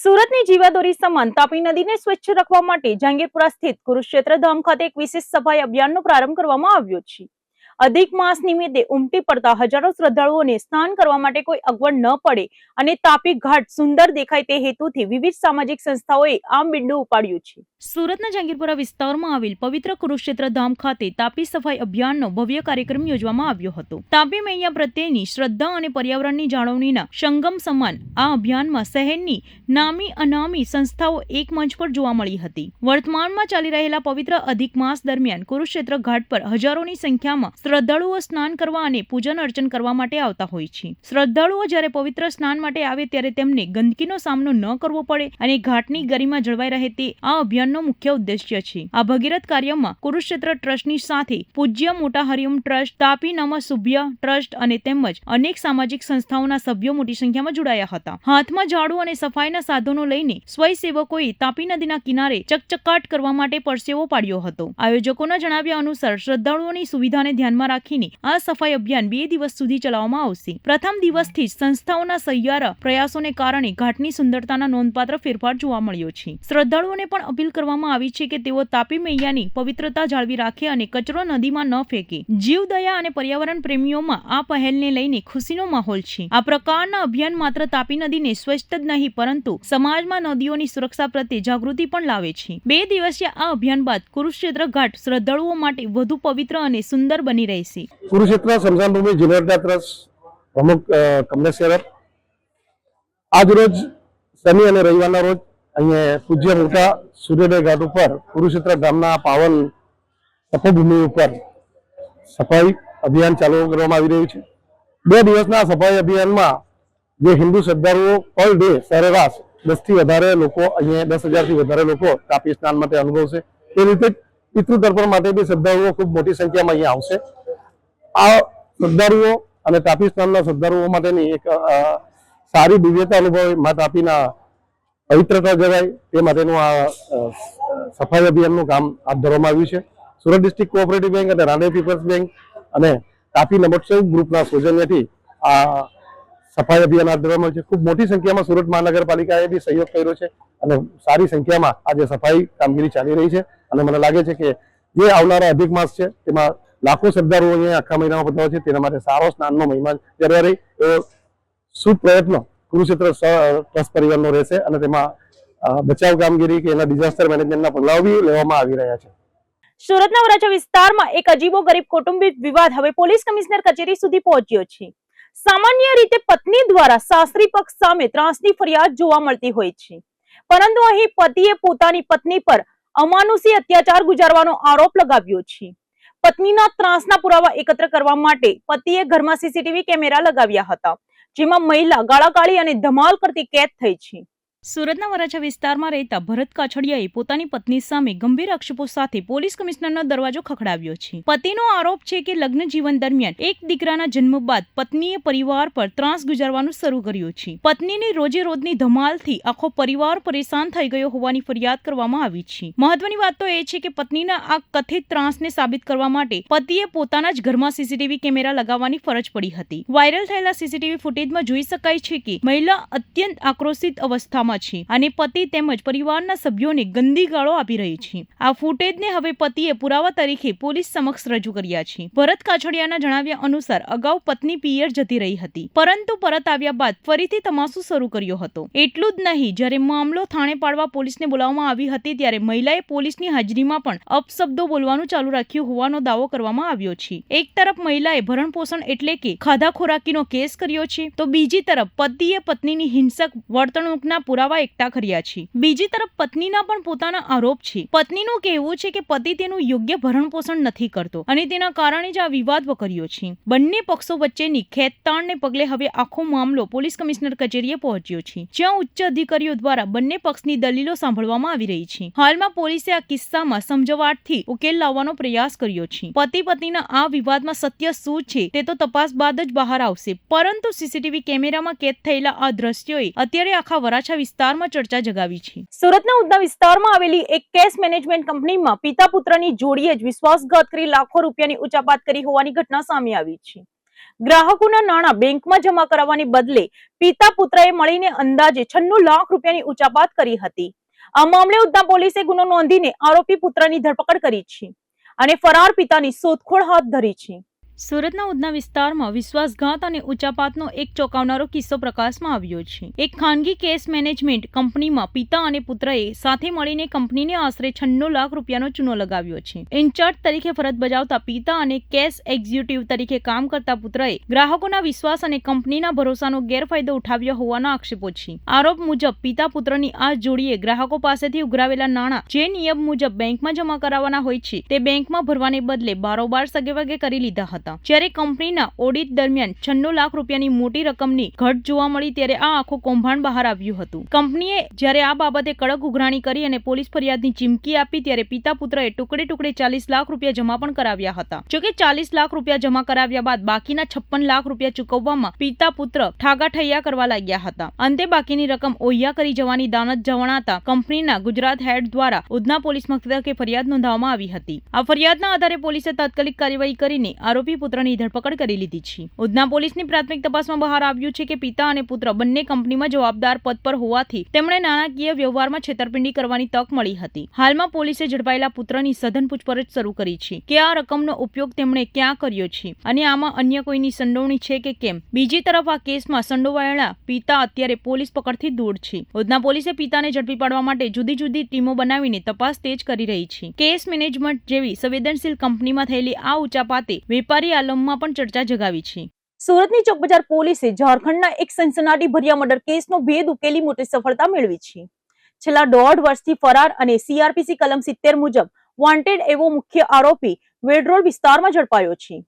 સુરતની જીવાદોરી સમાન તાપી નદીને સ્વચ્છ રાખવા માટે જહાંગીરપુરા સ્થિત કુરુક્ષેત્ર ધામ ખાતે એક વિશેષ સફાઈ અભિયાનનો પ્રારંભ કરવામાં આવ્યો છે। અધિક માસ નિમિત્તે ઉમટી પડતા હજારો શ્રદ્ધાળુઓને સ્નાન કરવા માટે કોઈ અગવડ ન પડે અને તાપી ઘાટ સુંદર દેખાય તે હેતુથી વિવિધ સામાજિક સંસ્થાઓએ આ બીડું ઉપાડ્યું છે। સુરતના જહાંગીરપુરા વિસ્તારમાં આવેલ પવિત્ર કુરુક્ષેત્ર ધામ ખાતે તાપી સફાઈ અભિયાનનો ભવ્ય કાર્યક્રમ યોજવામાં આવ્યો હતો। તાપી મૈયા પ્રત્યેની શ્રદ્ધા અને પર્યાવરણની જાળવણીના સંગમ સમાન આ અભિયાનમાં શહેરની નામી અનામી સંસ્થાઓ એક મંચ પર જોવા મળી હતી। વર્તમાનમાં ચાલી રહેલા પવિત્ર અધિક માસ દરમિયાન કુરુક્ષેત્ર ઘાટ પર હજારોની સંખ્યામાં શ્રદ્ધાળુઓ સ્નાન કરવા અને પૂજન અર્ચન કરવા માટે આવતા હોય છે। શ્રદ્ધાળુઓ જ્યારે પવિત્ર સ્નાન માટે આવે ત્યારે તેમને ગંદકીનો સામનો ન કરવો પડે અને ઘાટની ગરિમા જળવાઈ રહે તે આ અભિયાનનો મુખ્ય ઉદ્દેશ્ય છે। આ ભગીરથ કાર્યમાં કુરુક્ષેત્ર ટ્રસ્ટની સાથે પૂજ્ય મોટા હરિઓમ ટ્રસ્ટ, તાપી નમ શુભ્ય ટ્રસ્ટ અને તેમજ અનેક સામાજિક સંસ્થાઓના સભ્યો મોટી સંખ્યામાં જોડાયા હતા। હાથમાં ઝાડુ અને સફાઈના સાધનો લઈને સ્વયંસેવકોએ તાપી નદીના કિનારે ચકચકાટ કરવા માટે પરસેવો પાડ્યો હતો। આયોજકોના જણાવ્યા અનુસાર શ્રદ્ધાળુઓની સુવિધાને ધ્યાનમાં રાખીને આ સફાઈ અભિયાન 2 દિવસ સુધી ચલાવવામાં આવશે। પ્રથમ દિવસથી જ સંસ્થાઓના સહિયારા પ્રયાસોને કારણે ઘાટની સુંદરતાના નોંધપાત્ર ફેરફાર જોવા મળ્યો છે। શ્રદ્ધાળુઓને પણ અપીલ કરવામાં આવી છે કે તેઓ તાપી મૈયાની પવિત્રતા જાળવી રાખે અને કચરો નદીમાં ન ફેંકે। જીવદયા અને પર્યાવરણ પ્રેમીઓમાં આ પહેલને લઈને ખુશીનો માહોલ છે। આ પ્રકારના અભિયાન માત્ર તાપી નદીને સ્વચ્છ જ નહીં પરંતુ સમાજમાં નદીઓની સુરક્ષા પ્રત્યે જાગૃતિ પણ લાવે છે। 2 દિવસીય આ અભિયાન બાદ કુરુક્ષેત્ર ઘાટ શ્રદ્ધાળુઓ માટે વધુ પવિત્ર અને સુંદર બની રહેશે। કુરુક્ષેત્ર સ્મશાન ભૂમિ જીર્ણોદ્ધાર ટ્રસ્ટ પ્રમુખ કમલેશ શેરર આજ રોજ શનિ અને રવિવારના રોજ અહીંયા પૂજ્ય મોટા સૂર્યોદય ઘાટ ઉપર કુરુક્ષેત્ર ગામના પાવન તપોભૂમિ ઉપર સફાઈ અભિયાન ચાલુ કરવામાં આવી રહ્યું છે। 2 દિવસના સફાઈ અભિયાનમાં જે હિન્દુ શ્રદ્ધાળુઓ પર ડે સરેરાશ 10 થી વધારે લોકો અહીંયા 10,000 થી વધારે લોકો તાપી સ્નાન માટે અનુભવશે। તે રીતે પિતૃ તર્પણ માટે બી શ્રદ્ધાળુઓ ખૂબ મોટી સંખ્યામાં અહીંયા આવશે। આ શ્રદ્ધાળુઓ અને તાપી સ્નાનના શ્રદ્ધાળુઓ માટેની એક સારી દિવ્યતા અનુભવ મા તાપીના પવિત્રતા જગાય તે માટેનું આ સફાઈ અભિયાનનું કામ હાથ ધરવામાં આવ્યું છે। સુરત ડિસ્ટ્રિક્ટ કોઓપરેટિવ બેંક અને રાંદેર પીપલ્સ બેંક અને તાપી નમોત્સવ ગ્રુપના સૌજન્યથી આ સફાઈ અભિયાન હાથ ધરવામાં આવ્યું છે। ખૂબ મોટી સંખ્યામાં સુરત મહાનગરપાલિકાએ બી સહયોગ કર્યો છે અને સારી સંખ્યામાં આજે સફાઈ કામગીરી ચાલી રહી છે અને મને લાગે છે કે જે આવનારા અધિક માસ છે તેમાં લાખો શ્રદ્ધાળુઓ અહીંયા આખા મહિનામાં પધારે છે। તેના માટે સારો સ્નાનનો મહિમા જળવાઈ રહે એવો શુભ પ્રયત્ન કુરુક્ષેત્ર ટ્રસ્ટ પરિવારનો રહેશે અને તેમાં બચાવ કામગીરી કે એના ડિઝાસ્ટર મેનેજમેન્ટના પગલાઓ બી લેવામાં આવી રહ્યા છે। સુરતના વરાછા વિસ્તારમાં એક અજીબો ગરીબ કૌટુંબિક વિવાદ હવે પોલીસ કમિશનર કચેરી સુધી પહોંચ્યો છે। સામાન્ય રીતે પત્ની દ્વારા સાસરી પક્ષ સામે ત્રાસની ફરિયાદ જોવા મળતી હોય છે, પરંતુ અહીં પતિએ પોતાની પત્ની પર અમાનુષી અત્યાચાર ગુજારવાનો આરોપ લગાવ્યો છે। પત્નીના ત્રાસના પુરાવા એકત્ર કરવા માટે પતિએ ઘરમાં સીસીટીવી કેમેરા લગાવ્યા હતા, જેમાં મહિલા ગાળાગાળી અને ધમાલ કરતી કેદ થઈ છે। સુરતના વરાછા વિસ્તારમાં રહેતા ભરત કાછડિયાએ પોતાની પત્ની સામે ગંભીર આક્ષેપો સાથે પોલીસ કમિશનરનો દરવાજો ખખડાવ્યો છે। પતિનો આરોપ છે કે લગ્ન જીવન દરમિયાન એક દીકરાના જન્મ બાદ પત્નીએ પરિવાર પર ત્રાસ ગુજારવાનું શરૂ કર્યું છે। પત્નીની રોજે રોજની ધમાલથી આખો પરિવાર પરેશાન થઈ ગયો હોવાની ફરિયાદ કરવામાં આવી છે। મહત્વની વાત તો એ છે કે પત્નીના આ કથિત ત્રાસને સાબિત કરવા માટે પતિએ પોતાના જ ઘરમાં સીસીટીવી કેમેરા લગાવવાની ફરજ પડી હતી। વાયરલ થયેલા સીસીટીવી ફૂટેજમાં જોઈ શકાય છે કે મહિલા અત્યંત આક્રોશિત અવસ્થામાં છે અને પતિ તેમજ પરિવારના સભ્યોને ગંદી ગાળો આપી રહી છે। આ ફૂટેજને હવે પતિએ પુરાવા તરીકે પોલીસ સમક્ષ રજૂ કર્યા છે। ભરત કાછડિયાના જણાવ્યા અનુસાર અગાઉ પત્ની પિયર જતી રહી હતી, પરંતુ પરત આવ્યા બાદ ફરીથી તમાશો શરૂ કર્યો હતો। એટલું જ નહીં, જ્યારે મામલો થાણે પાડવા પોલીસને બોલાવવામાં આવી હતી ત્યારે મહિલાએ પોલીસની હાજરીમાં પણ અપશબ્દો બોલવાનું ચાલુ રાખ્યું હોવાનો દાવો કરવામાં આવ્યો છે। એક તરફ મહિલાએ ભરણપોષણ એટલે કે ખાધા ખોરાકીનો કેસ કર્યો છે, તો બીજી તરફ પતિએ પત્નીની હિંસક વર્તણૂકના પુરાવા એકઠા કર્યા છે। બીજી તરફ પત્નીના પણ પોતાના આરોપ છે। પત્નીનું કહેવું છે કે પતિ તેનું યોગ્ય ભરણપોષણ નથી કરતો અને તેના કારણે જ આ વિવાદ વકર્યો છે। બંને પક્ષો વચ્ચેની ખેંચતાણને પગલે હવે આખો મામલો પોલીસ કમિશનર કચેરીએ પહોંચ્યો છે, જ્યાં ઉચ્ચ અધિકારીઓ દ્વારા બંને પક્ષની દલીલો સાંભળવામાં આવી રહી છે। હાલમાં પોલીસે આ કિસ્સામાં સમજવાટથી ઉકેલ લાવવાનો પ્રયાસ કર્યો છે। પતિ પત્નીના આ વિવાદમાં સત્ય શું છે તે તો તપાસ બાદ જ બહાર આવશે, પરંતુ સીસીટીવી કેમેરામાં કેદ થયેલા આ દ્રશ્યોએ અત્યારે આખા વરાછા વિસ્તારમાં ચર્ચા જગાવી છે। સુરતના ઉધના વિસ્તારમાં આવેલી એક કેશ મેનેજમેન્ટ કંપનીમાં પિતા પુત્રની જોડીએ જ વિશ્વાસઘાત કરી લાખો રૂપિયાની ઉચાપત કરી હોવાની ઘટના સામે આવી છે। ગ્રાહકોના નાણાં બેંકમાં જમા કરાવવાની બદલે પિતા પુત્રએ મળીને અંદાજે 96 લાખ રૂપિયાની ઉચાપત કરી હતી. આ મામલે ઉધના પોલીસે ગુનો નોંધીને આરોપી પુત્રની ધરપકડ કરી છે અને ફરાર પિતાની શોધખોળ હાથ ધરી છે. સુરતના ઉધના વિસ્તારમાં વિશ્વાસઘાત અને ઉચાપતનો એક ચોંકાવનારો કિસ્સો પ્રકાશમાં આવ્યો છે. એક ખાનગી કેસ મેનેજમેન્ટ કંપનીમાં પિતા અને પુત્રએ સાથે મળીને કંપનીને આશરે 96 લાખ રૂપિયાનો ચૂનો લગાવ્યો છે. ઇન્ચાર્જ તરીકે ફરજ બજાવતા પિતા અને કેશ એક્ઝિક્યુટિવ તરીકે કામ કરતા પુત્રએ ગ્રાહકોના વિશ્વાસ અને કંપનીના ભરોસાનો ગેરફાયદો ઉઠાવ્યો હોવાના આક્ષેપો છે. આરોપ મુજબ પિતા પુત્રની આ જોડીએ ગ્રાહકો પાસેથી ઉઘરાવેલા નાણાં જે નિયમ મુજબ બેંકમાં જમા કરાવવાના હોય છે તે બેંકમાં ભરવાને બદલે બારોબાર સગેવગે કરી લીધા હતા. જ્યારે કંપનીના ઓડિટ દરમિયાન 96 લાખ રૂપિયાની મોટી રકમની ઘટ જોવા મળી ત્યારે આ આખું કૌભાંડ બહાર આવ્યું હતું. કંપનીએ જ્યારે આ બાબતે કડક ઉઘરાણી કરી અને પોલીસ ફરિયાદની ચીમકી આપી ત્યારે પિતા પુત્રએ ટુકડે ટુકડે 40 લાખ રૂપિયા જમા પણ કરાવ્યા હતા. જોકે 40 લાખ રૂપિયા જમા કરાવ્યા બાદ બાકીના 56 લાખ રૂપિયા ચૂકવવામાં પિતા પુત્ર ઠાગાઠૈયા કરવા લાગ્યા હતા. અંતે બાકીની રકમ ઓહિયા કરી જવાની દાનત જણાતા કંપનીના ગુજરાત હેડ દ્વારા ઉધના પોલીસ મથકે ફરિયાદ નોંધવામાં આવી હતી. આ ફરિયાદના આધારે પોલીસે તાત્કાલિક કાર્યવાહી કરીને આરોપી પુત્રની ધરપકડ કરી લીધી છે. ઉધના પોલીસની પ્રાથમિક તપાસમાં બહાર આવ્યું છે કે પિતા અને પુત્ર બંને કંપનીમાં જવાબદાર પદ પર હોવાથી તેમણે નાણાકીય વ્યવહારમાં છેતરપિંડી કરવાની તક મળી હતી. હાલમાં પોલીસે ઝડપાયેલા પુત્રની સઘન પૂછપરછ શરૂ કરી છે કે આ રકમનો ઉપયોગ તેમણે ક્યાં કર્યો છે અને આમાં અન્ય કોઈની સંડોવણી છે કે કેમ. બીજી તરફ આ કેસમાં સંડોવાયેલા પિતા અત્યારે પોલીસ પકડથી દૂર છે. ઉધના પોલીસે પિતાને ઝડપી પાડવા માટે જુદી જુદી ટીમો બનાવીને તપાસ તેજ કરી રહી છે. કેસ મેનેજમેન્ટ જેવી સંવેદનશીલ કંપનીમાં થયેલી આ ઉચાપતે વેપારી આલમમાં પણ ચર્ચા જગાવી છે. સુરતની ચોકબજાર પોલીસે ઝારખંડના એક સનસનાટીભર્યા મર્ડર કેસનો ભેદ ઉકેલી મોટી સફળતા મેળવી છે. છેલ્લા 1.5 વર્ષથી ફરાર અને CRPC કલમ 70 મુજબ વોન્ટેડ એવો મુખ્ય આરોપી વેડરોડ વિસ્તારમાં ઝડપાયો છે.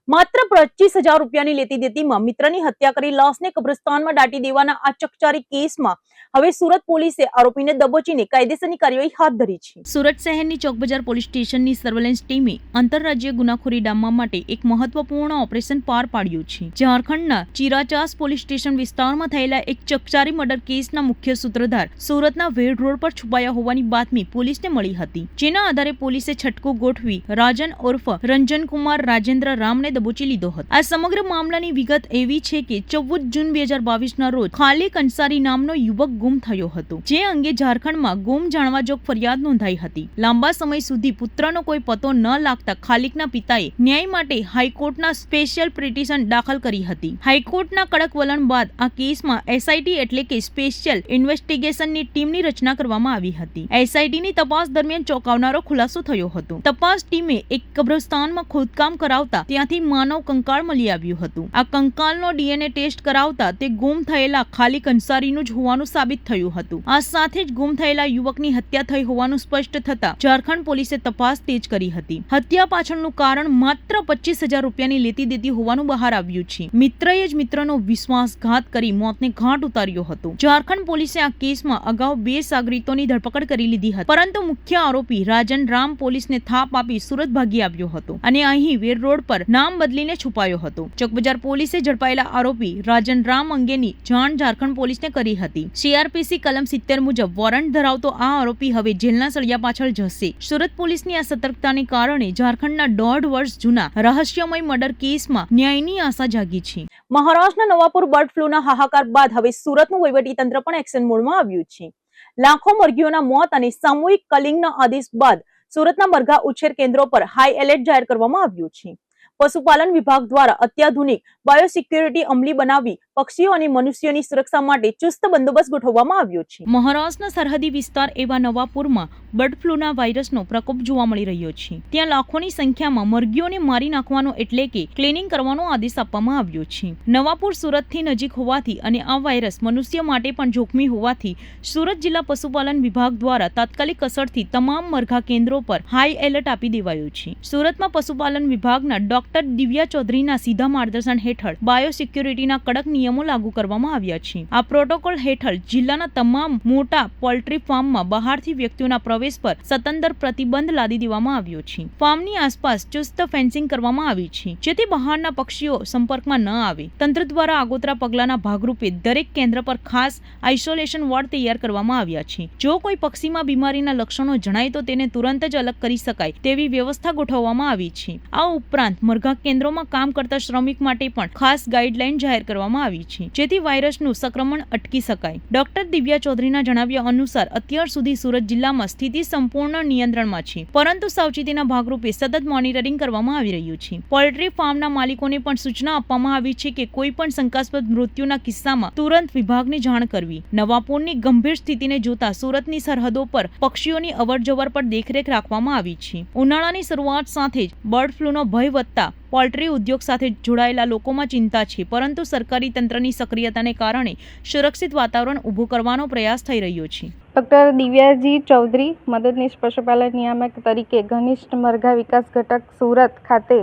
માત્ર 25,000 રૂપિયાની લેતી દેતીમાં મિત્રની હત્યા કરી લાશને કબ્રસ્તાનમાં દાટી દેવાના આ ચકચારી કેસમાં હવે સુરત પોલીસે આરોપીને દબોચીને કાયદેસરની કાર્યવાહી હાથ ધરી છે. સુરત શહેરની ચોકબજાર પોલીસ સ્ટેશનની સર્વેલન્સ ટીમે આંતરરાજ્ય ગુનાખોરી ડામવા માટે એક મહત્વપૂર્ણ ઓપરેશન પાર પાડ્યું છે. ઝારખંડના ચિરાચાસ પોલીસ સ્ટેશન વિસ્તારમાં થયેલા એક ચકચારી મર્ડર કેસના મુખ્ય સૂત્રધાર સુરતના વેડ રોડ પર છુપાયા હોવાની બાતમી પોલીસને મળી હતી. જેના આધારે પોલીસે છટકું ગોઠવી રાજન ઉર્ફ રંજનકુમાર રાજેન્દ્ર રામને દબોચી લીધો હતો. આ સમગ્ર મામલાની વિગત એવી છે કે 14 જૂન 2022 ના રોજ ખાલિક અંસારી નામનો યુવક ગુમ થયો હતો. જે અંગે ઝારખંડમાં ગુમ જાણવા જોગ ફરિયાદ નોંધાઈ હતી. લાંબા સમય સુધી પુત્રનો કોઈ પતો ન લાગતા ખાલિકના પિતાએ ન્યાય માટે હાઈકોર્ટના સ્પેશિયલ પિટિશન દાખલ કરી હતી. હાઈકોર્ટના કડક વલણ બાદ આ કેસમાં SIT એટલે કે સ્પેશિયલ ઇન્વેસ્ટિગેશનની ટીમની રચના કરવામાં આવી હતી. SITની તપાસ દરમિયાન ચોંકાવનારો ખુલાસો થયો હતો. તપાસ ટીમે એક કબ્રસ્તાનમાં ખોદકામ કરાવતા ત્યાંથી માનવ કંકાળ મળી આવ્યું હતું. આ કંકાળનો DNA ટેસ્ટ કરાવતા તે ગુમ થયેલા ખાલિક અંસારીનું જ હોવાનું સાબિત થયું હતું. આ સાથે જ ગુમ થયેલા યુવકની હત્યા થઈ હોવાનું સ્પષ્ટ થતા ઝારખંડ પોલીસે તપાસ તેજ કરી હતી. હત્યા પાછળનું કારણ માત્ર 25,000 રૂપિયાની લેતી દેતી હોવાનું બહાર આવ્યું છે. મિત્રએ જ મિત્રનો વિશ્વાસઘાત કરી મોતને ઘાટ ઉતાર્યો હતો. ઝારખંડ પોલીસે આ કેસમાં અગાઉ 2 સાગરીતોની ધરપકડ કરી લીધી હતી. પરંતુ મુખ્ય આરોપી રાજન રામ પોલીસને થાપ આપી સુરત ભાગી આવ્યો હતો અને અહીં વેર રોડ પર નામ બદલીને છુપાયો હતો. ચોકબજાર પોલીસે ઝડપાયેલા આરોપી રાજન રામ અંગેની જાણ ઝારખંડ પોલીસને કરી હતી. CRPC કલમ 70 મુજબ વોરંટ ધરાવતો આ આરોપી હવે જેલના સળિયા પાછળ જશે. સુરત પોલીસની આ સતર્કતાને કારણે ઝારખંડના 1.5 વર્ષ જૂના રહસ્યમય મર્ડર કેસમાં ન્યાયની આશા જાગી છે. મહારાષ્ટ્રના નવાપુર બર્ડ ફ્લૂના હાહાકાર બાદ હવે સુરતનું વહીવટીતંત્ર પણ એક્શન મોડમાં આવ્યું છે. લાખો મરઘીઓના મોત અને સામૂહિક કલિંગના આદેશ બાદ સુરતના મરઘા ઉછેર કેન્દ્રો પર હાઈ એલર્ટ જાહેર કરવામાં આવ્યું છે. પશુપાલન વિભાગ દ્વારા અત્યાધુનિક બાયોસિક્યુરિટી અમલી બનાવી પક્ષીઓ અને મનુષ્યોની સુરક્ષા માટે ચુસ્ત બંદોબસ્ત ગોઠવવામાં આવ્યો છે. મહારાષ્ટ્રના સરહદી વિસ્તાર એવા નવાપુરમાં બર્ડ ફ્લૂના વાયરસનો પ્રકોપ જોવા મળી રહ્યો છે. ત્યાં લાખોની સંખ્યામાં મરઘીઓને મારી નાખવાનો એટલે કે ક્લિનિંગ કરવાનો આદેશ આપવામાં આવ્યો છે. નવાપુર સુરતથી નજીક હોવાથી અને આ વાયરસ મનુષ્ય માટે પણ જોખમી હોવાથી સુરત જિલ્લા પશુપાલન વિભાગ દ્વારા તાત્કાલિક અસરથી તમામ મરઘા કેન્દ્રો પર હાઈ એલર્ટ આપી દેવાયું છે. સુરતમાં પશુપાલન વિભાગના ડોક્ટર દિવ્યા ચૌધરીના સીધા માર્ગદર્શન હેઠળ બાયોસિક્યુરિટીના કડક નિયમો લાગુ કરવામાં આવ્યા છે. આ પ્રોટોકોલ હેઠળ જિલ્લાના તમામ મોટા પોલ્ટ્રી ફાર્મમાં બહારથી વ્યક્તિઓના પ્રવેશ પર સત્તંદર પ્રતિબંધ લાદી દેવામાં આવ્યો છે. ફાર્મની આસપાસ ચુસ્ત ફેન્સિંગ કરવામાં આવી છે, જેથી બહારના પક્ષીઓ સંપર્કમાં ન આવે. તંત્ર દ્વારા આગોતરા પગલાંના ભાગરૂપે દરેક કેન્દ્ર પર ખાસ આઇસોલેશન વોર્ડ તૈયાર કરવામાં આવ્યા છે. જો કોઈ પક્ષીમાં બીમારીના લક્ષણો જણાય તો તેને તુરંત જ અલગ કરી શકાય તેવી વ્યવસ્થા ગોઠવવામાં આવી છે. આ ઉપરાંત મરઘા કેન્દ્રોમાં કામ કરતા શ્રમિક માટે પણ ખાસ ગાઈડલાઈન જાહેર કરવામાં આવી છે, જેથી વાયરસનું સંક્રમણ અટકી શકાય. ડોક્ટર દિવ્યા ચૌધરીના જણાવ્યા અનુસાર અત્યાર સુધી સુરત જિલ્લામાં સ્થિતિ સંપૂર્ણ નિયંત્રણમાં છે, પરંતુ સાવચેતીના ભાગરૂપે સતત મોનિટરિંગ કરવામાં આવી રહ્યું છે. પોલ્ટ્રી ફાર્મના માલિકોને પણ સૂચના આપવામાં આવી છે કે કોઈ પણ શંકાસ્પદ મૃત્યુના કિસ્સામાં તુરંત વિભાગને જાણ કરવી. નવાપુરની ગંભીર સ્થિતિને જોતા સુરતની સરહદો પર પક્ષીઓની અવરજવર પર દેખરેખ રાખવામાં આવી છે. ઉનાળાની શરૂઆત સાથે જ બર્ડ ફ્લૂનો ભય વધતા પોલ્ટ્રી ઉદ્યોગ સાથે જોડાયેલા લોકોમાં ચિંતા છે, પરંતુ સરકારી તંત્રની સક્રિયતાને કારણે સુરક્ષિત વાતાવરણ ઊભું કરવાનો પ્રયાસ થઈ રહ્યો છે. ડૉક્ટર દિવ્યાજી ચૌધરી, મદદનીશ પશુપાલન નિયામક તરીકે ઘનિષ્ઠ મરઘા વિકાસ ઘટક સુરત ખાતે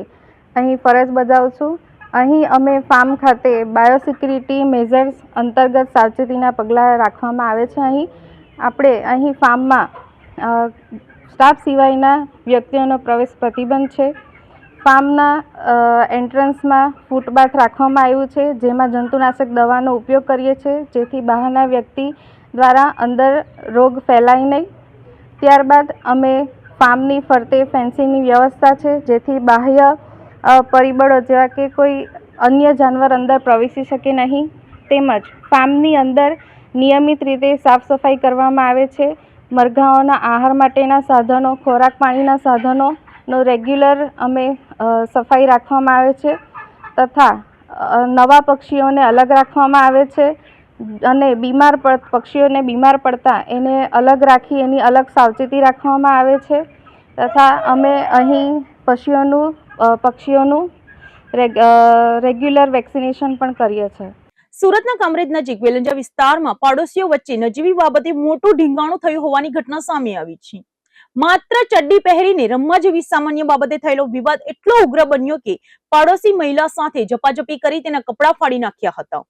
અહીં ફરજ બજાવું છું. અહીં અમે ફાર્મ ખાતે બાયોસિક્યુરિટી મેઝર્સ અંતર્ગત સાવચેતીના પગલાં રાખવામાં આવે છે. અહીં ફાર્મમાં સ્ટાફ સિવાયના વ્યક્તિઓનો પ્રવેશ પ્રતિબંધ છે. ફાર્મના એન્ટ્રન્સમાં ફૂટબાથ રાખવામાં આવ્યું છે, જેમાં જંતુનાશક દવાનો ઉપયોગ કરીએ છીએ, જેથી બહારના વ્યક્તિ દ્વારા અંદર રોગ ફેલાય નહીં. ત્યારબાદ અમે ફાર્મની ફરતે ફેન્સિંગની વ્યવસ્થા છે, જેથી બાહ્ય પરિબળો જેવા કે કોઈ અન્ય જાનવર અંદર પ્રવેશી શકે નહીં. તેમજ ફાર્મની અંદર નિયમિત રીતે સાફ સફાઈ કરવામાં આવે છે. મરઘાઓના આહાર માટેના સાધનો, ખોરાક પાણીના સાધનોનો રેગ્યુલર અમે સફાઈ રાખવામાં આવે છે, તથા નવા પક્ષીઓને અલગ રાખવામાં આવે છે અને પક્ષીઓને બીમાર પડતા એને અલગ રાખી એની અલગ સાવચેતી રાખવામાં આવે છે. તથા અમે અહીં પક્ષીઓનું રેગ્યુલર વેક્સિનેશન પણ કરીએ છીએ. સુરતના કામરેજ નજીક વેલંજા વિસ્તારમાં પાડોશીઓ વચ્ચે નજીવી બાબતે મોટું ઢીંગાણું થયું હોવાની ઘટના સામે આવી છે. માત્ર ચડ્ડી પહેરીને રમવા જેવી સામાન્ય બાબતે થયેલો વિવાદ એટલો ઉગ્ર બન્યો કે પાડોશી મહિલા સાથે ઝપાઝપી કરી તેના કપડા ફાડી નાખ્યા હતા.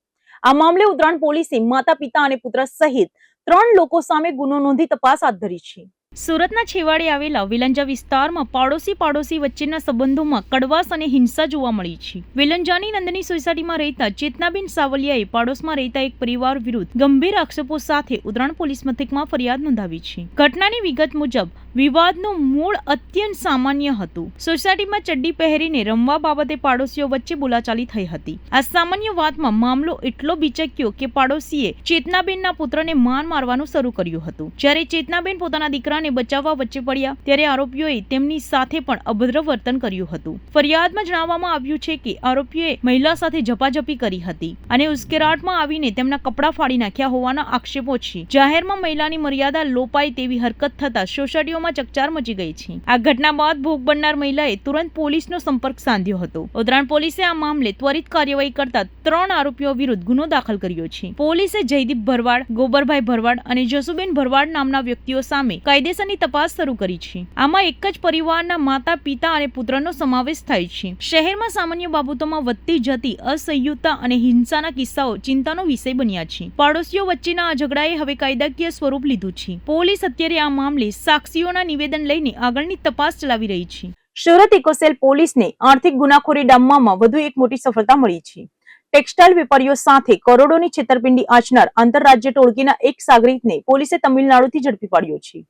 આ મામલે ઉત્તરાયણ પોલીસે માતા પિતા અને પુત્ર સહિત 3 લોકો સામે ગુનો નોંધી તપાસ હાથ ધરી છે. સુરતના છેવાડે આવેલા વેલંજા વિસ્તારમાં પાડોશી વચ્ચેના સંબંધોમાં કડવાશ અને હિંસા જોવા મળી છે. વેલંજાની નંદની સોસાયટીમાં રહેતા ચેતનાબેન સાવલિયાએ પાડોશમાં રહેતા એક પરિવાર વિરુદ્ધ ગંભીર આક્ષેપો સાથે ઉત્તરાયણ પોલીસ મથકમાં ફરિયાદ નોંધાવી છે. ઘટનાની વિગત મુજબ વિવાદનું મૂળ અત્યંત સામાન્ય હતું. સોસાયટીમાં ચડ્ડી પહેરીને રમવા બાબતે પાડોશીઓ વચ્ચે બોલાચાલી થઈ હતી. આ સામાન્ય વાતમાં મામલો એટલો બીચક્યો કે પાડોશીએ ચેતનાબેનના પુત્રને મારવાનું શરૂ કર્યું હતું. જ્યારે ચેતનાબેન પોતાના દીકરાને બચાવવા વચ્ચે પડ્યા ત્યારે આરોપીઓએ તેમની સાથે પણ અભદ્ર વર્તન કર્યું હતું. ફરિયાદમાં જણાવવામાં આવ્યું છે કે આરોપીઓએ મહિલા સાથે ઝપાઝપી કરી હતી અને ઉશ્કેરાટમાં આવીને તેમના કપડા ફાડી નાખ્યા હોવાના આક્ષેપો છે. જાહેરમાં મહિલાની મર્યાદા લોપાય તેવી હરકત થતા સોસાયટીઓમાં ચકચાર મચી ગઈ છે. આ ઘટના બાદ ભોગ બનનાર મહિલાએ તુરંત પોલીસનો સંપર્ક સાધ્યો હતો. ઉત્તરાયણ પોલીસે આ મામલે ત્વરિત કાર્યવાહી કરતા 3 આરોપીઓ વિરુદ્ધ ગુનો દાખલ કર્યો છે. પોલીસે જયદીપ ભરવાડ, ગોબરભાઈ ભરવાડ અને જસુબેન ભરવાડ નામના વ્યક્તિઓ સામે કાયદેસરની તપાસ શરૂ કરી છે. આમાં એક જ પરિવારના માતા પિતા અને પુત્રનો સમાવેશ થાય છે. શહેરમાં સામાન્ય બાબતોમાં વધતી જતી અસહ્યતા અને હિંસાના કિસ્સાઓ ચિંતાનો વિષય બન્યા છે. પાડોશીઓ વચ્ચેના આ ઝઘડાએ હવે કાયદાકીય સ્વરૂપ લીધું છે. પોલીસ અત્યારે આ મામલે સાક્ષીઓના નિવેદન લઈને આગળની તપાસ ચલાવી રહી છે. સુરત ઇકોસેલ પોલીસને આર્થિક ગુનાખોરી ડામવામાં વધુ એક મોટી સફળતા મળી છે. ટેક્સટાઇલ વેપારીઓ સાથે કરોડોની છેતરપિંડી આચનાર આંતરરાજ્ય ટોળકીના એક સાગરીતને પોલીસે તમિલનાડુથી ઝડપી પાડ્યો છે.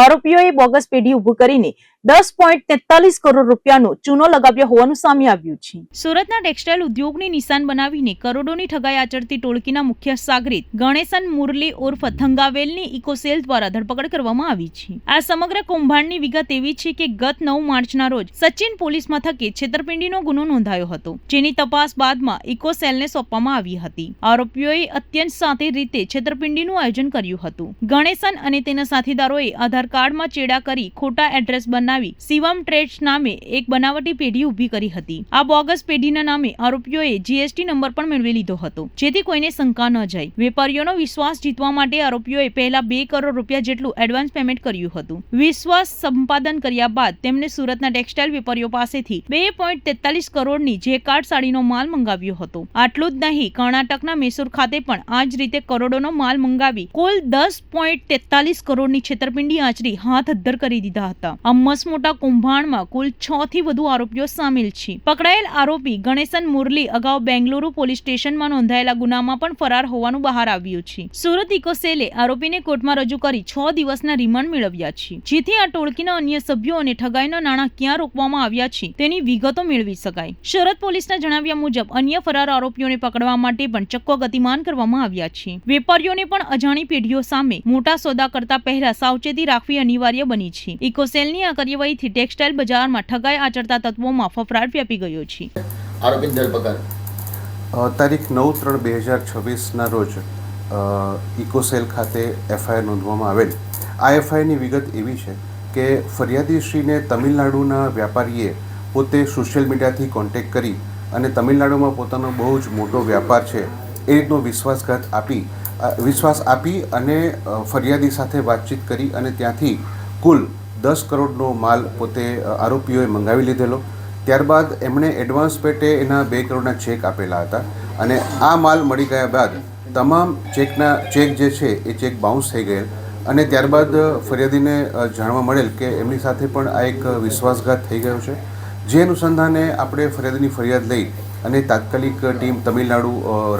આરોપીઓએ બોગસ પેઢી ઉભું કરીને 10.43 કરોડ રૂપિયાનો ચૂનો લગાવ્યો હોવાનું સામે આવ્યું છે. સુરતના ટેક્સટાઇલ ઉદ્યોગની નિશાન બનાવીને કરોડોની ઠગાઈ આચરતી ટોળકીના મુખ્ય સાગરીત ગણેશન મુરલી ઉર્ફ થંગાવેલની ઇકોસેલ દ્વારા ધરપકડ કરવામાં આવી છે. આ સમગ્ર કૌભાંડની વિગત એવી છે કે ગત 9 માર્ચના રોજ સચિન પોલીસ મથકે છેતરપિંડીનો ગુનો નોંધાયો હતો, જેની તપાસ બાદમાં ઇકોસેલને સોંપવામાં આવી હતી. આરોપીઓએ અત્યંત સાતી રીતે છેતરપિંડીનું આયોજન કર્યું હતું. ગણેશન અને તેના સાથીદારોએ આ આધાર કાર્ડમાં ચેડા કરી ખોટા એડ્રેસ બનાવી શિવમ ટ્રેડ્સ નામે એક બનાવટી પેઢી ઊભી કરી હતી. આ બોગસ પેઢીના નામે આરોપીઓએ જીએસટી નંબર પણ મેળવી લીધો હતો, જેથી કોઈને શંકા ન જાય. વેપારીઓનો વિશ્વાસ જીતવા માટે આરોપીઓએ પહેલા 2 કરોડ રૂપિયા જેટલું એડવાન્સ પેમેન્ટ કર્યું હતું. વિશ્વાસ સંપાદન કર્યા બાદ તેમને સુરતના ટેક્સટાઇલ વેપારીઓ પાસેથી 2.43 કરોડની જેકાર્ડ સાડીનો માલ મંગાવ્યો હતો. આટલું જ નહીં, કર્ણાટકના મેસૂર ખાતે પણ આ જ રીતે કરોડોનો માલ મંગાવી કુલ 10.43 કરોડની છેતરપિંડી આચરી હાથ અદ્ધર કરી દીધા હતા. આ મસમોટા કૌભાંડમાં કુલ 6 થી વધુ આરોપીઓ સામેલ છે. પકડાયેલ આરોપી ગણેશન મુરલી અગાઉ બેંગલુરુ પોલીસ સ્ટેશનમાં નોંધાયેલા ગુનામાં પણ ફરાર હોવાનું બહાર આવ્યું છે. સુરત ઇકો સેલે આરોપીને કોર્ટમાં રજૂ કરી 6 દિવસના રિમાન્ડ મેળવ્યા છે, જેથી આ ટોળકીના અન્ય સભ્યો અને ઠગાઈના નાણાં ક્યાં રોકવામાં આવ્યા છે તેની વિગતો મેળવી શકાય. સુરત પોલીસના જણાવ્યા મુજબ અન્ય ફરાર આરોપીઓને પકડવા માટે પણ ચક્કો ગતિમાન કરવામાં આવ્યા છે. વેપારીઓને પણ અજાણી પેઢીઓ સામે મોટા સોદા કરતા પહેલા સાવચેતી રાખવી અનિવાર્ય બની છે. ઇકોસેલની આ કાર્યવાહીથી ટેક્સટાઇલ બજારમાં ઠગાઈ આચરતા તત્વોમાં ફફડાટ વ્યાપી ગયો છે. આરોપીની ધરપકડ તારીખ 9/3/2026ના રોજ ઇકોસેલ ખાતે એફઆઈઆર નોંધવામાં આવેલ. આ એફઆઈઆરની વિગત એવી છે કે ફરિયાદીશ્રીને તમિલનાડુના વેપારીએ પોતે સોશિયલ મીડિયાથી કોન્ટેક્ટ કરી અને તમિલનાડુમાં પોતાનો બહુ જ મોટો વ્યાપાર છે એ રીતનો વિશ્વાસ આપી અને ફરિયાદી સાથે વાતચીત કરી અને ત્યાંથી કુલ 10 કરોડનો માલ પોતે આરોપીઓએ મંગાવી લીધેલો. ત્યારબાદ એમણે એડવાન્સ પેટે એના 2 કરોડના ચેક આપેલા હતા અને આ માલ મળી ગયા બાદ તમામ ચેક જે છે એ ચેક બાઉન્સ થઈ ગયેલ અને ત્યારબાદ ફરિયાદીને જાણવા મળેલ કે એમની સાથે પણ આ એક વિશ્વાસઘાત થઈ ગયો છે. જે અનુસંધાને આપણે ફરિયાદીની ફરિયાદ લઈ અને તાત્કાલિક ટીમ તમિલનાડુ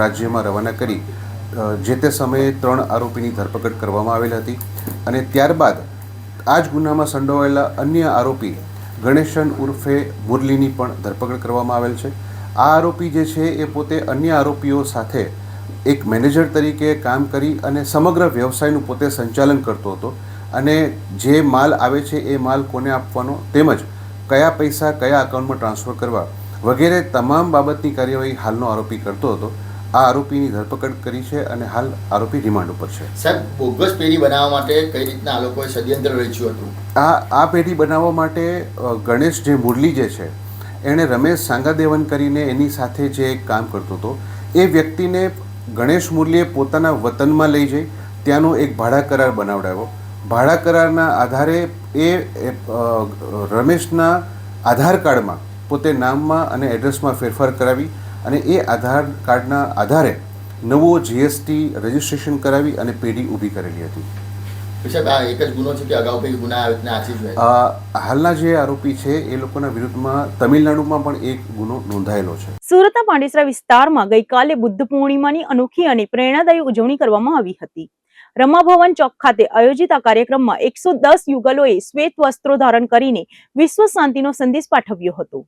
રાજ્યમાં રવાના કરી જે તે સમયે 3 આરોપીની ધરપકડ કરવામાં આવેલ હતી અને ત્યારબાદ આ જ ગુનામાં સંડોવાયેલા અન્ય આરોપી ગણેશન ઉર્ફે મુરલીની પણ ધરપકડ કરવામાં આવેલ છે. આ આરોપી જે છે એ પોતે અન્ય આરોપીઓ સાથે એક મેનેજર તરીકે કામ કરી અને સમગ્ર વ્યવસાયનું પોતે સંચાલન કરતો હતો અને જે માલ આવે છે એ માલ કોને આપવાનો તેમજ કયા પૈસા કયા અકાઉન્ટમાં ટ્રાન્સફર કરવા વગેરે તમામ બાબતની કાર્યવાહી હાલનો આરોપી કરતો હતો. આ આરોપીની ધરપકડ કરી છે અને હાલ આરોપી રિમાન્ડ ઉપર છે. સાહેબ, બોગસ પેઢી બનાવવા માટે કઈ રીતના આ લોકોએ ષડયંત્ર રચ્યું હતું? આ પેઢી બનાવવા માટે ગણેશ જે મુરલી જે છે એણે રમેશ સાંગાદેવન કરીને એની સાથે જે એક કામ કરતો હતો એ વ્યક્તિને ગણેશ મુરલીએ પોતાના વતનમાં લઈ જઈ ત્યાંનો એક ભાડા કરાર બનાવડાવ્યો. ભાડા કરારના આધારે એ રમેશના આધાર કાર્ડમાં પોતે નામમાં અને એડ્રેસમાં ફેરફાર કરાવી અને એ આધાર કાર્ડના આધારે નવો જીએસટી રજિસ્ટ્રેશન કરાવી અને પેઢી ઊભી કરેલી હતી. સાહેબ, આ એક જ ગુનો છે કે અગાઉ કંઈ ગુના આચરી છે? હાલના જે આરોપી છે એ લોકોના વિરુદ્ધમાં તમિલનાડુમાં પણ એક ગુનો નોંધાયેલો છે. સુરતના પાંડેસરા વિસ્તારમાં ગઈકાલે બુદ્ધ પૂર્ણિમાની અનોખી અને પ્રેરણાદાયી ઉજવણી કરવામાં આવી હતી. રમાભવન ચોક ખાતે આયોજિત આ કાર્યક્રમમાં 110 યુગલોએ શ્વેત વસ્ત્રો ધારણ કરીને વિશ્વ શાંતિનો સંદેશ પાઠવ્યો હતો.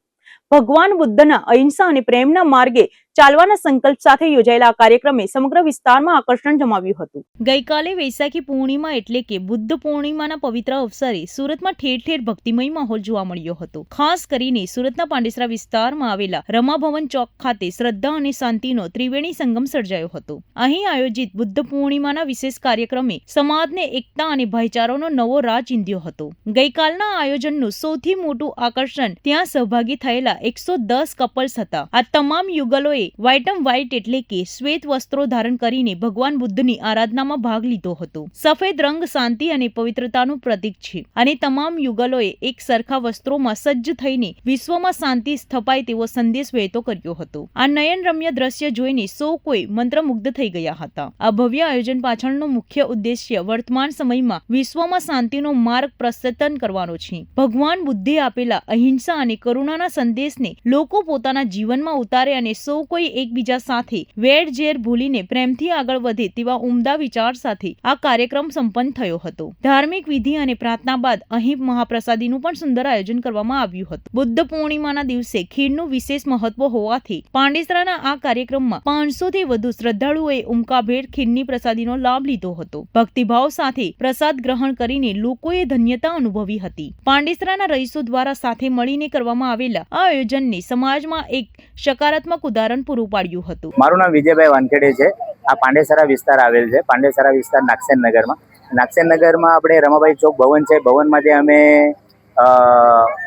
ભગવાન બુદ્ધના અહિંસા અને પ્રેમના માર્ગે ચાલવાના સંકલ્પ સાથે યોજાયેલા આ કાર્યક્રમે સમગ્ર વિસ્તારમાં આકર્ષણ જમાવ્યું હતું. ગઈકાલે વૈશાખી પૂર્ણિમા એટલે કે બુદ્ધ પૂર્ણિમાના પવિત્ર અવસરે સુરતમાં ઠેર ઠેર ભક્તિમય માહોલ જોવા મળ્યો હતો. ખાસ કરીને સુરતના પાંડેસરા વિસ્તારમાં આવેલા રમાભવન ચોક ખાતે શ્રદ્ધા અને શાંતિનો ત્રિવેણી સંગમ સર્જાયો હતો. અહીં આયોજિત બુદ્ધ પૂર્ણિમાના વિશેષ કાર્યક્રમે સમાજને એકતા અને ભાઈચારાનો નવો રાહ ચીંધ્યો હતો. ગઈકાલના આયોજનનું સૌથી મોટું આકર્ષણ ત્યાં સહભાગી થયેલા 110 કપલ્સ હતા. આ તમામ યુગલોએ વ્હાઇટ એટલે કે શ્વેત વસ્ત્રો ધારણ કરીને ભગવાન બુદ્ધની આરાધનામાં ભાગ લીધો હતો. સફેદ રંગ શાંતિ અને પવિત્રતાનું પ્રતીક છે અને તમામ યુગલોએ એક સરખા વસ્ત્રોમાં સજ્જ થઈને વિશ્વમાં શાંતિ સ્થપાય તેવો સંદેશ વહેતો કર્યો હતો. આ નયનરમ્ય દ્રશ્ય જોઈને સૌ કોઈ મંત્રમુગ્ધ થઈ ગયા હતા. આ ભવ્ય આયોજન પાછળનો મુખ્ય ઉદ્દેશ્ય વર્તમાન સમયમાં વિશ્વમાં શાંતિનો માર્ગ પ્રશસ્તન કરવાનો છે. ભગવાન બુદ્ધે આપેલા અહિંસા અને કરુણાના સંદેશને લોકો પોતાના જીવનમાં ઉતારે અને સૌ કોઈ એકબીજા સાથે વેર ઝેર ભૂલીને પ્રેમથી આગળ વધે તેવા ઉમદા વિચાર સાથે આ કાર્યક્રમ સંપન્ન થયો હતો. ધાર્મિક વિધિ અને પ્રાર્થના બાદ અહીં મહાપ્રસાદીનું પણ સુંદર આયોજન કરવામાં આવ્યું હતું. બુદ્ધ પૂર્ણિમાના દિવસે ખીરનું વિશેષ મહત્વ હોવાથી પાંડેસરાના આ કાર્યક્રમમાં 500 થી વધુ શ્રદ્ધાળુઓએ ઉમકાભેર ખીરની પ્રસાદીનો લાભ લીધો હતો. ભક્તિભાવ સાથે પ્રસાદ ગ્રહણ કરીને લોકોએ ધન્યતા અનુભવી હતી. પાંડેસરાના રહીશો દ્વારા સાથે મળીને કરવામાં આવેલા આ આયોજનને સમાજમાં એક સકારાત્મક ઉદાહરણ પૂરું પાડ્યું હતું. મારું નામ વિજયભાઈ વાનખેડે છે. આ પાંડેસરા વિસ્તાર આવેલ છે. પાંડેસરા વિસ્તાર નાગસેન નગરમાં. નાગસેનનગરમાં આપણે રમાબાઈ ચોક ભવન છે, ભવનમાં જે અમે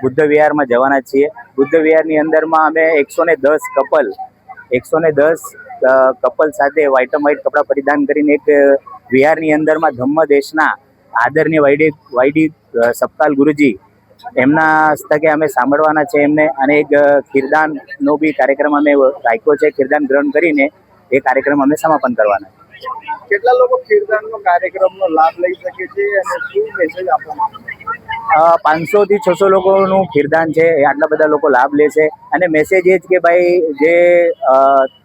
બુદ્ધ વિહારમાં જવાના છીએ. બુદ્ધ વિહારની અંદરમાં અમે 110 કપલ સાથે વ્હાઇટ એન્ડ વ્હાઇટ કપડાં પરિધાન કરીને એક વિહારની અંદરમાં ધમ્મ દેશના આદરણીય વાયડી સપકાલ ગુરુજી એમના હસ્તકે અમે સાંભળવાના છે એમને, અને એક ખીરદાનનો બી કાર્યક્રમ અમે રાખ્યો છે. ખીરદાન ગ્રહણ કરીને એ કાર્યક્રમ અમે સમાપન કરવાના છે. કેટલા લોકો ખીરદાનનો કાર્યક્રમનો લાભ લઈ શકે છે અને શું મેસેજ આપવાનો? 500 થી 600 લોકોનું ખીરદાન છે. આટલા બધા લોકો લાભ લેશે અને મેસેજ એ જ કે ભાઈ જે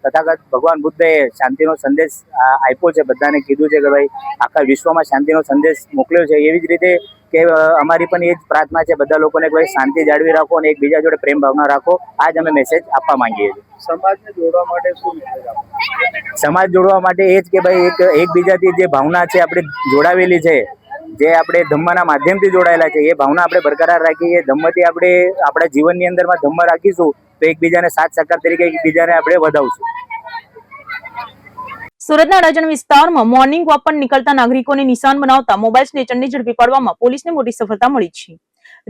તથાગત ભગવાન બુદ્ધએ શાંતિનો સંદેશ આપ્યો છે, બધાને કીધું છે કે ભાઈ આખા વિશ્વમાં શાંતિનો સંદેશ મોકલ્યો છે. એવી જ રીતે કે અમારી પણ એ જ પ્રાર્થના છે બધા લોકોને કે ભાઈ શાંતિ જાળવી રાખો અને એકબીજા જોડે પ્રેમ ભાવના રાખો. આ જ અમે મેસેજ આપવા માંગીએ છીએ. સમાજને જોડવા માટે શું મેસેજ આપો? સમાજ જોડવા માટે એ જ કે ભાઈ એકબીજાથી જે ભાવના છે આપણે જોડાવેલી છે, જે આપણે ધમ્મના માધ્યમથી જોડાયેલા છે, એ ભાવના આપણે બરકરાર રાખીએ. ધમ્મથી આપણે આપણા જીવનની અંદરમાં ધમ્મ રાખીશું તો એકબીજાને સાથ સહકાર તરીકે એકબીજાને આપણે વધાવશું. સુરતના અડાજણ વિસ્તારમાં મોર્નિંગ વોક પર નીકળતા નાગરિકોને નિશાન બનાવતા મોબાઈલ સ્નેચરને ઝડપી પાડવામાં પોલીસને મોટી સફળતા મળી છે.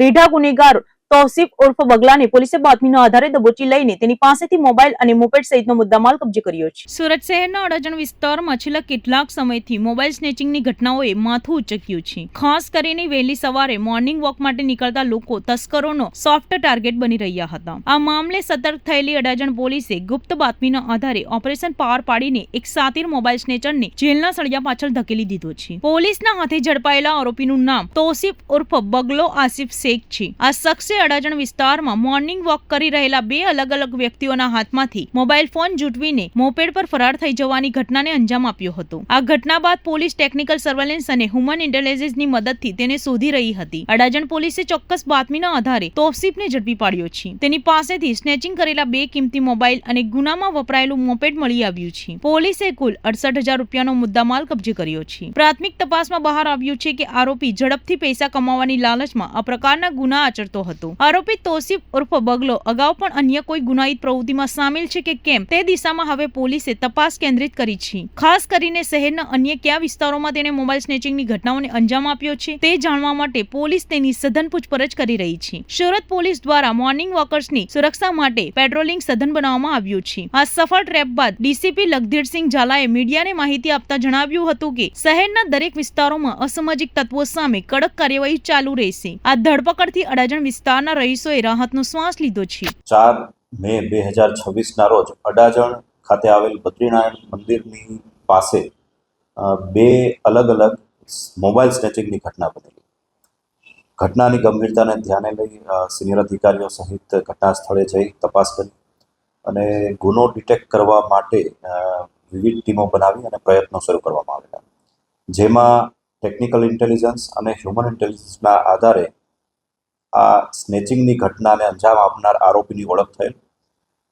રીઢા ગુનેગાર તૌસીફ ઉર્ફ બગલાને પોલીસે બાતમીના આધારે દબોચી લઈને તેની પાસેથી મોબાઈલ અને મોપેડ સહિતનો મુદ્દામાલ કબજે કર્યો છે. સુરત શહેરના અડાજણ વિસ્તારમાં છેલ્લા કેટલાક સમયથી મોબાઈલ સ્નેચિંગની ઘટનાઓએ માથું ઉચક્યું છે. ખાસ કરીને વહેલી સવારે મોર્નિંગ વોક માટે નીકળતા લોકો તસ્કરોનો સોફ્ટ ટાર્ગેટ બની રહ્યા હતા. આ મામલે સતર્ક થયેલી અડાજણ પોલીસે ગુપ્ત બાતમીના આધારે ઓપરેશન પાર પાડીને એક સાતીર મોબાઈલ સ્નેચરને જેલના સળિયા પાછળ ધકેલી દીધો છે. પોલીસના હાથે ઝડપાયેલા આરોપીનું નામ તૌસીફ ઉર્ફ બગલો આસિફ શેખ છે. આ શખ્સે અડાજણ વિસ્તારમાં મોર્નિંગ વોક કરી રહેલા બે અલગ અલગ વ્યક્તિઓના હાથમાંથી મોબાઈલ ફોન જૂટવીને મોપેડ પર ફરાર થઈ જવાની ઘટનાને અંજામ આપ્યો હતો. આ ઘટના બાદ પોલીસ ટેકનિકલ સર્વેલન્સ અને હ્યુમન ઇન્ટેલિજન્સની મદદથી તેને શોધી રહી હતી. અડાજણ પોલીસે ચોક્કસ બાતમીના આધારે તૌસીફને ઝડપી પાડ્યો છે. તેની પાસેથી સ્નેચિંગ કરેલા બે કિંમતી મોબાઈલ અને ગુનામાં વપરાયેલું મોપેડ મળી આવ્યું છે. પોલીસે કુલ 68,000 રૂપિયાનો મુદ્દામાલ કબજે કર્યો છે. પ્રાથમિક તપાસમાં બહાર આવ્યું છે કે આરોપી ઝડપથી પૈસા કમાવાની લાલચમાં આ પ્રકારના ગુના આચરતો હતો. આરોપી તૌસીફ ઉર્ફ બગલો અગાઉ પણ અન્ય કોઈ ગુનાહિત પ્રવૃત્તિમાં સામેલ છે કે કેમ તે દિશામાં હવે પોલીસે તપાસ કેન્દ્રિત કરી છે. ખાસ કરીને શહેરના અન્ય કયા વિસ્તારોમાં તેણે મોબાઈલ સ્નેચિંગની ઘટનાઓને અંજામ આપ્યો છે તે જાણવા માટે પોલીસ તેની સઘન પૂછપરછ કરી રહી છે. સુરત પોલીસ દ્વારા મોર્નિંગ વોકર્સની સુરક્ષા માટે પેટ્રોલિંગ સઘન બનાવવામાં આવ્યું છે. આ સફળ ટ્રેપ બાદ ડીસીપી લખધીરસિંહ ઝાલાએ મીડિયાને માહિતી આપતા જણાવ્યું હતું કે શહેરના દરેક વિસ્તારોમાં અસામાજિક તત્વો સામે કડક કાર્યવાહી ચાલુ રહેશે. આ ધરપકડથી અડાજણ વિસ્તારના રહીશોએ રાહતનો શ્વાસ લીધો છે. 4 મે 2026 રોજ અડાજણ ખાતે આવેલ બદ્રીનારાયણ મંદિરની પાસે બે અલગ અલગ મોબાઈલ સ્નેચિંગની ઘટના બનેલી. ઘટનાની ગંભીરતાને ધ્યાને લઈ સિનિયર અધિકારીઓ સહિત ઘટના સ્થળે જઈ તપાસ કરી અને ગુનો ડિટેક્ટ કરવા માટે વિવિધ ટીમો બનાવી અને પ્રયત્નો શરૂ કરવામાં આવેલા, જેમાં ટેકનિકલ ઇન્ટેલિજન્સ અને હ્યુમન ઇન્ટેલિજન્સના આધારે આ સ્નેચિંગની ઘટનાને અંજામ આપનાર આરોપીની ઓળખ થયેલ.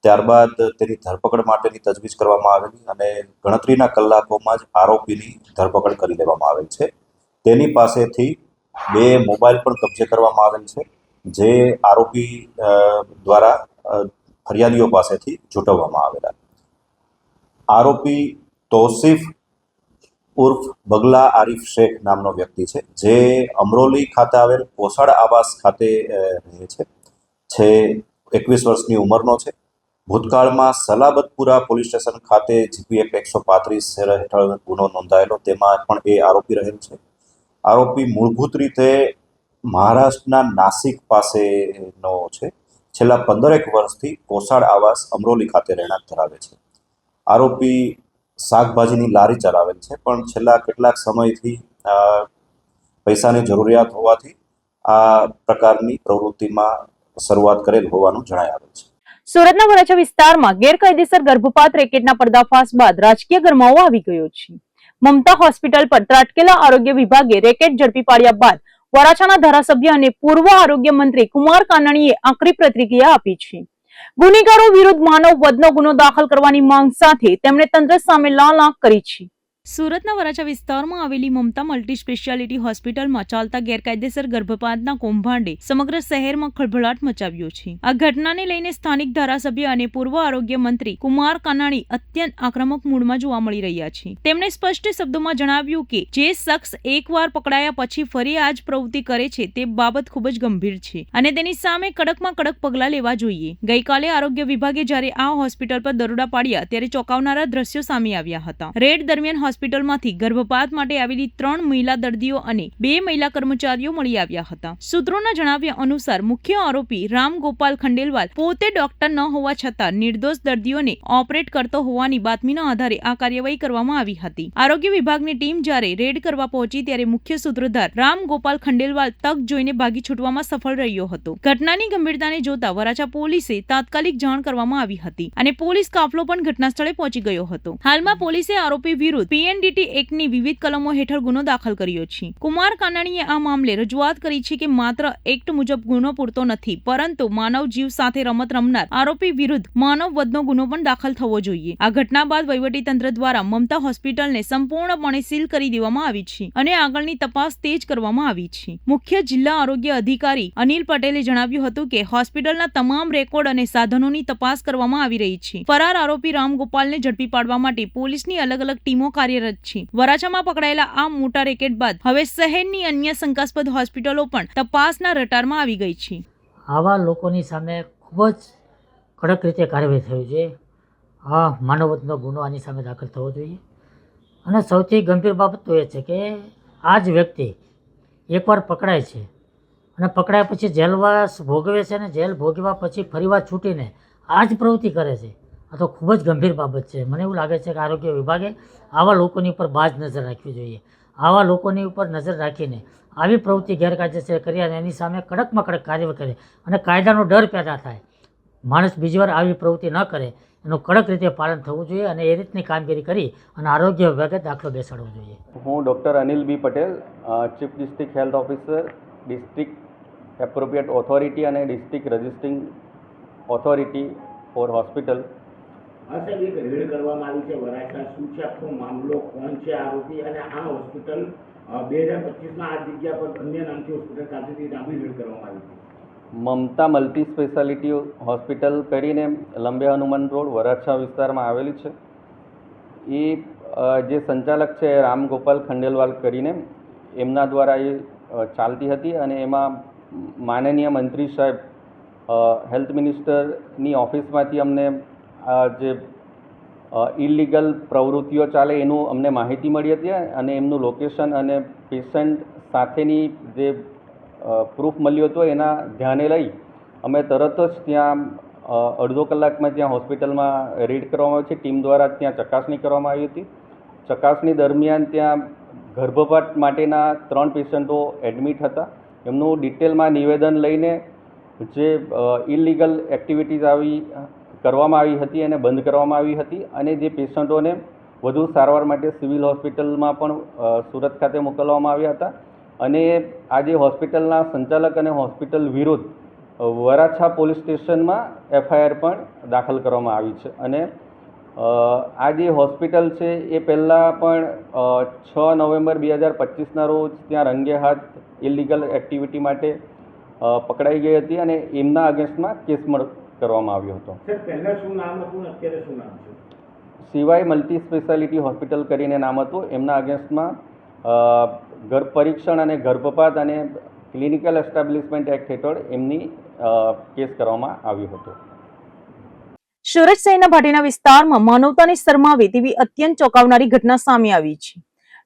ત્યારબાદ તેની ધરપકડ માટેની તજવીજ કરવામાં આવેલી અને ગણતરીના કલાકોમાં જ આરોપીની ધરપકડ કરી લેવામાં આવેલ છે. તેની પાસેથી બે મોબાઈલ પણ કબજે કરવામાં આવેલ છે, જે આરોપી દ્વારા ફરિયાદીઓ પાસેથી ઝૂંટવવામાં આવેલા. આરોપી તૌસીફ ઉર્ફ બગલા આરિફ શેખ નામનો વ્યક્તિ છે, જે અમરોલી ખાતે આવેલ કોસાડ આવાસ ખાતે રહે છે. 21 વર્ષની ઉંમરનો છે. ભૂતકાળમાં સલાબતપુરા પોલીસ સ્ટેશન ખાતે જીપી એક્ટ 135 હેઠળ ગુનો નોંધાયેલો, તેમાં પણ એ આરોપી રહેલ છે. આરોપી મૂળભૂત રીતે મહારાષ્ટ્રના નાસિક પાસેનો છે. છેલ્લા 15 વર્ષથી કોસાડ આવાસ અમરોલી ખાતે રહેણાંક ધરાવે છે. આરોપી શાકભાજીની લારી ચલાવેલ છે, પણ છેલ્લા કેટલાક સમયથી પૈસાની જરૂરિયાત હોવાથી આ પ્રકારની પ્રવૃત્તિમાં શરૂઆત કરેલ હોવાનું જણાય આવેલ છે. સુરતના વરાછા વિસ્તારમાં ગેરકાયદેસર ગર્ભપાત રેકેટના પર્દાફાશ બાદ રાજકીય ગરમાવો આવી ગયો છે. મમતા હોસ્પિટલ પર ત્રાટકેલા આરોગ્ય વિભાગે રેકેટ ઝડપી પાડ્યા બાદ વરાછાના ધારાસભ્ય અને પૂર્વ આરોગ્ય મંત્રી કુમાર કાનાણીએ આકરી પ્રતિક્રિયા આપી છે. ગુનેગારો વિરુદ્ધ માનવ વધનો ગુનો દાખલ કરવાની માંગ સાથે તેમણે તંત્ર સામે લાલ આંખ કરી છે. સુરતના વરાછા વિસ્તારમાં આવેલી મમતા મલ્ટી સ્પેશિયાલિટી હોસ્પિટલમાં ચાલતા ગેરકાયદેસર ગર્ભપાતના કૌભાંડે સમગ્ર શહેરમાં ખળભળાટ મચાવ્યો છે. આ ઘટનાને લઈને સ્થાનિક ધારાસભ્ય અને પૂર્વ આરોગ્ય મંત્રી કુમાર કાનાણી અત્યંત આક્રમક મૂડમાં જોવા મળી રહ્યા છે. તેમણે સ્પષ્ટ શબ્દોમાં જણાવ્યું કે જે શખ્સ એકવાર પકડાયા પછી ફરી આ જ પ્રવૃત્તિ કરે છે તે બાબત ખૂબ જ ગંભીર છે અને તેની સામે કડકમાં કડક પગલાં લેવા જોઈએ. ગઈકાલે આરોગ્ય વિભાગે જ્યારે આ હોસ્પિટલ પર દરોડા પાડ્યા ત્યારે ચોંકાવનારા દ્રશ્યો સામે આવ્યા હતા. રેડ દરમિયાન હોસ્પિટલમાંથી ગર્ભપાત માટે આવેલી 3 મહિલા દર્દીઓ અને 2 મહિલા કર્મચારીઓ મળી આવ્યા હતા. સૂત્રોના જણાવ્યા અનુસાર મુખ્ય આરોપી રામ ગોપાલ ખંડેલવાલ પોતે ડોક્ટર ન હોવા છતાં નિર્દોષ દર્દીઓને ઓપરેટ કરતો હોવાની બાતમીના આધારે આ કાર્યવાહી કરવામાં આવી હતી. આરોગ્ય વિભાગની ટીમ જ્યારે રેડ કરવા પહોંચી ત્યારે મુખ્ય સૂત્રધાર રામ ગોપાલ ખંડેલવાલ તક જોઈને ભાગી છૂટવામાં સફળ રહ્યો હતો. ઘટનાની ગંભીરતાને જોતા વરાછા પોલીસે તાત્કાલિક જાણ કરવામાં આવી હતી અને પોલીસ કાફલો પણ ઘટનાસ્થળે પહોંચી ગયો હતો. હાલમાં પોલીસે આરોપી વિરુદ્ધ PNDT એક્ટની વિવિધ કલમો હેઠળ ગુનો દાખલ કર્યો છે. કુમાર કાનાણીએ આ મામલે રજૂઆત કરી છે કે માત્ર એક્ટ મુજબ ગુનો પૂરતો નથી, પરંતુ માનવ જીવ સાથે રમત રમનાર આરોપી વિરુદ્ધ માનવ વધનો ગુનો પણ દાખલ થવો જોઈએ. આ ઘટના બાદ વહીવટીતંત્ર દ્વારા મમતા હોસ્પિટલને સંપૂર્ણપણે સીલ કરી દેવામાં આવી છે અને આગળની તપાસ તેજ કરવામાં આવી છે. મુખ્ય જિલ્લા આરોગ્ય અધિકારી અનિલ પટેલે જણાવ્યું હતું કે હોસ્પિટલના તમામ રેકોર્ડ અને સાધનોની તપાસ કરવામાં આવી રહી છે. ફરાર આરોપી રામ ગોપાલને ઝડપી પાડવા માટે પોલીસની અલગ અલગ ટીમો કાર્યરત છે. વરાછામાં પકડાયેલા આ મોટા રેકેટ બાદ હવે શહેરની અન્ય શંકાસ્પદ હોસ્પિટલો પણ તપાસના રટારમાં આવી ગઈ છે. આવા લોકોની સામે ખૂબ જ કડક રીતે કાર્યવાહી થવી જોઈએ. આ માનવવધનો ગુનો આની સામે દાખલ થવો જોઈએ. અને સૌથી ગંભીર બાબત તો એ છે કે આ જ વ્યક્તિ એકવાર પકડાય છે અને પકડાયા પછી જેલવાસ ભોગવે છે અને જેલ ભોગવ્યા પછી ફરીવાર છૂટીને આ જ પ્રવૃત્તિ કરે છે. આ તો ખૂબ જ ગંભીર બાબત છે. મને એવું લાગે છે કે આરોગ્ય વિભાગે આવા લોકોની ઉપર બાજ નજર રાખવી જોઈએ. આવા લોકોની ઉપર નજર રાખીને આવી પ્રવૃત્તિ ગેરકાયદેસર કરી અને એની સામે કડકમાં કડક કાર્યવાહી કરે અને કાયદાનો ડર પેદા થાય. માણસ બીજી વાર આવી પ્રવૃત્તિ ન કરે એનું કડક રીતે પાલન થવું જોઈએ અને એ રીતની કામગીરી કરી અને આરોગ્ય વિભાગે દાખલો બેસાડવો જોઈએ. હું doctor Anil B Patel, chief district health officer, district appropriate authority અને district registering authority for hospital. સાહેબ, એક રેડ કરવામાં આવી છે વરાછા. શું છે આખો મામલો? કોણ છે આરોપી? અને આ હોસ્પિટલ 2025માં આ જગ્યા પર અન્ય નામથી હોસ્પિટલ ચાલતી નામની રેડ કરવામાં આવી હતી. મમતા મલ્ટી સ્પેશિયાલિટી હોસ્પિટલ કરીને લંબે હનુમાન રોડ વરાછા વિસ્તારમાં આવેલી છે. એ જે સંચાલક છે રામ ગોપાલ ખંડેલવાલ કરીને એમના દ્વારા એ ચાલતી હતી અને એમાં માનનીય મંત્રી સાહેબ હેલ્થ મિનિસ્ટરની ઓફિસમાંથી અમને જે ઇલીગલ પ્રવૃત્તિઓ ચાલે એનું અમને માહિતી મળી હતી અને એમનું લોકેશન અને પેશન્ટ સાથેની જે પ્રૂફ મળ્યો હતો એના ધ્યાને લઈ અમે તરત જ ત્યાં અડધો કલાકમાં ત્યાં હોસ્પિટલમાં રેડ કરવામાં આવી છે. ટીમ દ્વારા ત્યાં ચકાસણી કરવામાં આવી હતી. ચકાસણી દરમિયાન ત્યાં ગર્ભપાત માટેના 3 પેશન્ટો એડમિટ હતા. એમનું ડિટેલમાં નિવેદન લઈને જે ઇલીગલ એક્ટિવિટીઝ કરવામાં આવી હતી અને બંધ કરવામાં આવી હતી અને જે પેશન્ટોને વધુ સારવાર માટે સિવિલ હોસ્પિટલમાં પણ સુરત ખાતે મોકલવામાં આવ્યા હતા. અને આ જે હોસ્પિટલના સંચાલક અને હોસ્પિટલ વિરુદ્ધ વરાછા પોલીસ સ્ટેશનમાં FIR પણ દાખલ કરવામાં આવી છે. અને આ જે હોસ્પિટલ છે એ પહેલાં પણ 6 નવેમ્બર 2025ના રોજ ત્યાં રંગે હાથ ઇલીગલ એક્ટિવિટી માટે પકડાઈ ગઈ હતી અને એમના અગેન્સ્ટમાં કેસ કરવામાં આવ્યો હતો. પહેલા શું નામ હતું અત્યારે શું નામ છે? સિવાય મલ્ટી સ્પેશિયાલિટી હોસ્પિટલ કરીને નામ હતું. એમના અગેન્સ્ટમાં ગર્ભ પરીક્ષણ અને ગર્ભપાત અને ક્લિનિકલ એસ્ટાબ્લિશમેન્ટ એક્ટ હેઠળ એમની કેસ કરવામાં આવ્યો હતો. સુરત શહેરના ભાટેના વિસ્તારમાં માનવતાને શરમાવે તેવી અત્યંત ચોંકાવનારી ઘટના સામે આવી છે.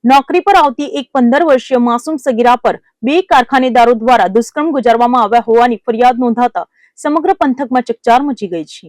નોકરી પર આવતી એક 15 વર્ષીય માસૂમ સગીરા પર 2 કારખાનેદારો દ્વારા દુષ્કર્મ ગુજારવામાં આવ્યા હોવાની ફરિયાદ નોંધાતા સમગ્ર પંથકમાં ચકચાર મચી ગઈ છે.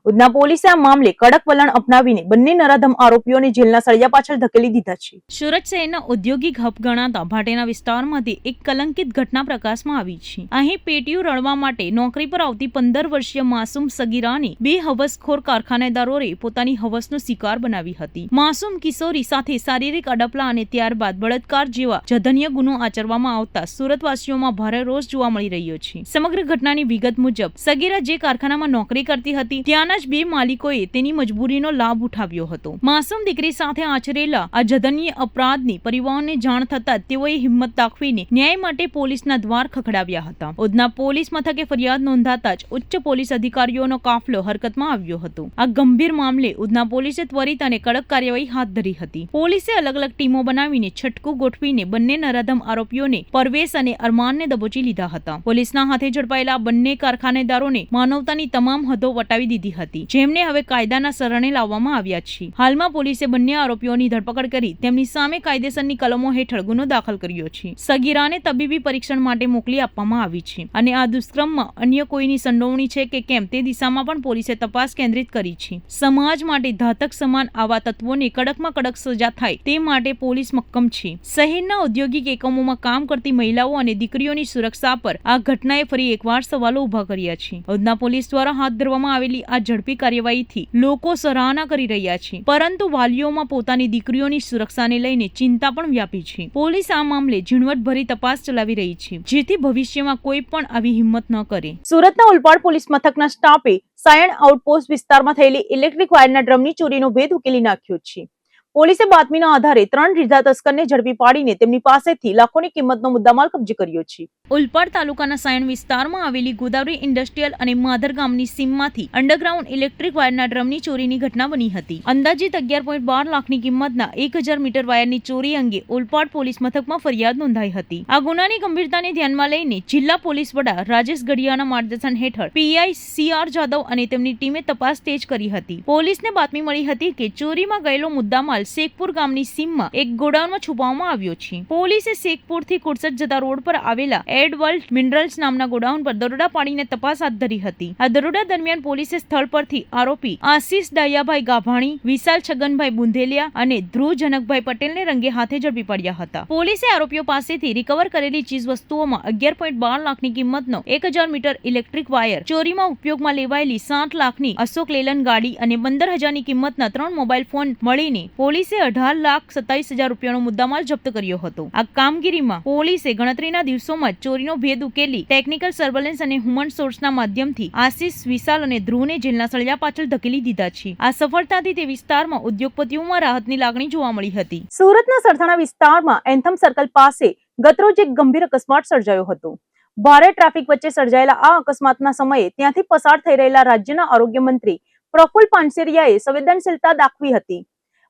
ઉધના પોલીસે આ મામલે કડક વલણ અપનાવીને બંને નરાધમ આરોપીઓને જેલના સળિયા પાછળ ધકેલી દીધા છે. સુરત શહેરના ઔદ્યોગિક હબ ગણાતા ભાટેના વિસ્તારમાંથી એક કલંકિત ઘટના પ્રકાશમાં આવી છે. અહીં પેટીયું રળવા માટે નોકરી પર આવતી 15 વર્ષીય માસૂમ સગીરાને 2 હવસખોર કારખાનેદારોએ પોતાની હવસનો શિકાર બનાવી હતી. માસૂમ કિશોરી સાથે શારીરિક અડપલા અને ત્યારબાદ બળાત્કાર જેવા જધન્ય ગુનો આચરવામાં આવતા સુરતવાસીઓમાં ભારે રોષ જોવા મળી રહ્યો છે. સમગ્ર ઘટનાની વિગત મુજબ સગીરા જે કારખાનામાં નોકરી કરતી હતી ત્યાંના મકાનના જ 2 માલિકોએ તેની મજબૂરીનો લાભ ઉઠાવ્યો હતો. માસૂમ દીકરી સાથે આચરેલા આ જધન્ય અપરાધની પરિવારને જાણ થતા તેઓએ હિંમત દાખવીને ન્યાય માટે પોલીસના દ્વાર ખખડાવ્યા હતા. ઉધના પોલીસ મથકે ફરિયાદ નોંધાતા જ ઉચ્ચ પોલીસ અધિકારીઓનો કાફલો હરકતમાં આવ્યો હતો. આ ગંભીર મામલે ઉધના પોલીસે ત્વરિત અને કડક કાર્યવાહી હાથ ધરી હતી. પોલીસે અલગ અલગ ટીમો બનાવીને છટકું ગોઠવીને બંને નરાધમ આરોપીઓને પરવેશ અને અરમાનને દબોચી લીધા હતા. પોલીસના હાથે ઝડપાયેલા બંને કારખાનેદારોને માનવતાની તમામ હદો વટાવી દીધી હતી, જેમને હવે કાયદાના શરણે લાવવામાં આવ્યા છે. હાલમાં પોલીસે બંને આરોપીઓની ધરપકડ કરી તેમની સામે કાયદેસરની કલમો હેઠળ ગુનો દાખલ કર્યો છે. સગીરાને તબીબી પરીક્ષણ માટે મોકલી આપવામાં આવી છે અને આ દુષ્કર્મમાં અન્ય કોઈની સંડોવણી છે કે કેમ તે દિશામાં પણ પોલીસે તપાસ કેન્દ્રિત કરી છે. સમાજ માટે ઘાતક સમાન આવા તત્વોને કડકમાં કડક સજા થાય તે માટે પોલીસ મક્કમ છે. શહેરના ઔદ્યોગિક એકમોમાં કામ કરતી મહિલાઓ અને દીકરીઓની સુરક્ષા પર આ ઘટનાએ ફરી એકવાર સવાલો ઉભા કર્યા છે. ઉધના પોલીસ દ્વારા હાથ ધરવામાં આવેલી આ ઝડપી કાર્યવાહીથી લોકો સરાહના કરી રહ્યા છે, પરંતુ વાલીઓમાં પોતાની દીકરીઓની સુરક્ષાને લઈને ચિંતા પણ વ્યાપી છે. પોલીસ આ મામલે ઝીણવટભરી તપાસ ચલાવી રહી છે, જેથી ભવિષ્યમાં કોઈ પણ આવી હિંમત ન કરે. સુરતના ઉલપાડ પોલીસ મથકના સ્ટાફે સાયણ આઉટપોસ્ટ વિસ્તારમાં થયેલી ઇલેક્ટ્રિક વાયરના ડ્રમની ચોરીનો ભેદ ઉકેલી નાખ્યો છે. પોલીસે બાતમીના આધારે 3 રીઢા તસ્કરને ઝડપી પાડીને તેમની પાસેથી લાખોની કિંમતનો મુદ્દામાલ કબજે કર્યો છે. ઉલપાડ તાલુકાના સાયણ વિસ્તારમાં આવેલી ગોદાવરી ઇન્ડસ્ટ્રીયલ અને માધર ગામની સીમમાંથી અંડરગ્રાઉન્ડ ઇલેક્ટ્રિક વાયરના ડ્રમની ચોરીની ઘટના બની હતી. અંદાજિત 11.12 લાખની કિંમતના 1000 મીટર વાયરની ચોરી અંગે ઉલપાડ પોલીસ મથકમાં ફરિયાદ નોંધાઈ હતી. આ ગુનાની ગંભીરતાને ધ્યાનમાં લઈને જિલ્લા પોલીસ વડા રાજેશ ગઢિયાના માર્ગદર્શન હેઠળ પીઆઈ CR જાદવ અને તેમની ટીમે તપાસ તેજ કરી હતી. પોલીસને બાતમી મળી હતી કે ચોરીમાં ગયેલો મુદ્દામાલ શેખપુર ગામની સીમમાં એક ગોડાઉનમાં છુપાવવામાં આવ્યો છે. પોલીસે શેખપુરથી કુરસદ જતા રોડ પર આવેલા એડવર્લ્ડ મિનરલ્સ નામના ગોડાઉન પર દરોડા પાડીને તપાસ હાથ ધરી હતી. આ દરોડા દરમિયાન પોલીસે સ્થળ પરથી આરોપી આશીષ ડાયાભાઈ ગાભાણી, વિશાલ છગનભાઈ બુંધેલિયા અને ધ્રુવ જનકભાઈ પટેલને રંગે હાથે ઝડપી પાડ્યા હતા. પોલીસે આરોપીઓ પાસેથી રિકવર કરેલી ચીજ વસ્તુઓમાં 11.12 લાખની કિંમતનો 1000 મીટર ઇલેક્ટ્રિક વાયર, ચોરીમાં ઉપયોગમાં લેવાયેલી 7 લાખની અશોક લેલન ગાડી અને 15000ની કિંમતના 3 મોબાઈલ ફોન મળીને પોલીસે 18,27,000 રૂપિયાનો મુદ્દામાલ જપ્ત કર્યો હતો. આ કામગીરીમાં પોલીસે ગણતરીના દિવસોમાં ચોરીનો ભેદ ઉકેલી ટેકનિકલ સર્વેલન્સ અને હ્યુમન સોર્સના માધ્યમથી આશીષ, વિશાલ અને ધ્રુવને જેલના સળિયા પાછળ ધકેલી દીધા છે. આ સફળતાથી તે વિસ્તારમાં ઉદ્યોગપતિઓમાં રાહતની લાગણી જોવા મળી હતી. સુરતના સરથાણા વિસ્તારમાં એન્થમ સર્કલ પાસે ગતરોજ એક ગંભીર અકસ્માત સર્જાયો હતો. ભારે ટ્રાફિક વચ્ચે સર્જાયેલા આ અકસ્માતના સમયે ત્યાંથી પસાર થઈ રહેલા રાજ્યના આરોગ્ય મંત્રી પ્રફુલ પાનસેરિયાએ સંવેદનશીલતા દાખવી હતી.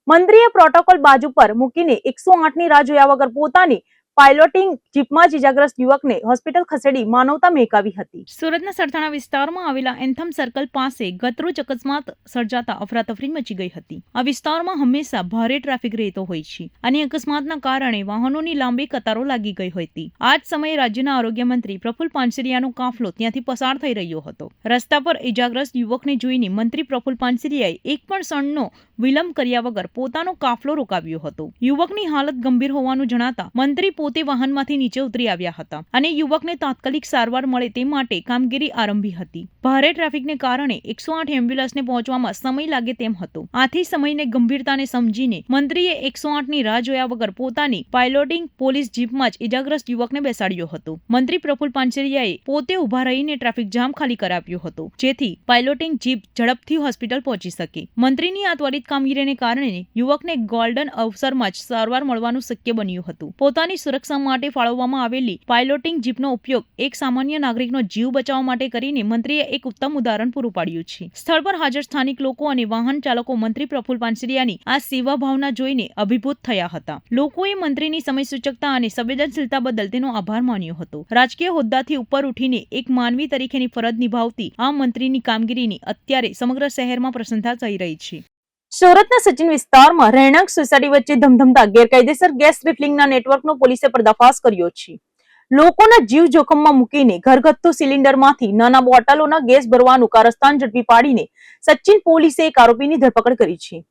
મંત્રીએ પ્રોટોકોલ બાજુ પર મૂકીને 108ની રાહ જોયા વગર પોતાની પાયલોટિંગ જીપમાં જ ઇજાગ્રસ્ત યુવકને હોસ્પિટલ ખસેડી માનવતા મહેકાવી હતી. સુરતના સરથાણા વિસ્તારમાં આવેલા એન્થમ સર્કલ પાસે ગતરોજ અકસ્માત સર્જાતા અફરાતફરી મચી ગઈ હતી. આ વિસ્તારમાં હંમેશા ભારે ટ્રાફિક રહેતો હોય છે અને અકસ્માતના કારણે વાહનોની લાંબી કતારો લાગી ગઈ હતી. આ જ સમયે રાજ્યના આરોગ્ય મંત્રી પ્રફુલ પાનસેરિયાનો કાફલો ત્યાંથી પસાર થઈ રહ્યો હતો. રસ્તા પર ઇજાગ્રસ્ત યુવકને જોઈને મંત્રી પ્રફુલ પાનસેરિયાએ એક પણ ક્ષણનો વિલંબ કર્યા વગર પોતાનો કાફલો રોકાવ્યો હતો. યુવકની હાલત ગંભીર હોવાનું જણાતા મંત્રી પોતે વાહનમાંથી નીચે ઉતરી આવ્યા હતા અને યુવકને તાત્કાલિક સારવાર મળે તે માટે કામગીરી આરંભી હતી. ભારે ટ્રાફિકને કારણે 108 એમ્બ્યુલન્સને પહોંચવામાં સમય લાગે તેમ હતો. આથી સમયને ગંભીરતાને સમજીને મંત્રીએ 108ની રાહ જોયા વગર પોતાની પાયલોટિંગ પોલીસ જીપમાં જ ઇજાગ્રસ્ત યુવકને બેસાડ્યો હતો. મંત્રી પ્રફુલ પાનસેરિયાએ પોતે ઉભા રહીને ટ્રાફિક જામ ખાલી કરાવ્યો હતો, જેથી પાયલોટિંગ જીપ ઝડપથી હોસ્પિટલ પહોંચી શકે. મંત્રીની આ ત્વરિત કામગીરીને કારણે યુવકને ગોલ્ડન અવસરમાં જ સારવાર મળવાનું શક્ય બન્યું હતું. પોતાની સુરક્ષા માટે ફાળવવામાં આવેલી પાયલોટિંગ જીપનો ઉપયોગ એક સામાન્ય નાગરિકનો જીવ બચાવવા માટે કરીને મંત્રીએ એક ઉત્તમ ઉદાહરણ પૂરું પાડ્યું છે. સ્થળ પર હાજર સ્થાનિક લોકો અને વાહન ચાલકો મંત્રી પ્રફુલ પાનસેરિયાની આ સેવા ભાવના જોઈને અભિભૂત થયા હતા. લોકોએ મંત્રીની સમયસૂચકતા અને સંવેદનશીલતા બદલ તેનો આભાર માન્યો હતો. રાજકીય હોદ્દાથી ઉપર ઉઠીને એક માનવી તરીકેની ફરજ નિભાવતી આ મંત્રીની કામગીરીની અત્યારે સમગ્ર શહેરમાં પ્રશંસા થઈ રહી છે. સુરતના સચિન વિસ્તારમાં રહેણાંક સોસાયટી વચ્ચે ધમધમતા ગેરકાયદેસર ગેસ રિફિલિંગના નેટવર્કનો પોલીસે પર્દાફાશ કર્યો છે. લોકોના જીવ જોખમમાં મૂકીને ઘરગથ્થુ સિલિન્ડરમાંથી નાના બોટલોના ગેસ ભરવાનું કારસ્તાન ઝડપી પાડીને સચિન પોલીસે એક આરોપીની ધરપકડ કરી છે.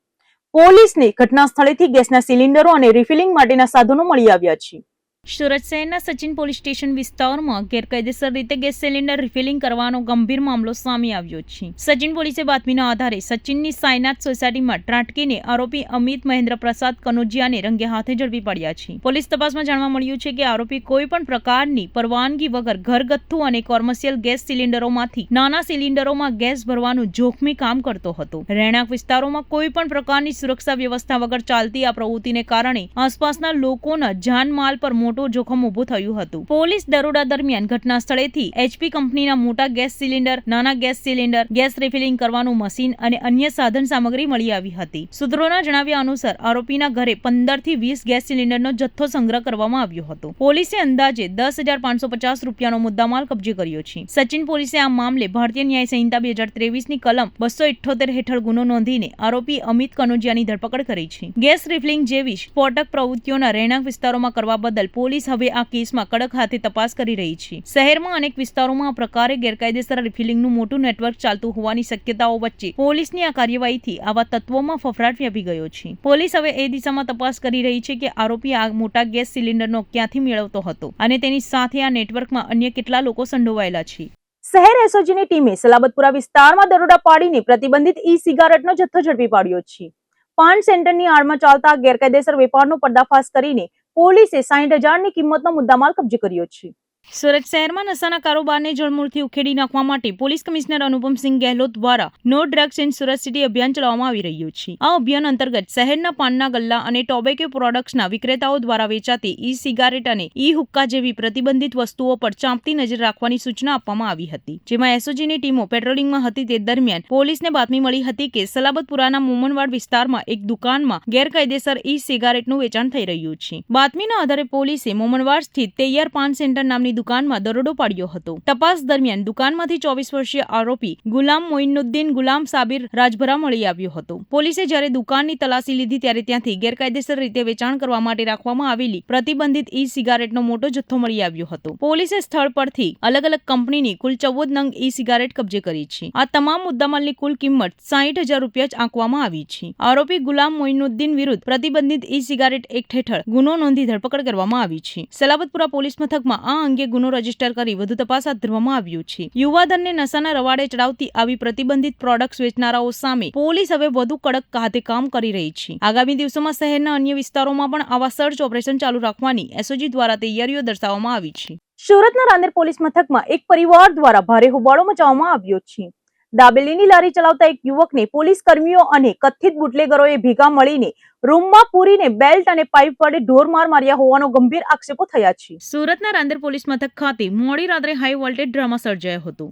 પોલીસને ઘટના સ્થળેથી ગેસના સિલિન્ડરો અને રિફિલિંગ માટેના સાધનો મળી આવ્યા છે. સુરત શહેરના સચિન પોલીસ સ્ટેશન વિસ્તારમાં ગેરકાયદેસર રીતે ગેસ સિલિન્ડર રિફિલિંગ કરવાનો ગંભીર મામલો સામે આવ્યો છે. સચિન પોલીસે બાતમીના આધારે સચિનની સાયનાથ સોસાયટીમાં ત્રાટકીને આરોપી અમિત મહેન્દ્ર પ્રસાદ કનોજિયાને રંગે હાથે ઝડપી પડ્યા છે. પોલીસ તપાસમાં જાણવા મળ્યું છે કે આરોપી કોઈ પણ પ્રકારની પરવાનગી વગર ઘરગથ્થુ અને કોમર્શિયલ ગેસ સિલિન્ડરોમાંથી નાના સિલિન્ડરોમાં ગેસ ભરવાનું જોખમી કામ કરતો હતો. રહેણાંક વિસ્તારોમાં કોઈ પણ પ્રકારની સુરક્ષા વ્યવસ્થા વગર ચાલતી આ પ્રવૃત્તિને કારણે આસપાસના લોકોના જાનમાલ પર મોટું જોખમ ઊભું થયું હતું. પોલીસ દરોડા દરમિયાન ઘટના સ્થળેથી HP કંપનીના મોટા ગેસ સિલિન્ડર, નાના ગેસ સિલિન્ડર, ગેસ રિફિલિંગ કરવાનું મશીન અને અન્ય સાધન સામગ્રી મળી આવી હતી. સૂત્રોના જણાવ્યા અનુસાર આરોપીના ઘરે 15 થી 20 ગેસ સિલિન્ડરનો જથ્થો સંગ્રહ કરવામાં આવ્યો હતો. પોલીસે અંદાજે 10,550 રૂપિયાનો મુદ્દામાલ કબજે કર્યો છે. સચિન પોલીસે આ મામલે ભારતીય ન્યાય સંહિતા 2023ની કલમ 278 હેઠળ ગુનો નોંધીને આરોપી અમિત કનોજિયાની ધરપકડ કરી છે. ગેસ રિફિલિંગ જેવી સ્ફોટક પ્રવૃત્તિઓના રહેણાંક વિસ્તારોમાં કરવા બદલ પોલીસ હવે આ કેસમાં કડક હાથે તપાસ કરી રહી છે. શહેરમાં અનેક વિસ્તારોમાં આ પ્રકારે ગેરકાયદેસર રિફિલિંગનું મોટું નેટવર્ક ચાલતું હોવાની શક્યતાઓ વચ્ચે પોલીસની આ કાર્યવાહીથી આવા તત્વોમાં ફફડાટ વ્યાપી ગયો છે. પોલીસ હવે એ દિશામાં તપાસ કરી રહી છે કે આરોપી આ મોટા ગેસ સિલિન્ડરનો ક્યાંથી મેળવતો હતો અને તેની સાથે આ નેટવર્કમાં અન્ય કેટલા લોકો સંડોવાયેલા છે. શહેર એસઓજીની ટીમે સલાબતપુરા વિસ્તારમાં દરોડા પાડીને પ્રતિબંધિત ઈ સિગારેટનો જથ્થો ઝડપી પાડ્યો છે. પાન સેન્ટરની આડમાં ચાલતા ગેરકાયદેસર વેપારનો પર્દાફાશ કરીને પોલીસે 60,000ની કિંમતનો મુદ્દામાલ કબજે કર્યો છે. સુરત શહેરમાં નશાના કારોબારને જળમૂળથી ઉખેડી નાખવા માટે પોલીસ કમિશનર અનુપમસિંહ ગેહલોત દ્વારા no drugs in Surat city અભિયાન ચલાવવામાં આવી રહ્યું છે. આ અભિયાન અંતર્ગત શહેરના પાનના ગલ્લા અને ટોબેકો પ્રોડક્ટ્સના વિક્રેતાઓ દ્વારા વેચાતી ઈ સિગારેટ અને ઈ હુક્કા જેવી પ્રતિબંધિત વસ્તુઓ પર ચાંપતી નજર રાખવાની સૂચના આપવામાં આવી હતી. જેમાં એસઓજીની ટીમો પેટ્રોલિંગમાં હતી તે દરમિયાન પોલીસને બાતમી મળી હતી કે સલાબતપુરાના મોમનવાડ વિસ્તારમાં એક દુકાનમાં ગેરકાયદેસર ઈ સિગારેટનું વેચાણ થઈ રહ્યું છે. બાતમીના આધારે પોલીસે મોમનવાડ સ્થિત તૈયાર પાન સેન્ટર નામની દુકાનમાં દરોડો પાડ્યો હતો. તપાસ દરમિયાન દુકાનમાંથી 24 વર્ષીય આરોપી ગુલામ મોઇનુદ્દીન ગુલામ સાબિર રાજભરા મળી આવ્યો હતો. પોલીસે જ્યારે દુકાનની તલાશી લીધી ત્યારે ત્યાંથી ગેરકાયદેસર રીતે વેચાણ કરવા માટે રાખવામાં આવેલી પ્રતિબંધિત ઈ સિગારેટનો મોટો જથ્થો મળી આવ્યો હતો. પોલીસે સ્થળ પરથી અલગ અલગ કંપનીની કુલ 14 નંગ ઈ સિગારેટ કબજે કરી છે. આ તમામ મુદ્દામાલની કુલ કિંમત 60,000 રૂપિયા જ આંકવામાં આવી છે. આરોપી ગુલામ મોઇનુદ્દીન વિરુદ્ધ પ્રતિબંધિત ઈ સિગારેટ એક્ટ હેઠળ ગુનો નોંધી ધરપકડ કરવામાં આવી છે. સલાબતપુરા પોલીસ મથકમાં આ અંગે ગુનો રજીસ્ટર કરી વધુ તપાસ હાથ ધરવામાં આવ્યું છે. યુવાધનને નશાના રવાડે ચડાવતી આવી પ્રતિબંધિત પ્રોડક્ટ્સ વેચનારાઓ સામે પોલીસ હવે વધુ કડક હાથે કામ કરી રહી છે. આગામી દિવસોમાં શહેરના અન્ય વિસ્તારોમાં પણ આવા સર્ચ ઓપરેશન ચાલુ રાખવાની એસઓજી દ્વારા તૈયારીઓ દર્શાવવામાં આવી છે. સુરતના રાંદેર પોલીસ મથકમાં એક પરિવાર દ્વારા ભારે હોબાળો મચાવવામાં આવ્યો છે. દાબેલીની લારી ચલાવતા એક યુવકને પોલીસ કર્મીઓ અને કથિત બુટલેગરોએ ભેગા મળીને રૂમમાં પૂરીને બેલ્ટ અને પાઇપ વડે ઢોરમાર માર્યા હોવાનો ગંભીર આક્ષેપો થયા છે. સુરતના રાંદેર પોલીસ મથક ખાતે મોડી રાત્રે હાઈ વોલ્ટેજ ડ્રામા સર્જાયો હતો.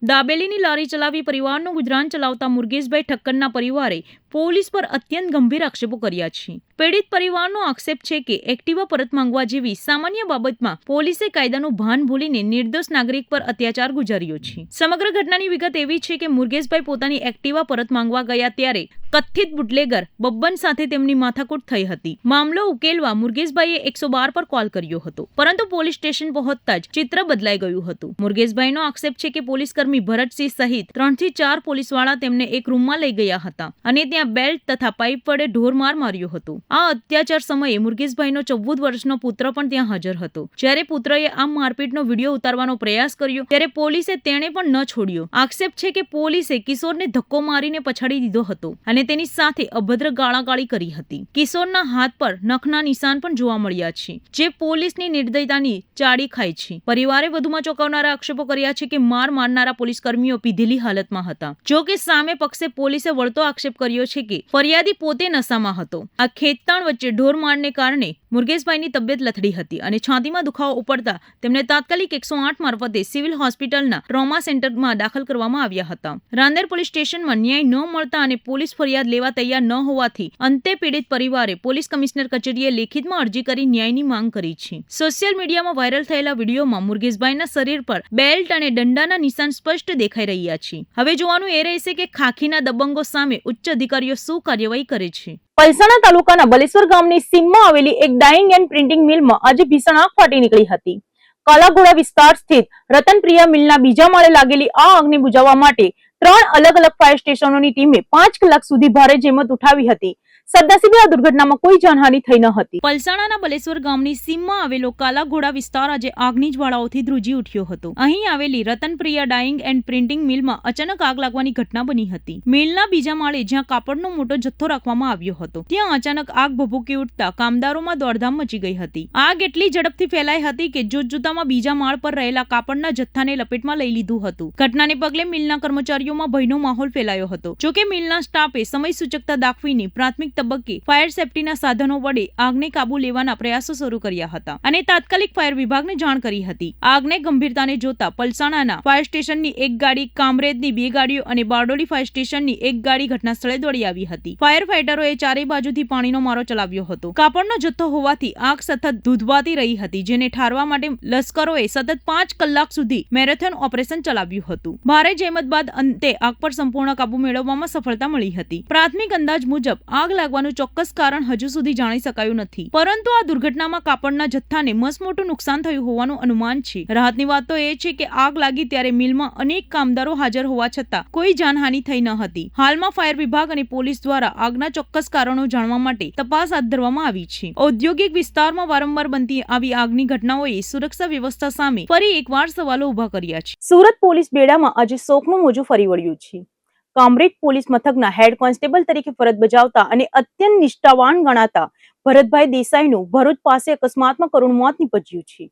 દાબેલીની લારી ચલાવી પરિવારનું ગુજરાન ચલાવતા મુરગેશભાઈ ઠક્કરના પરિવારે પોલીસ પર અત્યંત ગંભીર આક્ષેપો કર્યા છે. પીડિત પરિવારનો આક્ષેપ છે કે એક્ટિવા પરત માંગવા જેવી સામાન્ય બાબતમાં પોલીસે કાયદાનું ભાન ભૂલીને નિર્દોષ નાગરિક પર અત્યાચાર ગુજાર્યો છે. સમગ્ર ઘટનાની વિગત એવી છે કે મુરગેશભાઈ પોતાની એક્ટિવા પરત માંગવા ગયા ત્યારે કથિત બુટલેગર બબ્બન સાથે તેમની માથાકૂટ થઈ હતી. મામલો ઉકેલવા મુરગેશભાઈએ 112 પર કોલ કર્યો હતો, પરંતુ પોલીસ સ્ટેશન પહોંચતા જ ચિત્ર બદલાઈ ગયું હતું. મુરગેશભાઈનો આક્ષેપ છે કે પોલીસ કર્મી ભરતસિંહ સહિત 3 થી 4 પોલીસવાળા તેમને એક રૂમમાં લઈ ગયા હતા અને ત્યાં બેલ્ટ તથા પાઇપ વડે ઢોરમાર માર્યો હતો. આ અત્યાચાર સમયે મુરગેશભાઈનો 14 વર્ષનો પુત્ર પણ ત્યાં હાજર હતો. જ્યારે પુત્રએ આ મારપીટનો વિડીયો ઉતારવાનો પ્રયાસ કર્યો ત્યારે પોલીસે તેને પણ ન છોડ્યો. આક્ષેપ છે કે પોલીસે કિશોરને ધક્કો મારીને પછાડી દીધો હતો અને તેની સાથે અભદ્ર ગાળાગાળી કરી હતી. કિશોરના હાથ પર નખના નિશાન પણ જોવા મળ્યા છે, જે પોલીસની નિર્દયતાની ચાડી ખાય છે. પરિવારે વધુમાં ચોંકાવનારા આક્ષેપો કર્યા છે કે માર મારનારા પોલીસ કર્મીઓ પીધેલી હાલતમાં હતા. જો કે સામે પક્ષે પોલીસે વળતો આક્ષેપ કર્યો છે કે ફરિયાદી પોતે નશામાં હતો. આ ખેંચતાણ વચ્ચે ઢોરમારને કારણે મુરગેશભાઈની તબિયત લથડી હતી અને છાતીમાં દુખાવો ઉપડતા તેમને તાત્કાલિક 108 મારફતે સિવિલ હોસ્પિટલના ટ્રોમા સેન્ટરમાં દાખલ કરવામાં આવ્યા હતા. રાંદેર પોલીસ સ્ટેશનમાં ન્યાય ન મળતા અને પોલીસ ફરિયાદ લેવા તૈયાર ન હોવાથી અંતે પીડિત પરિવારે પોલીસ કમિશનર કચેરીએ લેખિતમાં અરજી કરી ન્યાયની માંગ કરી છે. સોશિયલ મીડિયામાં વાયરલ થયેલા વિડીયોમાં મુરગેશભાઈના શરીર પર બેલ્ટ અને દંડાના નિશાન સ્પષ્ટ દેખાઈ રહ્યા છે. હવે જોવાનું એ રહેશે કે ખાખીના દબંગો સામે ઉચ્ચ અધિકારીઓ શું કાર્યવાહી કરે છે. પલસાણા તાલુકાના બલેશ્વર ગામની સીમમાં આવેલી એક ડાઇંગ એન્ડ પ્રિન્ટિંગ મિલમાં આજે ભીષણ આગ ફાટી નીકળી હતી. કાલાઘોડા વિસ્તાર સ્થિત રતનપ્રિયા મિલના બીજા માળે લાગેલી આ આગને બુઝાવવા માટે 3 અલગ અલગ ફાયર સ્ટેશનોની ટીમે 5 કલાક સુધી ભારે જહેમત ઉઠાવી હતી, સદનસીબે આ દુર્ઘટનામાં કોઈ જાનહાનિ થઈ ન હતી. પલસાણાના બલેશ્વર ગામની સીમમાં આવેલો કાલાઘોડા વિસ્તાર આજે આગની જ્વાળાઓથી ધ્રુજી ઉઠ્યો હતો. અહીં આવેલી રતનપ્રિયા ડાઇંગ એન્ડ પ્રિન્ટિંગ મિલમાં અચાનક આગ લાગવાની ઘટના બની હતી. મિલના બીજા માળે જ્યાં કાપડનો મોટો જથ્થો રાખવામાં આવ્યો હતો ત્યાં અચાનક આગ ભભૂકી ઉઠતા કામદારોમાં દોડધામ મચી ગઈ હતી. આગ એટલી ઝડપથી ફેલાઈ હતી કે જોતજોતામાં બીજા માળ પર રહેલા કાપડના જથ્થાને લપેટમાં લઈ લીધું હતું. ઘટનાને પગલે મિલના કર્મચારીઓમાં ભયનો માહોલ ફેલાયો હતો. જોકે મિલના સ્ટાફે સમય સૂચકતા દાખવીને પ્રાથમિક તબક્કે ફાયર સેફટીના સાધનો વડે આગને કાબુ લેવાના પ્રયાસો શરૂ કર્યા હતા અને તાત્કાલિક ફાયર વિભાગને જાણ કરી હતી. આગને ગંભીરતાને જોતા પલસાણાના ફાયર સ્ટેશનની એક ગાડી, કામરેજની 2 ગાડીઓ અને બારડોલી ફાયર સ્ટેશનની 1 ગાડી ઘટના સ્થળે દોડી આવી હતી. ફાયર ફાઈટરોએ ચારે બાજુથી પાણીનો મારો ચલાવ્યો હતો. કાપડનો જથ્થો હોવાથી આગ સતત ધૂધવાતી રહી હતી, જેને ઠારવા માટે લશ્કરોએ સતત 5 કલાક સુધી મેરેથોન ઓપરેશન ચલાવ્યું હતું. ભારે જહેમત બાદ અંતે આગ પર સંપૂર્ણ કાબુ મેળવવામાં સફળતા મળી હતી. પ્રાથમિક અંદાજ મુજબ આગ લાગવાનું ચોક્કસ કારણ હજુ સુધી જાણી શકાયું નથી, પરંતુ આ દુર્ઘટનામાં કાપડના જથ્થાને મસમોટું નુકસાન થયું હોવાનું અનુમાન છે. રાહતની વાત તો એ છે કે આગ લાગી ત્યારે મિલમાં અનેક કામદારો હાજર હોવા છતાં કોઈ જાનહાનિ થઈ ન હતી. હાલમાં ફાયર વિભાગ અને પોલીસ દ્વારા આગના ચોક્કસ કારણો જાણવા માટે તપાસ હાથ ધરવામાં આવી છે. ઔદ્યોગિક વિસ્તારમાં વારંવાર બનતી આવી આગની ઘટનાઓએ સુરક્ષા વ્યવસ્થા સામે ફરી એકવાર સવાલો ઉભા કર્યા છે. સુરત પોલીસ બેડામાં આજે શોકનું મોજું ફરી વળ્યું છે. કામરેજ પોલીસ મથકના હેડ કોન્સ્ટેબલ તરીકે ફરજ બજાવતા અને અત્યંત નિષ્ઠાવાન ગણાતા ભરતભાઈ દેસાઈનું ભરૂચ પાસે અકસ્માતમાં કરુણ મોત નીપજ્યું છે.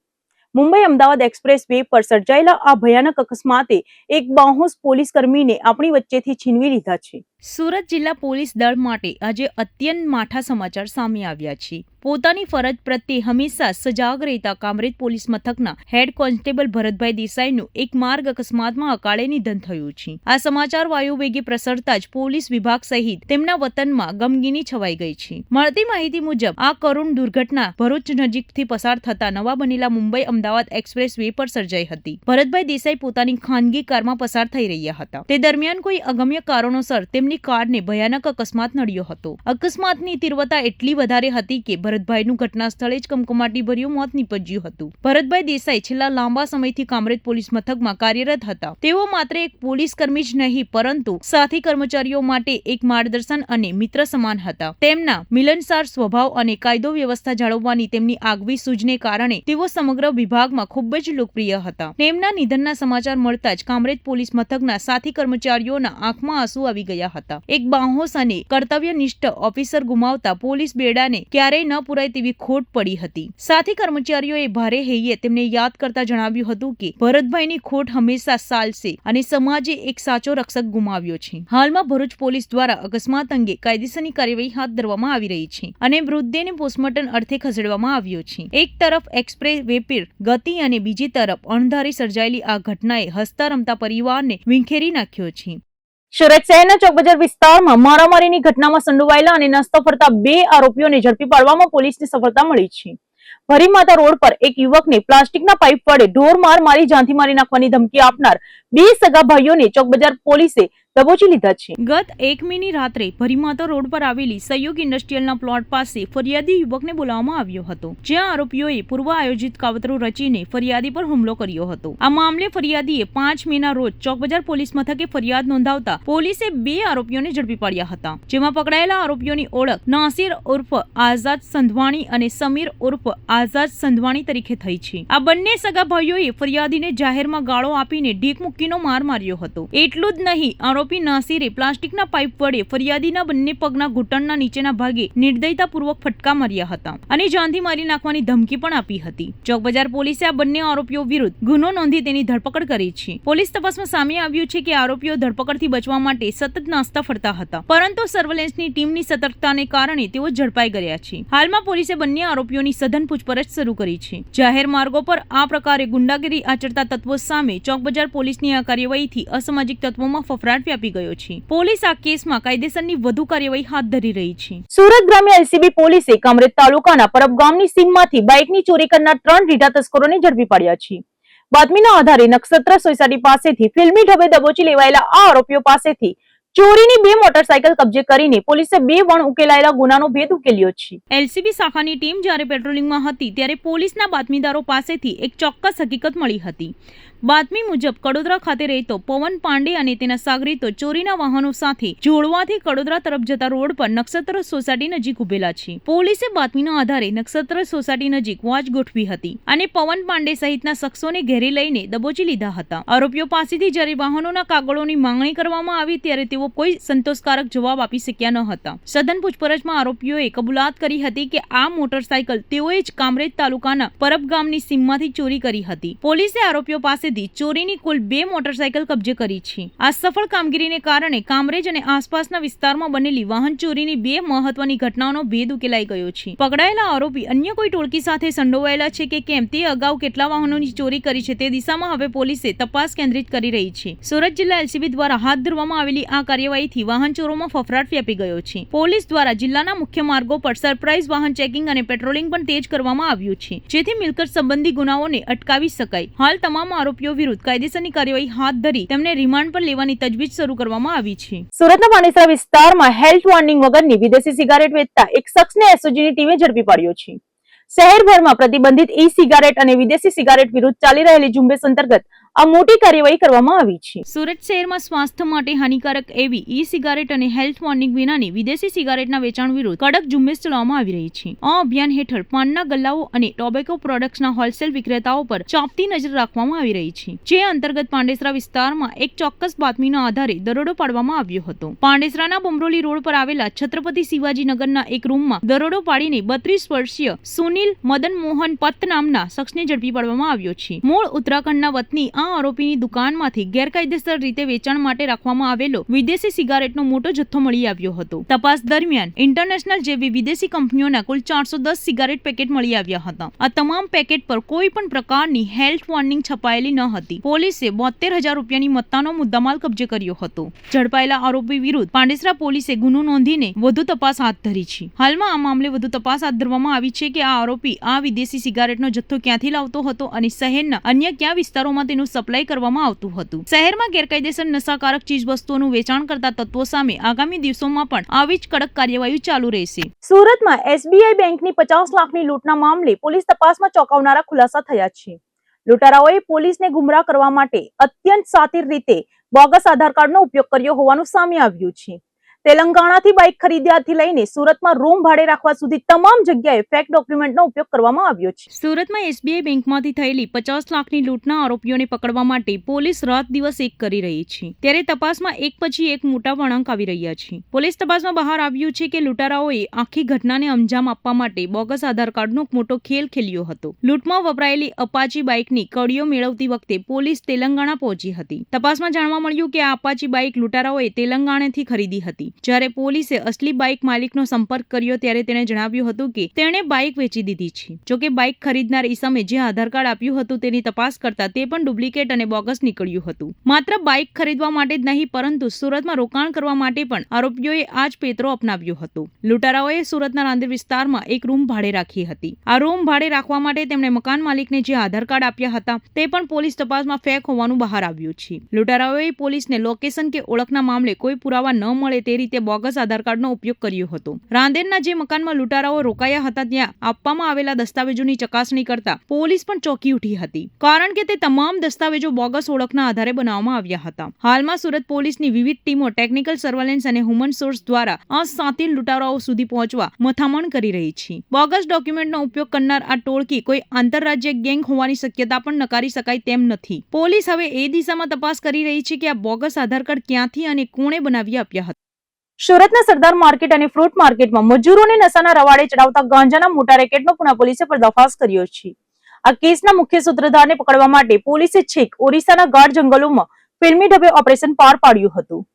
મુંબઈ અમદાવાદ એક્સપ્રેસ વે પર સર્જાયેલા આ ભયાનક અકસ્માતે એક બાહોશ પોલીસ કર્મીને આપણી વચ્ચેથી છીનવી લીધા છે. સુરત જિલ્લા પોલીસ દળ માટે આજે અત્યંત માઠા સમાચાર સામે આવ્યા છે. પોતાની ફરજ પ્રત્યે હંમેશા સજાગ રહેતા કામરેજ પોલીસ મથકના હેડ કોન્સ્ટેબલ ભરતભાઈ દેસાઈનું એક માર્ગ અકસ્માતમાં અકાળે નિધન થયું છે. આ સમાચાર વાયુવેગે પ્રસરતા જ પોલીસ વિભાગ સહિત તેમના વતનમાં ગમગીની છવાઈ ગઈ છે. મળતી માહિતી મુજબ આ કરુણ દુર્ઘટના ભરૂચ નજીકથી પસાર થતા નવા બનેલા મુંબઈ અમદાવાદ એક્સપ્રેસ વે પર સર્જાઈ હતી. ભરતભાઈ દેસાઈ પોતાની ખાનગી કારમાં પસાર થઈ રહ્યા હતા. તે દરમિયાન કોઈ અગમ્ય કારણોસર તેમની કારને ભયાનક અકસ્માત નડ્યો હતો. અકસ્માતની તીવ્રતા એટલી વધારે હતી કે ભરતભાઈનું ઘટના સ્થળે જ કમકમાટી ભર્યું મોત નીપજ્યું હતું. ભરતભાઈ દેસાઈ છેલ્લા લાંબા સમયથી કામરેજ પોલીસ મથકમાં કાર્યરત હતા. તેઓ માત્ર એક પોલીસ કર્મી જ નહીં પરંતુ સાથી કર્મચારીઓ માટે એક માર્ગદર્શન અને મિત્ર સમાન હતા. તેમના મિલનસાર સ્વભાવ અને કાયદો વ્યવસ્થા જાળવવાની તેમની આગવી સૂઝને કારણે તેઓ સમગ્ર વિભાગમાં ખૂબ જ લોકપ્રિય હતા. તેમના નિધનના સમાચાર મળતા જ કામરેજ પોલીસ મથકના સાથી કર્મચારીઓના આંખમાં આંસુ આવી ગયા હતા. એક બાહોશ અને કર્તવ્યનિષ્ઠ ઓફિસર ગુમાવતા પોલીસ બેડાને ક્યારેય ન પૂરાય તેવી ખોટ પડી હતી. સાથી કર્મચારીઓએ ભારે હૈયે તેમને યાદ કરતા જણાવ્યું હતું કે ભરતભાઈની ખોટ હંમેશા સાલશે અને સમાજે એક સાચો રક્ષક ગુમાવ્યો છે. હાલમાં ભરૂચ પોલીસ દ્વારા અકસ્માત અંગે કાયદેસરની કાર્યવાહી હાથ ધરવામાં આવી રહી છે અને મૃતદેહને પોસ્ટમોર્ટમ અર્થે ખસેડવામાં આવ્યો છે. એક તરફ એક્સપ્રેસ વે પર ગતિ અને બીજી તરફ અણધારી સર્જાયેલી આ ઘટનાએ હસતા રમતા પરિવારને વિખેરી નાખ્યો છે. સુરત શહેરના ચોકબજાર વિસ્તારમાં મારામારીની ઘટનામાં સંડોવાયેલા અને નાસ્તો ફરતા 2 આરોપીઓને ઝડપી પાડવામાં પોલીસને સફળતા મળી છે. ભરીમાતા રોડ પર એક યુવકને પ્લાસ્ટિકના પાઇપ વડે ઢોર મારી જાનથી મારી નાખવાની ધમકી આપનાર 2 સગા ભાઈઓને ચોકબજાર પોલીસે દબોચી લીધા છે. ગત 1 મીની રાત્રે ભરીમાતા રોડ પર આવેલી સહયોગ ઇન્ડસ્ટ્રીયલના પ્લોટ પાસે ફરિયાદી યુવકને બોલાવવામાં આવ્યો હતો, જ્યાં આરોપીઓએ પૂર્વ આયોજિત કાવતરું રચીને ફરિયાદી પર હુમલો કર્યો હતો. આ મામલે ફરિયાદીએ 5 મેના રોજ ચોકબજાર પોલીસ મથકે ફરિયાદ નોંધાવતા પોલીસે 2 આરોપીઓને ઝડપી પાડ્યા હતા, જેમાં પકડાયેલા આરોપીઓની ઓળખ નાસિર ઉર્ફ આઝાદ સંધવાણી અને સમીર ઉર્ફ આઝાદ સંધવાણી તરીકે થઈ છે. આ બંને સગા ભાઈઓએ ફરિયાદીને જાહેરમાં ગાળો આપીને ઢીક મૂકીનો માર માર્યો હતો. એટલું જ નહીં, આરોપી નાસિરે પ્લાસ્ટિકના પાઇપ વડે ફરિયાદીના બંને પગના ઘૂંટણના નીચેના ભાગે નિર્દયતાપૂર્વક ફટકા માર્યા હતા અને જાનથી મારી નાખવાની ધમકી પણ આપી હતી. ચોકબજાર પોલીસે આ બંને આરોપીઓ વિરુદ્ધ ગુનો નોંધી તેની ધરપકડ કરી છે. પોલીસ તપાસમાં સામે આવ્યું છે કે આરોપીઓ ધરપકડથી બચવા માટે સતત નાસ્તા ફરતા હતા, પરંતુ સર્વેલન્સની ટીમની સતર્કતાને કારણે તેઓ ઝડપાઈ ગયા છે. હાલમાં પોલીસે બંને આરોપીઓની સઘન પૂછપરછ શરૂ કરી છે. જાહેર માર્ગો પર આ પ્રકારે ગુંડાગીરી આચરતા તત્વો સામે ચોકબજાર પોલીસની આ કાર્યવાહીથી અસામાજિક તત્વોમાં ફફડાટ વ્યાપી ગયો છે. પોલીસ આ કેસમાં કાયદેસરની વધુ કાર્યવાહી હાથ ધરી રહી છે. સુરત ગ્રામ્ય એલસીબી પોલીસે કામરેજ તાલુકાના પરબ ગામની સીમમાંથી બાઇકની ચોરી કરનાર 3 રીઢા તસ્કરોને ઝડપી પાડ્યા છે. બાતમીના આધારે નક્ષત્ર સોસાયટી પાસેથી ફિલ્મી ઢબે દબોચી લેવાયેલા આ આરોપીઓ પાસેથી ચોરીની 2 મોટરસાયકલ કબજે કરીને પોલીસે 2 વણ ઉકેલાયેલા ગુનાનો ભેદ ઉકેલ્યો છે. એલસીબી શાખાની ટીમ જ્યારે પેટ્રોલિંગમાં હતી ત્યારે પોલીસના બાતમીદારો પાસેથી એક ચોક્કસ હકીકત મળી હતી. બાતમી મુજબ કડોદરા ખાતે રહેતો પવન પાંડે અને તેના સાગરીતો ચોરીના વાહનો સાથે જોડવાથી કડોદરા તરફ જતા રોડ પર નક્ષત્ર સોસાયટી નજીક ઉભેલા છે. પોલીસે બાતમીના આધારે નક્ષત્ર સોસાયટી નજીક વોચ ગોઠવી હતી અને પવન પાંડે સહિતના શખ્સોને ઘેરી લઈને દબોચી લીધા હતા. આરોપીઓ પાસેથી જ્યારે વાહનોના કાગળોની માંગણી કરવામાં આવી ત્યારે તેઓ કોઈ સંતોષકારક જવાબ આપી શક્યા ન હતા. સઘન પૂછપરછમાં આરોપીઓએ કબૂલાત કરી હતી કે આ મોટરસાયકલ તેઓએ જ કામરેજ તાલુકાના પરબ ગામની સીમમાંથી ચોરી કરી હતી. પોલીસે આરોપીઓ પાસે ચોરીની કુલ 2 મોટરસાયકલ કબજે કરી છે. આ સફળ કામગીરીને કારણે કામરેજ અને આસપાસના વિસ્તારમાં બનેલી વાહન ચોરીની 2 મહત્વની ઘટનાઓનો ભેદ ઉકેલાઈ ગયો છે. પકડાયેલા આરોપી અન્ય કોઈ ટોળકી સાથે સંડોવાયેલા છે કે કેમ તે અગાઉ કેટલા વાહનોની ચોરી કરી છે તે દિશામાં હવે પોલીસે તપાસ કેન્દ્રિત કરી રહી છે. સુરત જિલ્લા એલસીબી દ્વારા હાથ ધરવામાં આવેલી આ કાર્યવાહીથી વાહન ચોરોમાં ફફડાટ વ્યાપી ગયો છે. પોલીસ દ્વારા જિલ્લાના મુખ્ય માર્ગો પર સરપ્રાઇઝ વાહન ચેકિંગ અને પેટ્રોલિંગ પણ તેજ કરવામાં આવ્યું છે, જેથી મિલકત સંબંધી ગુનાઓને અટકાવી શકાય. હાલ તમામ આરોપીઓ વિરુદ્ધ કાયદેસરની કાર્યવાહી હાથ ધરી તેમને રિમાન્ડ પર લેવાની તજવીજ શરૂ કરવામાં આવી છે. સુરતના પાંડેસરા વિસ્તારમાં હેલ્થ વોર્નિંગ વગરની વિદેશી સિગારેટ વેચતા એક શખ્સને એસઓજીની ટીમે ઝડપી પાડ્યો છે. શહેરભરમાં પ્રતિબંધિત ઈ સિગારેટ અને વિદેશી સિગારેટ વિરુદ્ધ ચાલી રહેલી ઝુંબેશ અંતર્ગત આ મોટી કાર્યવાહી કરવામાં આવી છે. સુરત શહેરમાં સ્વાસ્થ્ય માટે હાનિકારક એવી ઈ સિગારેટ અને હેલ્થ વોર્નિંગ વિનાની વિદેશી સિગારેટના વેચાણ વિરુદ્ધ કડક ઝુંબેશ ચલાવવામાં આવી રહી છે. આ અભિયાન હેઠળ પાનના ગલ્લાઓ અને ટોબેકો પ્રોડક્ટ્સના હોલસેલ વિક્રેતાઓ પર ચાંપતી નજર રાખવામાં આવી રહી છે. જે અંતર્ગત પાંડેસરા વિસ્તારમાં એક ચોક્કસ બાતમીના આધારે દરોડો પાડવામાં આવ્યો હતો. પાંડેસરાના બમરોલી રોડ પર આવેલા છત્રપતિ શિવાજીનગરના એક રૂમમાં દરોડો પાડીને 32 વર્ષીય સુનિલ મદન મોહન પત નામના શખ્સને ઝડપી પાડવામાં આવ્યો છે. મૂળ ઉત્તરાખંડના વતની આ આરોપીની દુકાનમાંથી ગેરકાયદેસર રીતે વેચાણ માટે રાખવામાં આવેલો વિદેશી સિગારેટનો મોટો જથ્થો મળી આવ્યો હતો. તપાસ દરમિયાન ઇન્ટરનેશનલ જેવી વિદેશી કંપનીઓના કુલ 410 સિગારેટ પેકેટ મળી આવ્યા હતા. આ તમામ પેકેટ પર કોઈ પણ પ્રકારની હેલ્થ વોર્નિંગ છપાયેલી ન હતી. પોલીસે 72,000 રૂપિયાની મત્તાનો મુદ્દામાલ કબજે કર્યો હતો. ઝડપાયેલા આરોપી વિરુદ્ધ પાંડેસરા પોલીસે ગુનો નોંધીને વધુ તપાસ હાથ ધરી છે. હાલમાં આ મામલે વધુ તપાસ હાથ ધરવામાં આવી છે કે આ આરોપી આ વિદેશી સિગારેટનો જથ્થો ક્યાંથી લાવતો હતો અને શહેરના અન્ય કયા વિસ્તારોમાં તેનું સપ્લાય કરવામાં આવતું હતું. શહેરમાં ગેરકાયદેસર નશાકારક ચીજ વસ્તુઓનું વેચાણ કરતા તત્વો સામે આગામી દિવસોમાં પણ આવી જ કડક કાર્યવાહી ચાલુ રહેશે. સુરતમાં એસબીઆઈ બેંકની 50 લાખની લૂંટના મામલે પોલીસ તપાસમાં ચોંકાવનારા ખુલાસા થયા છે. લૂંટારાઓએ પોલીસને ગુમરાહ કરવા માટે અત્યંત શાતિર રીતે બોગસ આધાર કાર્ડનો ઉપયોગ કર્યો હોવાનું સામે આવ્યું છે. તેલંગાણાથી બાઇક ખરીદ્યાથી લઈને સુરતમાં રૂમ ભાડે રાખવા સુધી તમામ જગ્યાએ ફેક ડોક્યુમેન્ટનો ઉપયોગ કરવામાં આવ્યો છે. સુરતમાં એસબીઆઈ બેંકમાંથી થયેલી 50 લાખની લૂંટના આરોપીઓને પકડવા માટે પોલીસ રાત દિવસ એક કરી રહી છે. ત્યારે તપાસમાં એક પછી એક મોટા વળાંક આવી રહ્યા છે. પોલીસ તપાસમાં બહાર આવ્યું છે કે લૂંટારાઓએ આખી ઘટનાને અંજામ આપવા માટે બોગસ આધાર કાર્ડનો મોટો ખેલ ખેલ્યો હતો. લૂંટમાં વપરાયેલી અપાચી બાઇકની કડીઓ મેળવતી વખતે પોલીસ તેલંગાણા પહોંચી હતી. તપાસમાં જાણવા મળ્યું કે આ અપાચી બાઇક લૂંટારાઓએ તેલંગાણાથી ખરીદી હતી. જ્યારે પોલીસે અસલી બાઇક માલિકનો સંપર્ક કર્યો ત્યારે તેણે જણાવ્યું હતું કે તેણે બાઇક વેચી દીધી છે. જોકે બાઇક ખરીદનાર ઈસમે જે આધાર કાર્ડ આપ્યું હતું તેની તપાસ કરતા તે પણ ડુપ્લિકેટ અને બોગસ નીકળ્યું હતું. માત્ર બાઇક ખરીદવા માટે જ નહીં પરંતુ સુરતમાં રોકાણ કરવા માટે પણ આરોપીઓએ આ જ પેતરો અપનાવ્યો હતો. લૂંટારાઓએ સુરતના રાંદેર વિસ્તારમાં એક રૂમ ભાડે રાખી હતી. આ રૂમ ભાડે રાખવા માટે તેમણે મકાન માલિકને જે આધાર કાર્ડ આપ્યા હતા તે પણ પોલીસ તપાસમાં ફેક હોવાનું બહાર આવ્યું છે. લૂંટારાઓએ પોલીસને લોકેશન કે ઓળખના મામલે કોઈ પુરાવા ન મળે તે રીતે બોગસ આધાર કાર્ડનો ઉપયોગ કર્યો હતો. રાંદેરના જે મકાનમાં લૂંટારાઓ રોકાયા હતા ત્યાં આપવામાં આવેલા દસ્તાવેજોની ચકાસણી કરતા પોલીસ પણ ચોંકી ઉઠી હતી, કારણ કે તે તમામ દસ્તાવેજો બોગસ ઓળખના આધારે બનાવવામાં આવ્યા હતા. હાલમાં સુરત પોલીસની વિવિધ ટીમો ટેકનિકલ સર્વેલન્સ અને હ્યુમન સોર્સ દ્વારા આ શાતિર લૂંટારાઓ સુધી પહોંચવા મથામણ કરી રહી છે. બોગસ ડોક્યુમેન્ટનો ઉપયોગ કરનાર આ ટોળકી કોઈ આંતરરાજ્ય ગેંગ હોવાની શક્યતા પણ નકારી શકાય તેમ નથી. પોલીસ હવે એ દિશામાં તપાસ કરી રહી છે કે આ બોગસ આધાર કાર્ડ ક્યાંથી અને કોણે બનાવી આપ્યા હતા. સુરતના સરદાર માર્કેટ અને ફ્રૂટ માર્કેટમાં મજૂરોને નશાના રવાડે ચડાવતા ગાંજાના મોટા રેકેટનો પુના પોલીસે પર્દાફાશ કર્યો છે. આ કેસના મુખ્ય સૂત્રધારને પકડવા માટે પોલીસે છેક ઓરિસ્સાના ગાઢ જંગલોમાં ફિલ્મી ઢબે ઓપરેશન પાર પાડ્યું હતું.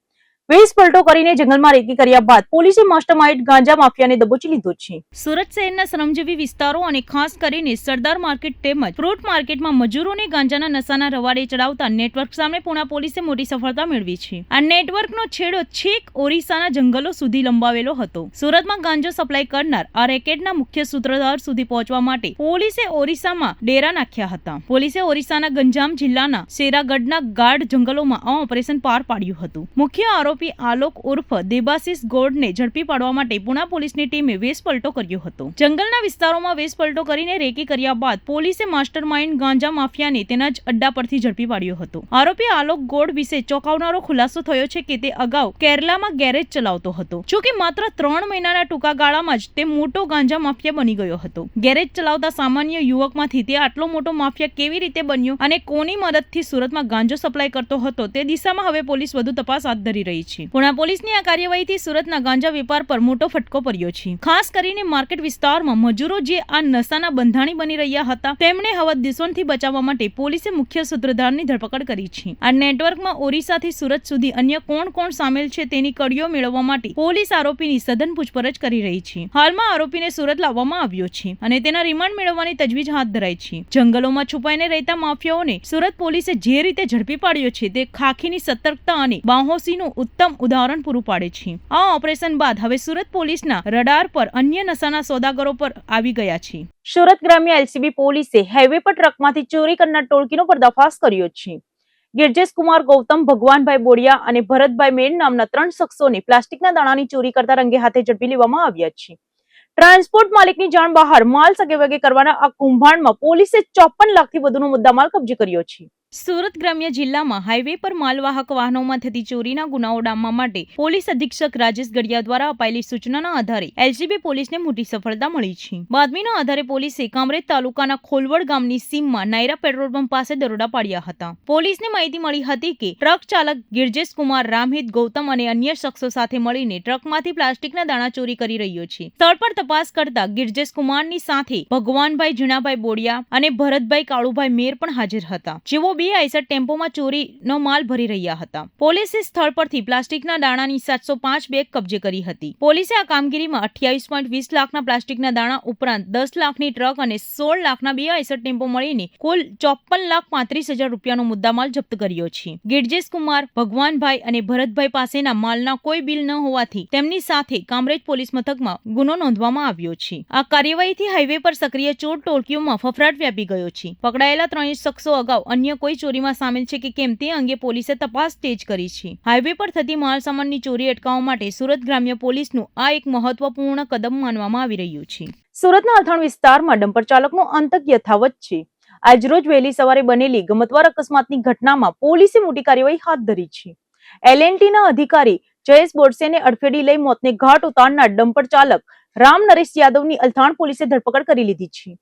20 પલટો કરીને જંગલમાં રેકી કર્યા બાદ પોલીસે માસ્ટરમાઇન્ડ ગાંજા માફિયાને દબોચી લીધો છે. સુરત શહેરના શ્રમજીવી વિસ્તારો અને ખાસ કરીને સરદાર માર્કેટ તેમજ ફ્રૂટ માર્કેટમાં મજૂરોને ગાંજાના નશાના રવાડે ચડાવતા નેટવર્ક સામે પુના પોલીસે મોટી સફળતા મેળવી છે. આ નેટવર્કનો છેડો છેક ઓરિસ્સાના જંગલો સુધી લંબાવેલો હતો. સુરતમાં ગાંજો સપ્લાય કરનાર આ રેકેટના મુખ્ય સૂત્રધાર સુધી પહોંચવા માટે પોલીસે ઓરિસ્સામાં ડેરા નાખ્યા હતા. પોલીસે ઓરિસ્સાના ગંજામ જિલ્લાના શેરાગઢના ગાઢ જંગલોમાં આ ઓપરેશન પાર પાડ્યું હતું. મુખ્ય આરોપી આરોપી આલોક ઉર્ફ દેબાશિસ ગોડને ઝડપી પાડવા માટે પુણા પોલીસની ટીમે વેશપલટો કર્યો હતો. જંગલના વિસ્તારોમાં વેશપલટો કરીને રેકી કર્યા બાદ પોલીસે માસ્ટરમાઇન્ડ ગાંજા માફિયાને તેના જ અડ્ડા પરથી ઝડપી પાડ્યો હતો. આરોપી આલોક ગોડ વિશે ચોંકાવનારો ખુલાસો થયો છે કે તે અગાઉ કેરલામાં ગેરેજ ચલાવતો હતો. જોકે માત્ર 3 મહિનાના ટૂંકા ગાળામાં જ તે મોટો ગાંજા માફિયા બની ગયો હતો. ગેરેજ ચલાવતા સામાન્ય યુવકમાંથી તે આટલો મોટો માફિયા કેવી રીતે બન્યો અને કોની મદદથી સુરતમાં ગાંજો સપ્લાય કરતો હતો તે દિશામાં હવે પોલીસ વધુ તપાસ હાથ ધરી રહી છે. પુણા પોલીસની આ કાર્યવાહીથી સુરતના ગાંજા વેપાર પર મોટો ફટકો પડ્યો છે. ખાસ કરીને માર્કેટ વિસ્તારમાં મજૂરો જે આ નશાના બંધાણી બની રહ્યા હતા તેમણે હવે દુશ્મનથી બચાવવા માટે પોલીસે મુખ્ય સૂત્રધારની ધરપકડ કરી છે. આ નેટવર્કમાં ઓરિસ્સાથી સુરત સુધી અન્ય કોણ સામેલ છે તેની કડીઓ મેળવવા માટે પોલીસ આરોપીની સઘન પૂછપરછ કરી રહી છે. હાલમાં આરોપીને સુરત લાવવામાં આવ્યો છે અને તેના રિમાન્ડ મેળવવાની તજવીજ હાથ ધરાઈ છે. જંગલોમાં છુપાઈને રહેતા માફિયાઓને સુરત પોલીસે જે રીતે ઝડપી પાડ્યો છે તે ખાખીની સતર્કતા અને બાહોશીનું ઉત્તમ ઉદાહરણ પૂરું પાડે છે. આ ઓપરેશન બાદ હવે સુરત પોલીસના રડાર પર અન્ય નશાના સોદાગરો પર આવી ગયા છે. સુરત ગ્રામ્ય એલસીબી પોલીસે હાઈવે પર ટ્રકમાંથી ચોરી કરનાર ટોળકીનો પર્દાફાશ કર્યો છે. ગિરજેશ કુમાર, ગૌતમ ભગવાનભાઈ બોડિયા અને ભરતભાઈ મેન નામના 3 શખ્સોને પ્લાસ્ટિકના દાણાની ચોરી કરતા રંગે હાથે ઝડપી લેવામાં આવ્યા છે. ટ્રાન્સપોર્ટ માલિકની જાણ બહાર માલ સગેવગે કરવાના આ કૌભાંડમાં પોલીસે 54 લાખથી વધુનો મુદ્દામાલ કબજે કર્યો છે. સુરત ગ્રામ્ય જિલ્લામાં હાઈવે પર માલવાહક વાહનોમાં થતી ચોરીના ગુનાઓ ડામવા માટે પોલીસ અધિક્ષક રાજેશ ગડિયા દ્વારા અપાયેલી સૂચનાના આધારે એલસીબી પોલીસને મોટી સફળતા મળી છે. બાતમીના આધારે પોલીસે કામરેજ તાલુકાના ખોલવડ ગામની સીમમાં નાયરા પેટ્રોલ પંપ પાસે દરોડા પાડ્યા હતા. પોલીસને માહિતી મળી હતી કે ટ્રક ચાલક ગિરજેશ કુમાર, રામહિત, ગૌતમ અને અન્ય શખ્સો સાથે મળીને ટ્રકમાંથી પ્લાસ્ટિકના દાણા ચોરી કરી રહ્યો છે. સ્થળ પર તપાસ કરતા ગિરજેશ કુમારની સાથે ભગવાનભાઈ જીણાભાઈ બોડિયા અને ભરતભાઈ કાળુભાઈ મેર પણ હાજર હતા, જેઓ 2 આઈસર ટેમ્પોમાં ચોરીનો માલ ભરી રહ્યા હતા. પોલીસે સ્થળ પરથી પ્લાસ્ટિકના દાણાની 705 બેગ કબજે કરી હતી. પોલીસે આ કામગીરીમાં 28.20 લાખના પ્લાસ્ટિકના દાણા ઉપરાંત 10 લાખની ટ્રક અને 16 લાખના 2 આઈસર ટેમ્પો મળીને કુલ 54,35,000 રૂપિયાનો મુદ્દામાલ જપ્ત કર્યો છે. ગિરજેશ કુમાર, ભગવાનભાઈ અને ભરતભાઈ પાસેના માલના કોઈ બિલ ન હોવાથી તેમની સાથે કામરેજ પોલીસ મથકમાં ગુનો નોંધવામાં આવ્યો છે. આ કાર્યવાહીથી હાઈવે પર સક્રિય ચોર ટોળકીઓમાં ફફડાટ વ્યાપી ગયો છે. પકડાયેલા 3 શખ્સો અગાઉ અન્ય કોઈ ચોરીમાં સામેલ છે કે કેમ તે અંગે પોલીસે તપાસ તેજ કરી છે. હાઈવે પર થતી માલસામાનની ચોરી અટકાવવા માટે સુરત ગ્રામ્ય પોલીસનું આ એક મહત્વપૂર્ણ કદમ માનવામાં આવી રહ્યું છે. સુરતના અલથાણ વિસ્તારમાં ડમ્પર ચાલકનો આતંક યથાવત છે. આજરોજ વહેલી સવારે બનેલી ગમતવાર અકસ્માતની ઘટનામાં પોલીસે મોટી કાર્યવાહી હાથ ધરી છે. એલએનટીના અધિકારી જયેશ બોરસેને અડફેડી લઈ મોતને ઘાટ ઉતારનાર ડમ્પર ચાલક રામ નરેશ યાદવની અલથાણ પોલીસે ધરપકડ કરી લીધી છે.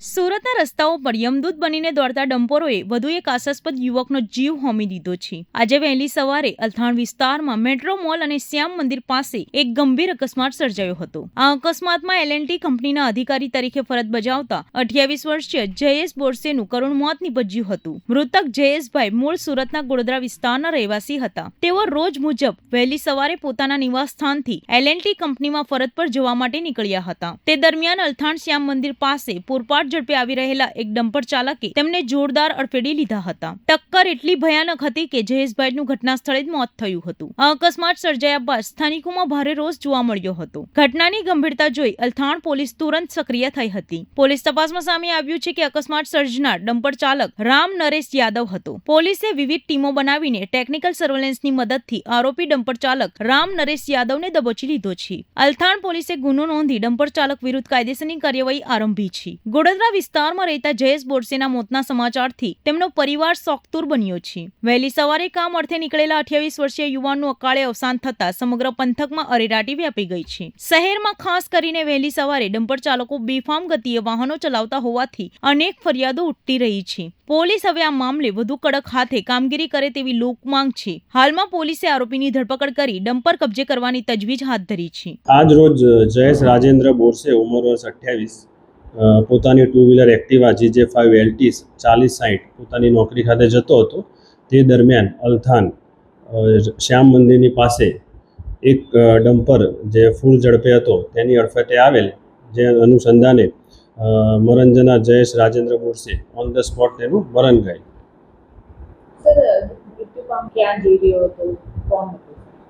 સુરતના રસ્તાઓ પર યમદૂત બનીને દોડતા ડમ્પરોએ વધુ એક આશાસ્પદ યુવકનો જીવ હોમી દીધો છે. આજે વહેલી સવારે અલથાણ વિસ્તારમાં મેટ્રો મોલ અને શ્યામ મંદિર પાસે એક ગંભીર અકસ્માત સર્જાયો હતો. આ અકસ્માતમાં એલએનટી કંપનીના અધિકારી તરીકે ફરજ બજાવતા 28 વર્ષીય જયેશ બોરસેનું કરુણ મોત નીપજ્યું હતું. મૃતક જયેશભાઈ મૂળ સુરતના ગોડદરા વિસ્તારના રહેવાસી હતા. તેઓ રોજ મુજબ વહેલી સવારે પોતાના નિવાસ સ્થાનથી એલએનટી કંપનીમાં ફરજ પર જવા માટે નીકળ્યા હતા. તે દરમિયાન અલથાણ શ્યામ મંદિર પાસે પૂરપાટ ઝડપે આવી રહેલા એક ડમ્પર ચાલકે તેમને જોરદાર અડફેડી લીધા હતા. ટક્કર એટલી ભયાનક હતી કે જયેશભાઈનું ઘટના સ્થળે જ મોત થયું હતું. આ અકસ્માત સર્જાયા બાદ સ્થાનિકોમાં ભારે રોષ જોવા મળ્યો હતો. ઘટનાની ગંભીરતા જોઈ અલથાણ પોલીસ તુરંત સક્રિય થઈ હતી. પોલીસ તપાસમાં સામે આવ્યું છે કે અકસ્માત સર્જનાર ડમ્પર ચાલક રામ નરેશ યાદવ હતો. પોલીસે વિવિધ ટીમો બનાવીને ટેકનિકલ સર્વેલન્સની મદદથી આરોપી ડમ્પર ચાલક રામ નરેશ યાદવને દબોચી લીધો છે. અલથાણ પોલીસે ગુનો નોંધી ડમ્પર ચાલક વિરુદ્ધ કાયદેસરની કાર્યવાહી આરંભી છે. ગોડદરા વિસ્તારમાં રહેતા જયેશ બોરસેના મોતના સમાચારથી તેમનો પરિવાર શોકતુર બન્યો છે. વહેલી સવારે કામ અર્થે નીકળેલા 28 વર્ષીય યુવાનનું અકાળે અવસાન થતા સમગ્ર પંથકમાં અરેરાટી વ્યાપી ગઈ છે. શહેરમાં ખાસ કરીને વહેલી સવારે ડમ્પર ચાલકો બેફામ ગતિએ વાહનો ચલાવતા હોવાથી અનેક ફરિયાદો ઉઠતી રહી છે. પોલીસ હવે આ મામલે વધુ કડક હાથે કામગીરી કરે તેવી લોકમાંગ છે. હાલમાં પોલીસે આરોપીની ધરપકડ કરી ડમ્પર કબજે કરવાની તજવીજ હાથ ધરી છે. આજ રોજ જયેશ રાજેન્દ્ર બોરસે ઉંમર વર્ષ 28 પોતાની 2 વ્હીલર એક્ટિવા GJ5 LT 4060 પોતાની નોકરી ખાતે જતો હતો. તે દરમિયાન અલથાણ શ્યામ મંદિરની પાસે એક ડમ્પર જે ફૂલ ઝડપે હતો તેની અડફેટે આવેલ, જે અનુસંધાને મરણજનાર Jayesh Rajendra Borse on the spot તેનું મરણ ગયેલ.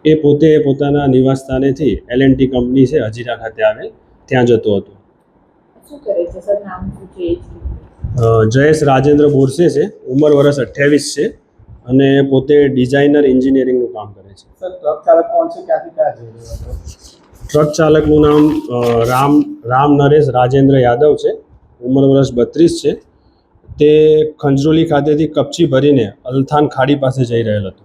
એ પોતે પોતાના નિવાસ સ્થાનેથી એલએનટી કંપની છે હજીરા ખાતે આવેલ ત્યાં જતો હતો. જયેશ રાજેન્દ્ર બોરસે છે, ઉંમર વર્ષ 28 છે, અને પોતે ડિઝાઇનર એન્જિનિયરિંગનું કામ કરે છે. ટ્રક ચાલક કોણ છે, ક્યાંથી ક્યાં જઈ રહ્યો હતો? ટ્રક ચાલકનું નામ રામ નરેશ રાજેન્દ્ર યાદવ છે. ઉંમર વર્ષ 32 છે. તે ખંજરોલી ખાતેથી કપચી ભરીને અલથાન ખાડી પાસે જઈ રહેલ હતો.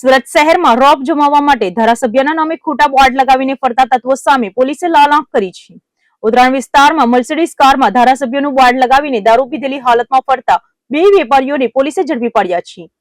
સુરત શહેરમાં રોપ જમાવવા માટે ધારાસભ્યના નામે ખોટા બોર્ડ લગાવીને ફરતા તત્વો સામે પોલીસે લાલ આંખ કરી છે. ઉધરાણ વિસ્તારમાં મર્સિડીઝ કારમાં ધારાસભ્યનું બોર્ડ લગાવીને દારૂ પીધેલી હાલતમાં ફરતા 2 વેપારીઓને પોલીસે ઝડપી પાડ્યા છે.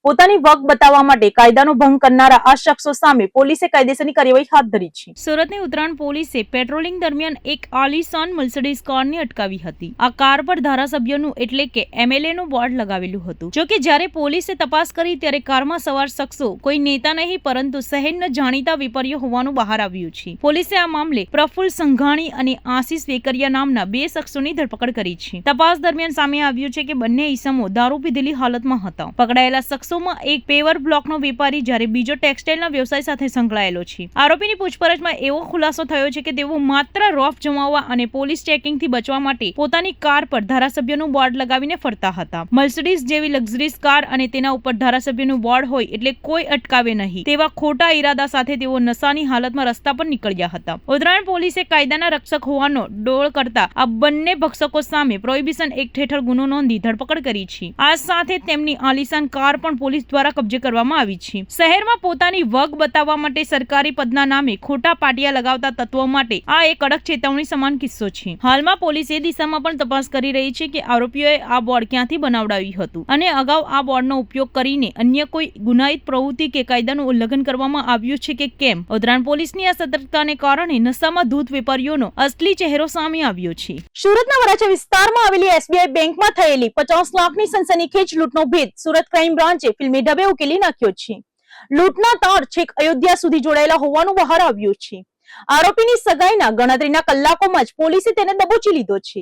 પોતાની વક બતાવવા માટે કાયદાનો ભંગ કરનારા આ શખ્સો સામે પોલીસે કાયદેસરની કાર્યવાહી હાથ ધરી છે. સુરતની ઉધરાણ પોલીસે પેટ્રોલિંગ દરમિયાન એક આલીશાન મર્સિડીઝ કારને અટકાવી હતી. આ કાર પર ધારાસભ્યનું એટલે કે MLA નું બોર્ડ લગાવેલું હતું. જો કે જ્યારે પોલીસે તપાસ કરી ત્યારે કારમાં સવાર શખ્સો કોઈ નેતા નહીં પરંતુ શહેરના જાણીતા વેપારીઓ હોવાનું બહાર આવ્યું છે. પોલીસે આ મામલે પ્રફુલ્લ સંઘાણી અને આશિષ વેકરિયા નામના 2 શખ્સોની ધરપકડ કરી છે. તપાસ દરમિયાન સામે આવ્યું છે કે બંને ઈસમો દારૂ પીધેલી હાલતમાં હતા. પકડાયેલા શખ્સોમાં એક પેવર બ્લોકનો વેપારી જ્યારે બીજો ટેક્સટાઇલના વ્યવસાય સાથે સંકળાયેલો છે. આરોપીની પૂછપરછમાં એવો ખુલાસો થયો છે કે તેઓ માત્ર રોફ જમાવવા અને પોલીસ ચેકિંગથી બચવા માટે પોતાની કાર પર ધારાસભ્યનું બોર્ડ લગાવીને ફરતા હતા. મર્સિડીઝ જેવી લક્ઝરીઝ કાર અને તેના ઉપર ધારાસભ્યનું બોર્ડ હોય એટલે કોઈ અટકાવે નહીં તેવા ખોટા ઈરાદા સાથે તેઓ નશાની હાલતમાં રસ્તા પર નીકળ્યા હતા. ઉધરાણ પોલીસે કાયદાના રક્ષક હોવાનો ડોળ કરતા આ બંને ભક્ષકો સામે પ્રોહિબિશન એક્ટ હેઠળ ગુનો નોંધી ધરપકડ કરી છે. આ સાથે તેમની આલીશાન કાર પણ પોલીસ દ્વારા કબજે કરવામાં આવી છે. શહેરમાં પોતાની વગ બતાવવા માટે સરકારી પદના નામે ખોટા પાટિયા લગાવતા તત્વો માટે આ એક કડક ચેતવણી સમાન કિસ્સો છે. હાલમાં પોલીસ એ દિશામાં પણ તપાસ કરી રહી છે કે આરોપીઓએ આ બોર્ડ ક્યાંથી બનાવડાવ્યું હતું અને અગાઉ આ બોર્ડનો ઉપયોગ કરીને અન્ય કોઈ ગુનાહિત પ્રવૃત્તિ કે કાયદાનું ઉલ્લંઘન કરવામાં આવ્યું છે કે કેમ. ઉધરાણ પોલીસની આ સતર્કતાને કારણે નશામાં ધૂત વેપારીઓનો અસલી ચહેરો સામે આવ્યો છે. સુરતના વરાછા વિસ્તારમાં આવેલી SBI બેંકમાં થયેલી 50 લાખની સનસનીખેજ લૂંટનો ભેદ સુરત ક્રાઇમ બ્રાન્ચે ફિલ્મી ઢબે ઉકેલી નાખ્યો છે. લૂંટના તાર છેક અયોધ્યા સુધી જોડાયેલા હોવાનું બહાર આવ્યું છે. આરોપીની સગાઈના ગણતરીના કલાકોમાં જ પોલીસે તેને દબોચી લીધો છે.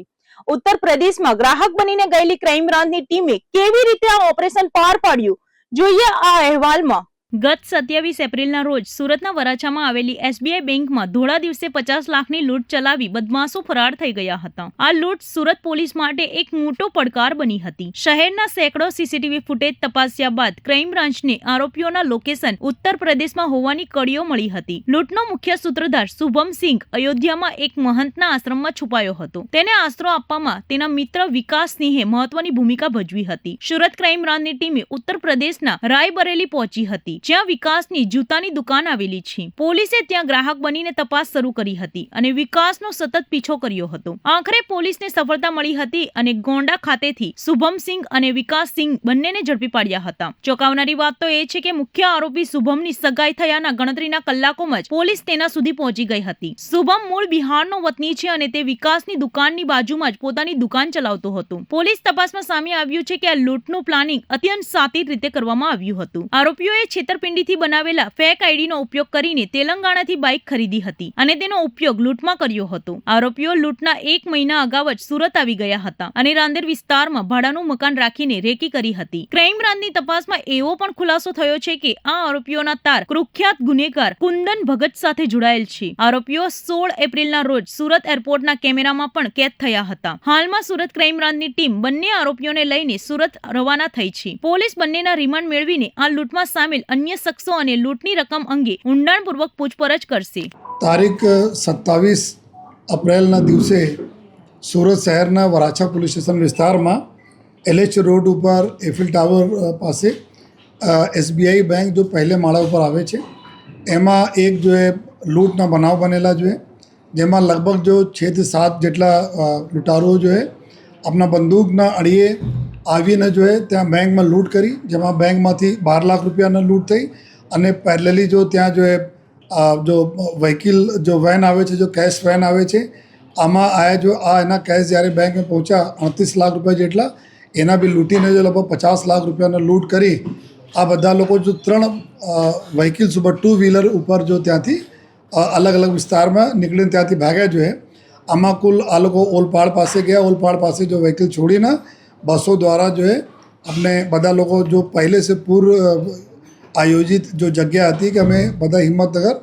ઉત્તર પ્રદેશમાં ગ્રાહક બનીને ગયેલી ક્રાઇમ બ્રાન્ચની ટીમે કેવી રીતે આ ઓપરેશન પાર પાડ્યું જોઈએ આ અહેવાલમાં. ગત 27 એપ્રિલના રોજ સુરતના વરાછામાં આવેલી SBI બેંકમાં ધોળા દિવસે 50 લાખની લૂંટ ચલાવી બદમાશો ફરાર થઈ ગયા હતા. આ લૂંટ સુરત પોલીસ માટે એક મોટો પડકાર બની હતી. શહેરના સેંકડો CCTV ફૂટેજ તપાસ્યા બાદ ક્રાઇમ બ્રાન્ચને આરોપીઓના લોકેશન ઉત્તર પ્રદેશમાં હોવાની કડીઓ મળી હતી. લૂંટનો મુખ્ય સૂત્રધાર શુભમ સિંઘ અયોધ્યામાં એક મહંતના આશ્રમમાં છુપાયો હતો. તેને આશરો આપવામાં તેના મિત્ર વિકાસ સિંહે મહત્વની ભૂમિકા ભજવી હતી. સુરત ક્રાઇમ બ્રાન્ચની ટીમે ઉત્તર પ્રદેશના રાયબરેલી પહોંચી હતી જ્યાં વિકાસની જૂતાની દુકાન આવેલી છે. પોલીસે ત્યાં ગ્રાહક બનીને તપાસ શરૂ કરી હતી અને વિકાસનો સતત પીછો કર્યો હતો. આખરે પોલીસને સફળતા મળી હતી અને ગોંડા ખાતેથી શુભમ સિંઘ અને વિકાસ સિંઘ બંનેને ઝડપી પાડ્યા હતા. ચોંકાવનારી વાત તો એ છે કે મુખ્ય આરોપી શુભમની સગાઈ થયાના ગણતરીના કલાકોમાં જ પોલીસ તેના સુધી પહોંચી ગઈ હતી. શુભમ મૂળ બિહારનો વતની છે અને તે વિકાસની દુકાનની બાજુમાં જ પોતાની દુકાન ચલાવતો હતો. પોલીસ તપાસમાં સામે આવ્યું છે કે આ લૂંટનું પ્લાનિંગ અત્યંત શાતિર રીતે કરવામાં આવ્યું હતું. આરોપીઓએ છેતરપિંડીથી બનાવેલા ફેક આઈડીનો ઉપયોગ કરીને તેલંગાણાથી બાઇક ખરીદી હતી અને તેનો ઉપયોગ લૂંટમાં કર્યો હતો. આરોપીઓ લૂંટના 1 મહિના અગાઉ જ સુરત આવી ગયા હતા અને રાંદેર વિસ્તારમાં ભાડાનું મકાન રાખીને રેકી કરી હતી. ક્રાઇમ બ્રાન્ચની તપાસમાં એવો પણ ખુલાસો થયો છે કે આ આરોપીઓના તાર કુખ્યાત ગુનેગાર કુંદન ભગત સાથે જોડાયેલ છે. આરોપીઓ 16 એપ્રિલના રોજ સુરત એરપોર્ટના કેમેરામાં પણ કેદ થયા હતા. હાલમાં સુરત ક્રાઇમ બ્રાન્ચની ટીમ બંને આરોપીઓને લઈને સુરત રવાના થઈ છે. પોલીસ બંનેના રિમાન્ડ મેળવીને આ લૂંટમાં સામેલ અન્ય શખ્સો અને લૂંટની રકમ અંગે ઊંડાણપૂર્વક પૂછપરછ કરશે. તારીખ 27 એપ્રિલના દિવસે સુરત શહેરના વરાછા પોલીસ સ્ટેશન વિસ્તારમાં LH રોડ ઉપર એફિલ ટાવર પાસે SBI બેંક જો પહેલે માળા ઉપર આવે છે એમાં એક જો એ લૂંટના બનાવ બનેલા જો જેમાં લગભગ જો 6 થી 7 જેટલા લૂંટારુઓ જો આપણા બંદૂકના અડીએ આવીને જો ત્યાં બેંકમાં લૂંટ કરી જેમાં બેંકમાંથી 12 લાખ રૂપિયાના લૂંટ થઈ અને પેરેલલી જો ત્યાં જો વ્હીકલ જો વેન આવે છે જો કેશ વેન આવે છે આમાં આયા જો આ એના કેશ જ્યારે બેંકમાં પહોંચ્યા 38 લાખ રૂપિયા જેટલા એના બી લૂંટીને જો લગભગ 50 લાખ રૂપિયાનો લૂંટ કરી આ બધા લોકો જો 3 વ્હીકલ્સ ઉપર 2 વ્હીલર ઉપર જો ત્યાંથી અલગ અલગ વિસ્તારમાં નીકળીને ત્યાંથી ભાગ્યા જો આમાં કુલ આ લોકો ઓલપાડ પાસે ગયા. ઓલપાડ પાસે જો વ્હીકલ છોડીને બસો દ્વારા જો આપણે બધા લોકો જો પહેલે સે પૂર્વ આયોજિત જો જગ્યા હતી કે અમે બધા હિંમતનગર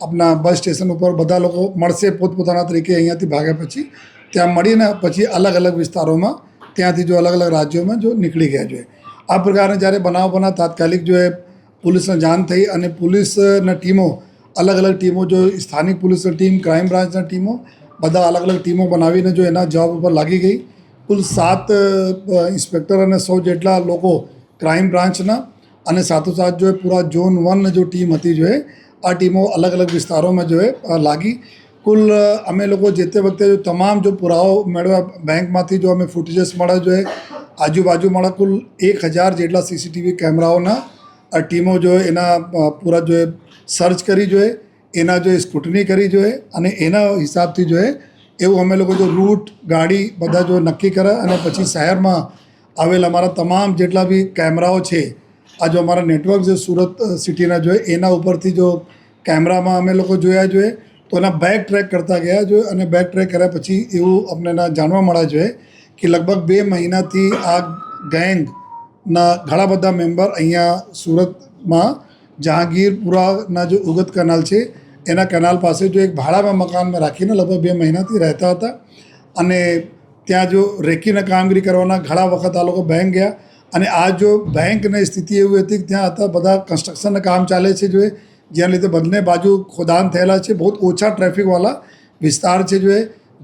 આપણા બસ સ્ટેશન ઉપર બધા લોકો મળશે પોતપોતાના તરીકે અહીંયાથી ભાગ્યા પછી ત્યાં મળીને પછી અલગ અલગ વિસ્તારોમાં ત્યાંથી જો અલગ અલગ રાજ્યોમાં જો નીકળી ગયા જોઈએ. આ પ્રકારે જ્યારે બનાવ બના તાત્કાલિક જો એ પોલીસને જાણ થઈ અને પોલીસના ટીમો અલગ અલગ ટીમો જો સ્થાનિક પોલીસની ટીમ ક્રાઇમ બ્રાન્ચના ટીમો બધા અલગ અલગ ટીમો બનાવીને જો એના જવાબ ઉપર લાગી ગઈ. કુલ 7 ઇન્સ્પેક્ટર અને 100 જેટલા લોકો ક્રાઇમ બ્રાન્ચના અને સાથોસાથ જો પૂરા ઝોન 1 જો ટીમ હતી જો આ ટીમો અલગ અલગ વિસ્તારોમાં જો લાગી. કુલ અમે લોકો જે તે વખતે જો તમામ જો પુરાવો મેળવ્યા બેંકમાંથી જો અમે ફૂટેજીસ મળ્યા જો આજુબાજુ મળ્યા કુલ 1000 જેટલા સીસીટીવી કેમેરાઓના ટીમો જો એના પૂરા જો સર્ચ કરી જો એના જો સ્ક્રુટની કરી જો અને એના હિસાબથી જો એવું અમે લોકો જો રૂટ ગાડી બધા જો નક્કી કરે અને પછી શહેરમાં આવેલ અમારા તમામ જેટલા બી કેમેરાઓ છે આ જો અમારા નેટવર્ક જે સુરત સિટીના જો એના ઉપરથી જો કેમેરામાં અમે લોકો જોયા જોઈએ તો એના બેક ટ્રેક કરતા ગયા જો અને બેક ટ્રેક કર્યા પછી એવું અમને જાણવા મળ્યા જોઈએ કે લગભગ 2 મહિનાથી આ ગેંગના ઘણા બધા મેમ્બર અહીંયા સુરતમાં જહાંગીરપુરાના જો ઉગત કેનાલ છે એના કેનાલ પાસે જો એક ભાડામાં મકાનમાં રાખીને લગભગ 2 મહિનાથી રહેતા હતા અને ત્યાં જો રેકીના કામગીરી કરવાના ઘણા વખત આ લોકો બેંક ગયા અને આ જો બેંકની સ્થિતિ એવી હતી કે ત્યાં હતા બધા કન્સ્ટ્રક્શનના કામ ચાલે છે જો જેના લીધે બંને બાજુ ખોદાણ થયેલા છે. બહુ ઓછા ટ્રાફિકવાળા વિસ્તાર છે જો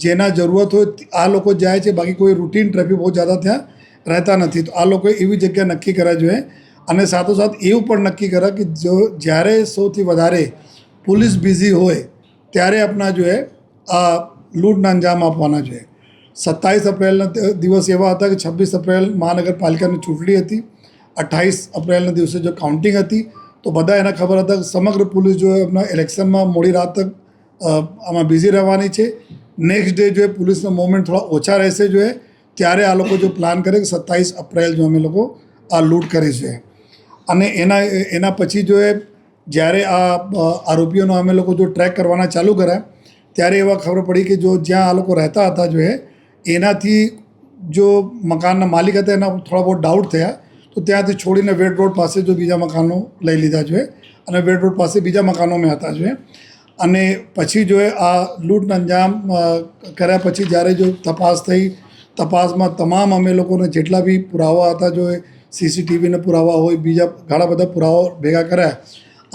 જેના જરૂરત હોય આ લોકો જાય છે, બાકી કોઈ રૂટીન ટ્રાફિક બહુ જ્યાદા ત્યાં રહેતા નથી. તો આ લોકોએ એવી જગ્યા નક્કી કર્યા જોઈએ અને સાથોસાથ એવું પણ નક્કી કર્યા કે જો જ્યારે સૌથી વધારે પોલીસ બિઝી હોય ત્યારે આપણા જો આ લૂંટના અંજામ આપવાના જોઈએ. 27 એપ્રિલના દિવસ એવા હતા કે 26 એપ્રિલ મહાનગરપાલિકાની ચૂંટણી હતી, 28 એપ્રિલના દિવસે જો કાઉન્ટિંગ હતી તો બધા એના ખબર હતા કે સમગ્ર પોલીસ જો આપણા ઇલેક્શનમાં મોડી રાત તક આમાં બિઝી રહેવાની છે. નેક્સ્ટ ડે જો પોલીસના મૂવમેન્ટ થોડા ઓછા રહેશે જોઈએ ત્યારે આ લોકો જો પ્લાન કરે કે 27 એપ્રિલ જો અમે લોકો આ લૂંટ કરી છે અને એના પછી જો જ્યારે આ આરોપીઓનો અમે લોકો જો ટ્રેક કરવાના ચાલુ કર્યા ત્યારે એવા ખબર પડી કે જો જ્યાં આ લોકો રહેતા હતા જો એનાથી જો મકાનના માલિક હતા એના થોડા બહુ ડાઉટ થયા તો ત્યાંથી છોડીને વેડ રોડ પાસે જો બીજા મકાનો લઈ લીધા જોઈએ અને વેડ રોડ પાસે બીજા મકાનોમાં હતા જોઈએ અને પછી જો આ લૂંટનો અંજામ કર્યા પછી જ્યારે જો તપાસ થઈ તપાસમાં તમામ અમે લોકોને જેટલા બી પુરાવા હતા જો સીસીટીવીના પુરાવા હોય બીજા ઘણા બધા પુરાવા ભેગા કર્યા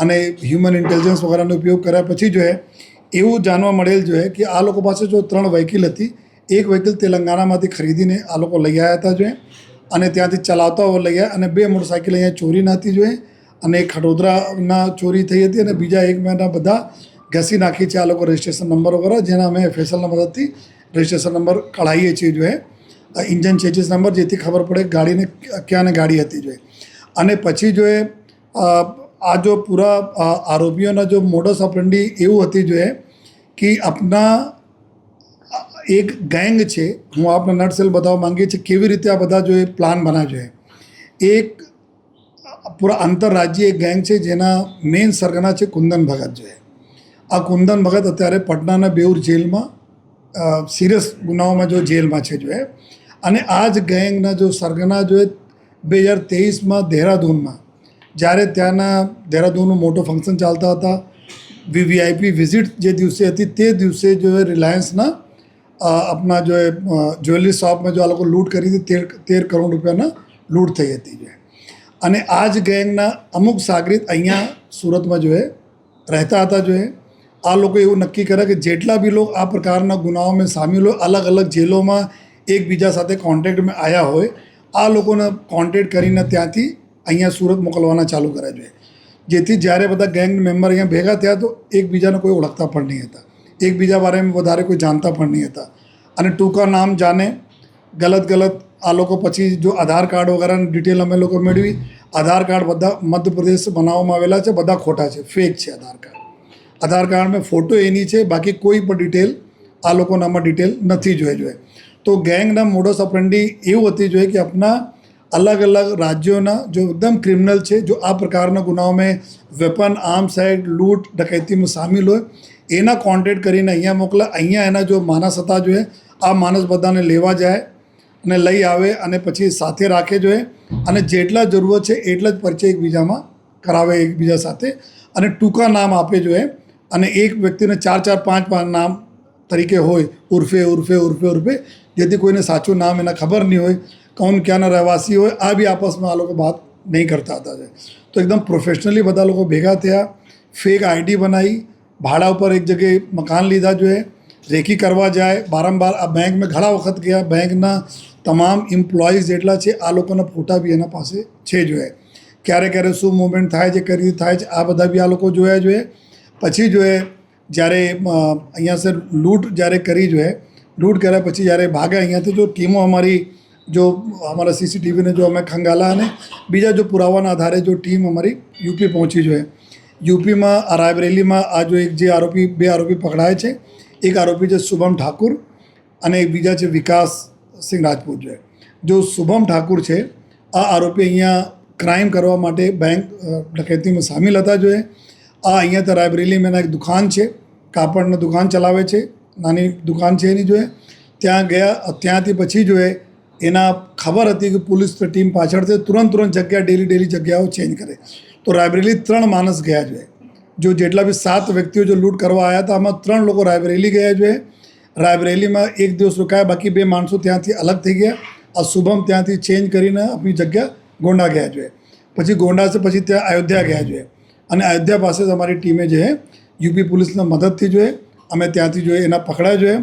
અને હ્યુમન ઇન્ટેલિજન્સ વગેરેનો ઉપયોગ કર્યા પછી જો એવું જાણવા મળેલ જોઈએ કે આ લોકો પાસે જો 3 વ્હીકલ હતી. એક વ્હીકલ તેલંગાણામાંથી ખરીદીને આ લોકો લઈ આવ્યા હતા જોઈએ અને ત્યાંથી ચલાવતા લઈ ગયા અને 2 મોટરસાઇકલ અહીંયા ચોરીના હતી જોઈએ અને એક ખડોદરાના ચોરી થઈ હતી અને બીજા એક મહિના બધા ઘસી નાખી છે આ લોકો રજિસ્ટ્રેશન નંબર વગેરે જેના અમે એફએસએલના મદદથી રજિસ્ટ્રેશન નંબર કઢાવીએ છીએ જોઈએ ઇન્જન ચેચિસ નંબર જેથી ખબર પડે ગાડીને ક્યાંને ગાડી હતી જોઈએ અને પછી જો આ જો પૂરા આરોપીઓના જો મોડસ ઓપરેન્ડી એવું હતી જોઈએ કે આપના એક ગેંગ છે. હું આપને નટસેલ બતાવવા માંગીએ છીએ કેવી રીતે આ બધા જો પ્લાન બનાવ્યા જોઈએ. એક પૂરા આંતરરાજ્ય એક ગેંગ છે જેના મેઇન સરગના છે કુંદન ભગત જોઈએ. આ કુંદન ભગત અત્યારે પટનાના બેઉર જેલમાં સિરિયસ ગુનાઓમાં જો જેલમાં છે જોઈએ અને આ જ ગેંગના જો સરગના જો 2023માં દેહરાદૂનમાં જ્યારે ત્યાંના દેહરાદૂનનું મોટો ફંક્શન ચાલતા હતા વીવીઆઈપી વિઝિટ જે દિવસે હતી તે દિવસે જો રિલાયન્સના આપણા જો જ્વેલરી શોપમાં જો આ લોકો લૂંટ કરી હતી 13 કરોડ રૂપિયાના લૂંટ થઈ હતી અને આ જ ગેંગના અમુક સાગરીત અહીંયા સુરતમાં જો રહેતા હતા જો આ લોકો એવું નક્કી કરે કે જેટલા બી લોકો આ પ્રકારના ગુનાઓમાં સામેલ હોય અલગ અલગ જેલોમાં એકબીજા સાથે કોન્ટેક્ટમાં આવ્યા હોય આ લોકોને કોન્ટેક્ટ કરીને ત્યાંથી અહીંયા સુરત મોકલવાના ચાલુ કર્યા જોઈએ જેથી જ્યારે બધા ગેંગ મેમ્બર અહીંયા ભેગા થયા તો એકબીજાને કોઈ ઓળખતા પણ નહીં હતા, એકબીજા બારેમાં વધારે કોઈ જાણતા પણ નહીં હતા અને ટૂંકા નામ જાણે ગલત આ લોકો પછી જો આધાર કાર્ડ વગેરેની ડિટેલ અમે લોકો મેળવી. આધાર કાર્ડ બધા મધ્યપ્રદેશ બનાવવામાં આવેલા છે, બધા ખોટા છે, ફેક છે આધાર કાર્ડમાં ફોટો એની છે, બાકી કોઈ પણ ડિટેલ આ લોકોનામાં ડિટેલ નથી જોઈએ. તો ગેંગના મોડસ ઓપરેન્ડી એવું હતી જોઈએ કે આપણા અલગ અલગ રાજ્યોના જો એકદમ ક્રિમિનલ છે જો આ પ્રકારના ગુનાઓમાં વેપન આર્મ્સ એક્ટ લૂંટ ડકૈતીમાં સામેલ હોય એના કોન્ટેક્ટ કરીને અહીંયા મોકલે. અહીંયા એના જો માણસ હતા જોઈએ આ માણસ બધાને લેવા જાય અને લઈ આવે અને પછી સાથે રાખે જોઈએ અને જેટલા જરૂરત છે એટલા જ પરિચય એકબીજામાં કરાવે એકબીજા સાથે અને ટૂંકા નામ આપે જોઈએ અને એક વ્યક્તિને 4, 5 નામ તરીકે હોય ઉર્ફે જેથી કોઈને સાચું નામ એના ખબર નહીં હોય. कौन ક્યાંના રહેવાસી હોય આ બી આપસમાં આ લોકો વાત નહીં કરતા હતા છે. તો એકદમ પ્રોફેશનલી બધા લોકો ભેગા થયા, ફેક આઈડી બનાવી, ભાડા ઉપર એક જગ્યાએ મકાન લીધા જોઈએ, રેકી કરવા જાય, વારંવાર આ બેંકમાં ઘણા વખત ગયા, બેંકના તમામ એમ્પ્લોઈઝ જેટલા છે આ લોકોના ફોટા બી એના પાસે છે જોઈએ, ક્યારે ક્યારે શું મુવમેન્ટ થાય છે, કઈ રીતે થાય છે આ બધા બી આ લોકો જોયા જોઈએ. પછી જોઈએ જ્યારે અહીંયા સે લૂંટ જ્યારે કરી જોઈએ, લૂંટ કર્યા પછી જ્યારે ભાગ્યા અહીંયાથી જો ટીમો અમારી जो हमारा CCTV ने जो हमें खंगाला ने बीजा जो पुरावाना आधारे जो टीम हमारी यूपी पहुंची जो है, यूपी में रायबरेली में आ जो एक जे आरोपी बे आरोपी पकड़ाए છે, एक आरोपी છે શુભમ ઠાકુર અને એક બીજા છે વિકાસ સિંહ રાજપૂત. जो શુભમ ઠાકુર છે આ આરોપી અહીંયા ક્રાઇમ કરવા માટે બેંક ડકૈતીમાં સામેલ હતા. જો આ અહીંયા તો રાયબરેલીમાં એક દુકાન છે, કાપડની દુકાન ચલાવે છે, નાની દુકાન છે એની. જો ત્યાં ગયા, ત્યાંથી પછી જો એના ખબર હતી કે પોલીસ ટીમ પાછળથી તુરંત જગ્યા ડેલી જગ્યાઓ ચેન્જ કરે. તો રાયબરેલી 3 માણસ ગયા જોઈએ, જો જેટલા બી 7 વ્યક્તિઓ જો લૂંટ કરવા આવ્યા હતા આમાં 3 લોકો રાયબરેલી ગયા જોઈએ. રાયબરેલીમાં 1 દિવસ રોકાયા, બાકી 2 માણસો ત્યાંથી અલગ થઈ ગયા. આ શુભમ ત્યાંથી ચેન્જ કરીને આપણી જગ્યા ગોંડા ગયા જોઈએ, પછી ગોંડા છે પછી ત્યાં અયોધ્યા ગયા જોઈએ, અને અયોધ્યા પાસે જ અમારી ટીમે જે યુપી પોલીસના મદદથી જોઈએ અમે ત્યાંથી જોઈએ એના પકડાયા જોઈએ.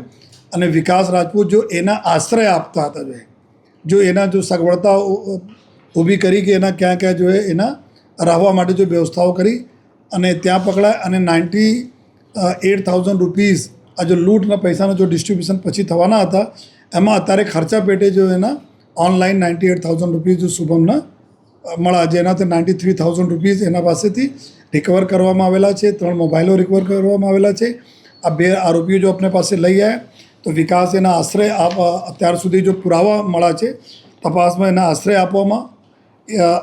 અને વિકાસ રાજપૂત જો એના આશ્રય આપતા હતા જોઈએ, जो एना जो सगवड़ता ऊभी करी कि एना क्या क्या जो है एना रहवा माटे जो व्यवस्थाओं करी अने त्या पकड़ा अने 98,000 रुपीज़ आ जो लूटना पैसा जो डिस्ट्रीब्यूशन पछी थवाना था एमां अत्यारे खर्चा पेटे जो एना ऑनलाइन 98,000 रुपीज़ जो शुभमना मळा, जेनाथी 93,000 रुपीज़ एना पासेथी रिकवर करवामां आवेला छे. 3 मोबाइलों रिकवर करवामां आवेला छे. आ 2 आरोपीओ जो अपने पास लई आया तो विकास एना आश्रय અત્યાર સુધી જો પુરાવા મળ્યા છે તપાસમાં એના આશ્રય આપવામાં.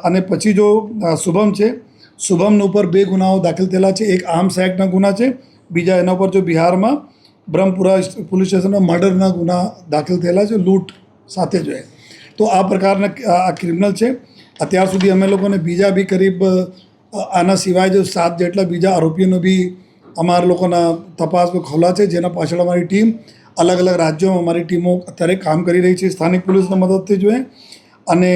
અને પછી જો શુભમ છે, શુભમના ઉપર 2 ગુનાઓ દાખલ થયેલા છે, એક આર્મ્સ એક્ટના ગુના છે, બીજા એના ઉપર જો બિહારમાં બ્રહ્મપુરા પોલીસ સ્ટેશનમાં મર્ડરના ગુના દાખલ થયેલા છે લૂંટ સાથે જોઈએ. તો આ પ્રકારના આ ક્રિમિનલ છે. અત્યાર સુધી અમે લોકોને બીજા બી કરીબ આના સિવાય જો 7 જેટલા બીજા આરોપીઓનો બી અમારા લોકોના તપાસમાં ખોલા છે, જેના પાછળ અમારી ટીમ अलग अलग राज्यों में हमारी टीमों अत्यारे काम करी रही है स्थानिक पुलिस ने मदद थी जो है. अने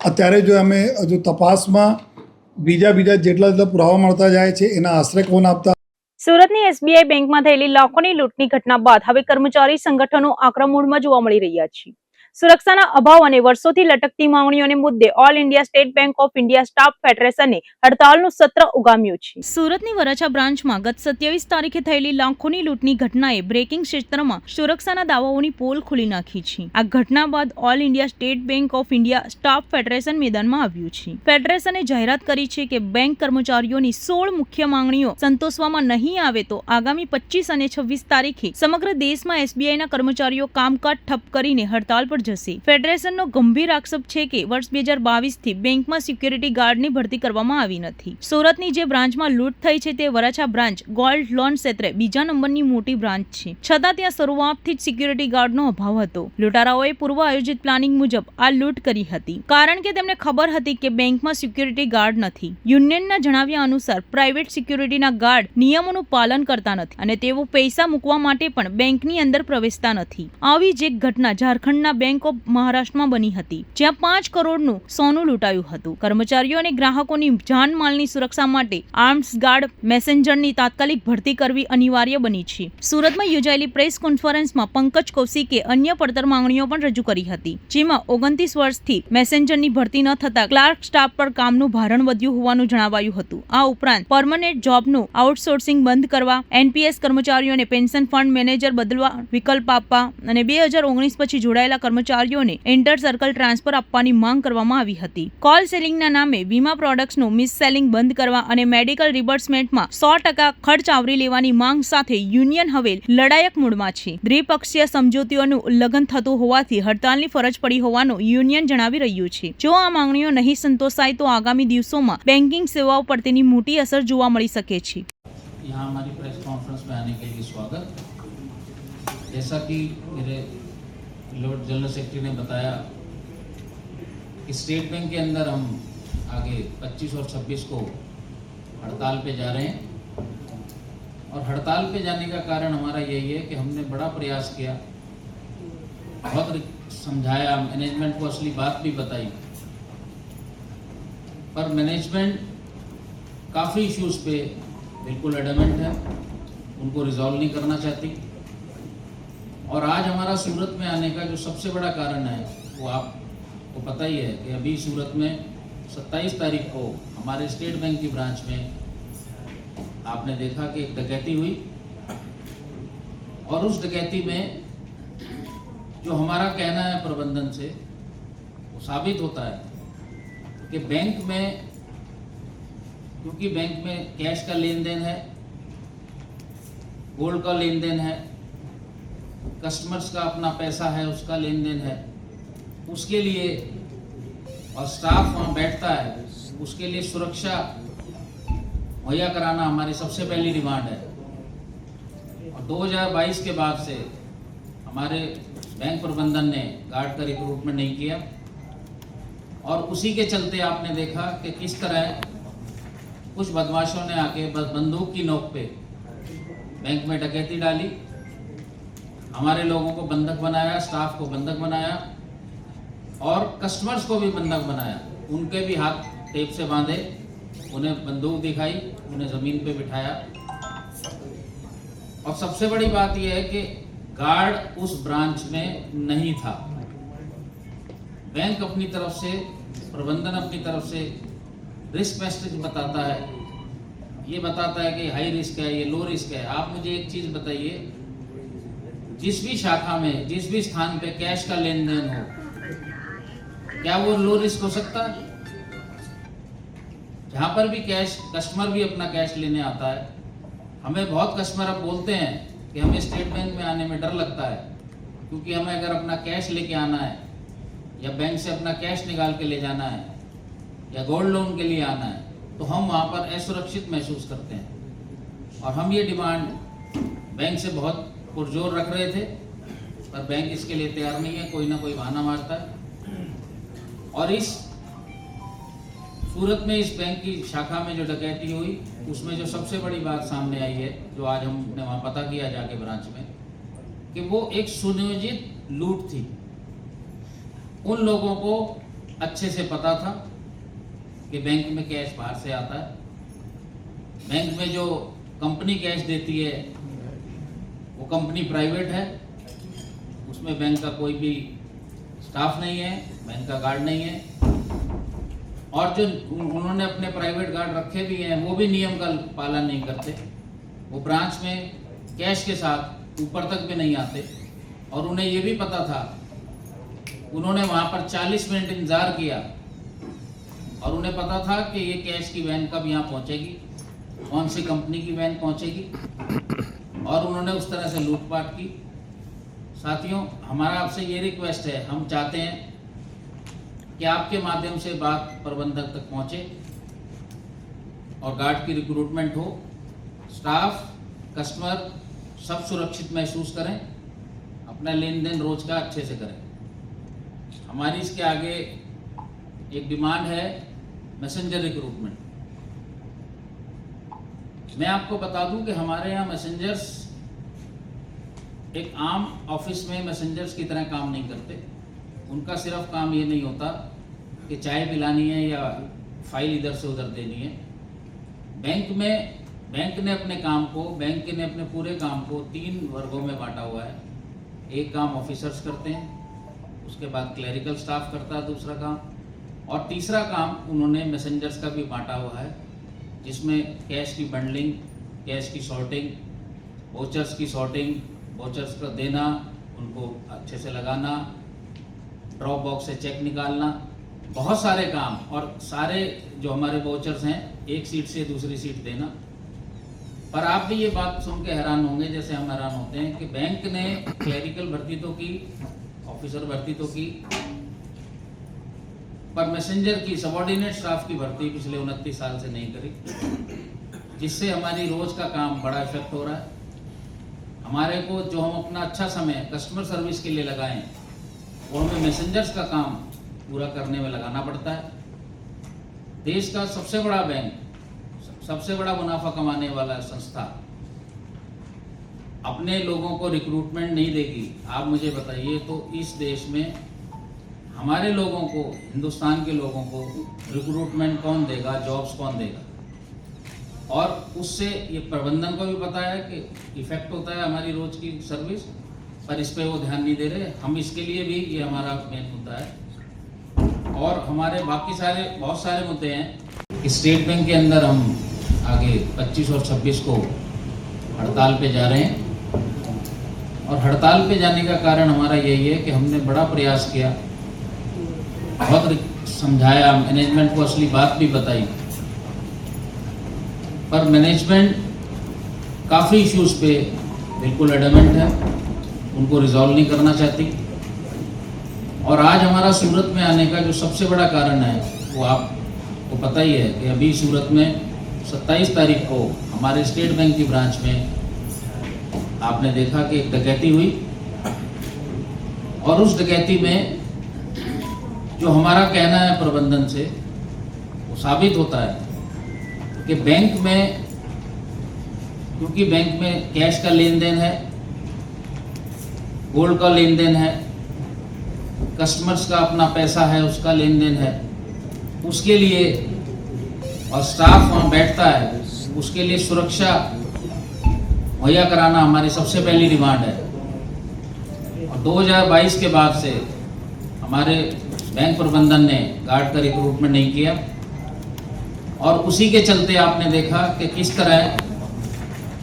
अत्यारे जो हमें जो तपास में बीजा जेटला पुरावा मळता जाए छे एना आश्रय कोण आपता. સુરતની SBI બેંકમાં થયેલી લાખોની લૂંટની ઘટના બાદ હવે કર્મચારી સંગઠનો આક્રમણમાં જોવા મળી રહ્યા છે. સુરક્ષાના અભાવ અને વર્ષોથી લટકતી માંગણીઓને મુદ્દે all India State Bank of India staff ફેડરેશને હડતાલનું સત્ર ઉગામ્યું છે. સુરતની વરાછા બ્રાન્ચમાં ગત 27 તારીખે થયેલી લાખોની લૂંટની ઘટનાએ બ્રેકિંગ ક્ષેત્રમાં સુરક્ષાના દાવાઓની પોલ ખોલી નાખી છે. આ ઘટના બાદ all India State Bank of India staff federation મેદાનમાં આવ્યું છે. ફેડરેશને જાહેરાત કરી છે કે બેંક કર્મચારીઓની 16 મુખ્ય માંગણીઓ સંતોષવામાં નહીં આવે તો આગામી 25 અને 26 તારીખે સમગ્ર દેશમાં SBIના કર્મચારીઓ કામકાજ ઠપ કરીને હડતાલ પર જશે. ફેડરેશનનો ગંભીર આક્ષેપ છે કે વર્ષ 2022 થી બેંકમાં સિક્યુરિટી ગાર્ડની ભરતી કરવામાં આવી નથી. સુરતની જે બ્રાન્ચમાં લૂંટ થઈ છે તે વરાછા બ્રાન્ચ ગોલ્ડ લોન ક્ષેત્રે બીજા નંબરની મોટી બ્રાન્ચ છે, છતાં ત્યાં શરૂઆતથી જ સિક્યુરિટી ગાર્ડનો અભાવ હતો. લૂંટારાઓએ પૂર્વ આયોજિત પ્લાનિંગ મુજબ આ લૂંટ કરી હતી, કારણ કે તેમને ખબર હતી કે બેંકમાં સિક્યુરિટી ગાર્ડ નથી. યુનિયનના જણાવ્યા અનુસાર પ્રાઇવેટ સિક્યુરિટીના ગાર્ડ નિયમોનું પાલન કરતા નથી અને તેઓ પૈસા મૂકવા માટે પણ બેંકની અંદર પ્રવેશતા નથી. આવી જ એક ઘટના ઝારખંડના બેંક ઓફ મહારાષ્ટ્રમાં બની હતી, જ્યાં 5 કરોડનું સોનું લૂંટાયું હતું. કર્મચારીઓ અને ગ્રાહકોની જાનમાલની સુરક્ષા માટે આર્મ્સ ગાર્ડ મેસેન્જરની તાત્કાલિક ભરતી કરવી અનિવાર્ય બની છે. સુરતમાં યોજાયેલી પ્રેસ કોન્ફરન્સમાં પંકજ કૌશિકે અન્ય પડતર માંગણીઓ પણ રજૂ કરી હતી, જેમાં 29 વર્ષથી મેસેન્જરની ભરતી ન થતા ક્લાર્ક સ્ટાફ પર કામનું ભારણ વધ્યું હોવાનું જણાવાયું હતું. આ ઉપરાંત પરમનન્ટ જોબનું આઉટસોર્સિંગ બંધ કરવા, NPS કર્મચારીઓને પેન્શન ફંડ મેનેજર બદલવા વિકલ્પ આપવા અને 2019 પછી જોડાયેલા કર્મચારીઓને ઇન્ટર સર્કલ ટ્રાન્સફર આપવાની માંગ કરવામાં આવી હતી. કોલ સેલિંગના નામે વીમા પ્રોડક્ટ્સનું મિસ સેલિંગ બંધ કરવા અને મેડિકલ રિબર્સમેન્ટમાં 100% ખર્ચ આવરી લેવાની માંગ સાથે યુનિયન હવે લડાયક મૂડમાં છે. દ્વિપક્ષીય સમજૂતીઓનું ઉલ્લંઘન થતું હોવાથી હડતાલની ફરજ પડી હોવાનું યુનિયન જણાવી રહ્યું છે. જો આ માંગણીઓ નહીં સંતોષાય તો આગામી દિવસોમાં બેન્કિંગ સેવાઓ પર તેની મોટી અસર જોવા મળી શકે છે. यहाँ हमारी प्रेस कॉन्फ्रेंस में आने के लिए स्वागत. जैसा कि मेरे लॉर्ड जनरल सेक्रेटरी ने बताया कि स्टेट बैंक के अंदर हम आगे 25 और 26 को हड़ताल पे जा रहे हैं और हड़ताल पे जाने का कारण हमारा यही है कि हमने बड़ा प्रयास किया, बहुत समझाया, मैनेजमेंट को असली बात भी बताई, पर मैनेजमेंट काफ़ी इश्यूज पे बिल्कुल एडमेंट है, उनको रिजॉल्व नहीं करना चाहती। और आज हमारा सूरत में आने का जो सबसे बड़ा कारण है वो आपको पता ही है कि अभी सूरत में 27 तारीख को हमारे स्टेट बैंक की ब्रांच में आपने देखा कि एक डकैती हुई, और उस डकैती में जो हमारा कहना है प्रबंधन से वो साबित होता है कि बैंक में, क्योंकि बैंक में कैश का लेन देन है, गोल्ड का लेन देन है, कस्टमर्स का अपना पैसा है, उसका लेन देन है, उसके लिए, और स्टाफ वहाँ बैठता है, उसके लिए सुरक्षा मुहैया कराना हमारी सबसे पहली डिमांड है। और 2022 के बाद से हमारे बैंक प्रबंधन ने गार्ड का रिक्रूटमेंट नहीं किया, और उसी के चलते आपने देखा कि किस तरह कुछ बदमाशों ने आके बंदूक की नोक पे बैंक में डकैती डाली, हमारे लोगों को बंधक बनाया, स्टाफ को बंधक बनाया, और कस्टमर्स को भी बंधक बनाया। उनके भी हाथ टेप से बांधे, उन्हें बंदूक दिखाई, उन्हें ज़मीन पे बिठाया। और सबसे बड़ी बात यह है कि गार्ड उस ब्रांच में नहीं था। बैंक अपनी तरफ से, प्रबंधन अपनी तरफ से रिस्क मैसेज बताता है, ये बताता है कि हाई रिस्क है, ये लो रिस्क है। आप मुझे एक चीज़ बताइए, जिस भी शाखा में, जिस भी स्थान पे कैश का लेन देन हो, क्या वो लो रिस्क हो सकता है? जहाँ पर भी कैश, कस्टमर भी अपना कैश लेने आता है, हमें बहुत कस्टमर अब बोलते हैं कि हमें स्टेट बैंक में आने में डर लगता है, क्योंकि हमें अगर अपना कैश लेके आना है, या बैंक से अपना कैश निकाल के ले जाना है, या गोल्ड लोन के लिए आना है, तो हम वहाँ पर असुरक्षित महसूस करते हैं। और हम ये डिमांड बैंक से बहुत पुरजोर रख रहे थे, पर बैंक इसके लिए तैयार नहीं है, कोई ना कोई बहाना मारता है। और इस सूरत में इस बैंक की शाखा में जो डकैती हुई, उसमें जो सबसे बड़ी बात सामने आई है, जो आज हमने वहाँ पता किया जाके ब्रांच में, कि वो एक सुनियोजित लूट थी। उन लोगों को अच्छे से पता था कि बैंक में कैश बाहर से आता है, बैंक में जो कंपनी कैश देती है वो कंपनी प्राइवेट है, उसमें बैंक का कोई भी स्टाफ नहीं है, बैंक का गार्ड नहीं है, और जो उन्होंने अपने प्राइवेट गार्ड रखे भी हैं वो भी नियम का पालन नहीं करते। वो ब्रांच में कैश के साथ ऊपर तक भी नहीं आते, और उन्हें ये भी पता था, उन्होंने वहाँ पर 40 मिनट इंतज़ार किया, और उन्हें पता था कि ये कैश की वैन कब यहाँ पहुँचेगी, कौन सी कंपनी की वैन पहुँचेगी, और उन्होंने उस तरह से लूटपाट की। साथियों, हमारा आपसे ये रिक्वेस्ट है, हम चाहते हैं कि आपके माध्यम से बात प्रबंधक तक पहुँचे और गार्ड की रिक्रूटमेंट हो, स्टाफ, कस्टमर सब सुरक्षित महसूस करें, अपना लेन देन रोज का अच्छे से करें। हमारी इसके आगे एक डिमांड है मैसेंजर रिक्रूटमेंट। मैं आपको बता दूं कि हमारे यहाँ मैसेंजर्स एक आम ऑफिस में मैसेंजर्स की तरह काम नहीं करते। उनका सिर्फ काम ये नहीं होता कि चाय पिलानी है या फाइल इधर से उधर देनी है। बैंक में, बैंक ने अपने काम को, बैंक ने अपने पूरे काम को 3 वर्गों में बांटा हुआ है। एक काम ऑफिसर्स करते हैं, उसके बाद क्लरिकल स्टाफ करता है दूसरा काम, और तीसरा काम उन्होंने मैसेंजर्स का भी बांटा हुआ है, जिसमें कैश की बंडलिंग, कैश की सॉर्टिंग, वोचर्स की सॉर्टिंग, वोचर्स का देना, उनको अच्छे से लगाना, ड्रॉप बॉक्स से चेक निकालना, बहुत सारे काम। और सारे जो हमारे वोचर्स हैं, एक सीट से दूसरी सीट देना। पर आप भी ये बात सुन के हैरान होंगे, जैसे हम हैरान होते हैं, कि बैंक ने क्लरिकल भर्ती तो की, ऑफिसर भर्ती तो की, पर मैसेंजर की, सबऑर्डिनेट स्टाफ की भर्ती पिछले 29 साल से नहीं करी, जिससे हमारी रोज का काम बड़ा इफेक्ट हो रहा है। हमारे को जो हम अपना अच्छा समय कस्टमर सर्विस के लिए लगाएं, वो हमें मैसेंजर्स का काम पूरा करने में लगाना पड़ता है। देश का सबसे बड़ा बैंक, सबसे बड़ा मुनाफा कमाने वाला संस्था अपने लोगों को रिक्रूटमेंट नहीं देगी, आप मुझे बताइए, तो इस देश में हमारे लोगों को, हिंदुस्तान के लोगों को रिक्रूटमेंट कौन देगा, जॉब्स कौन देगा, और उससे ये प्रबंधन को भी पता है कि इफेक्ट होता है हमारी रोज की सर्विस, पर इस पे वो ध्यान नहीं दे रहे। हम इसके लिए भी, ये हमारा मेन मुद्दा है। और हमारे बाकी सारे बहुत सारे मुद्दे हैं कि स्टेट बैंक के अंदर हम आगे 25 और 26 को हड़ताल पे जा रहे हैं, और हड़ताल पे जाने का कारण हमारा यही है कि हमने बड़ा प्रयास किया, बहुत समझाया, मैनेजमेंट को असली बात भी बताई, पर मैनेजमेंट काफ़ी इश्यूज पे बिल्कुल एडमेंट है, उनको रिजॉल्व नहीं करना चाहती। और आज हमारा सूरत में आने का जो सबसे बड़ा कारण है वो आपको पता ही है कि अभी सूरत में 27 तारीख को हमारे स्टेट बैंक की ब्रांच में आपने देखा कि एक डकैती हुई, और उस डकैती में जो हमारा कहना है प्रबंधन से, वो साबित होता है कि बैंक में, क्योंकि बैंक में कैश का लेन देन है, गोल्ड का लेन देन है, कस्टमर्स का अपना पैसा है, उसका लेन देन है, उसके लिए, और स्टाफ वहाँ बैठता है, उसके लिए सुरक्षा मुहैया कराना हमारी सबसे पहली डिमांड है। और 2022 के बाद से हमारे बैंक प्रबंधन ने गार्ड का रिक्रूटमेंट नहीं किया, और उसी के चलते आपने देखा कि किस तरह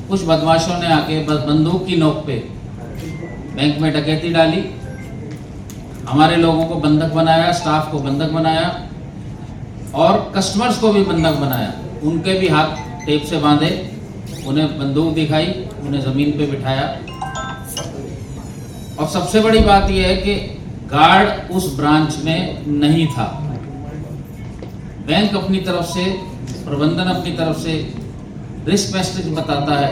कुछ बदमाशों ने आके बंदूक की नोक पे बैंक में डकैती डाली, हमारे लोगों को बंधक बनाया, स्टाफ को बंधक बनाया, और कस्टमर्स को भी बंधक बनाया। उनके भी हाथ टेप से बांधे, उन्हें बंदूक दिखाई, उन्हें ज़मीन पे बिठाया। और सबसे बड़ी बात यह है कि गार्ड उस ब्रांच में नहीं था। बैंक अपनी तरफ से, प्रबंधन अपनी तरफ से रिस्क मैट्रिक्स बताता है,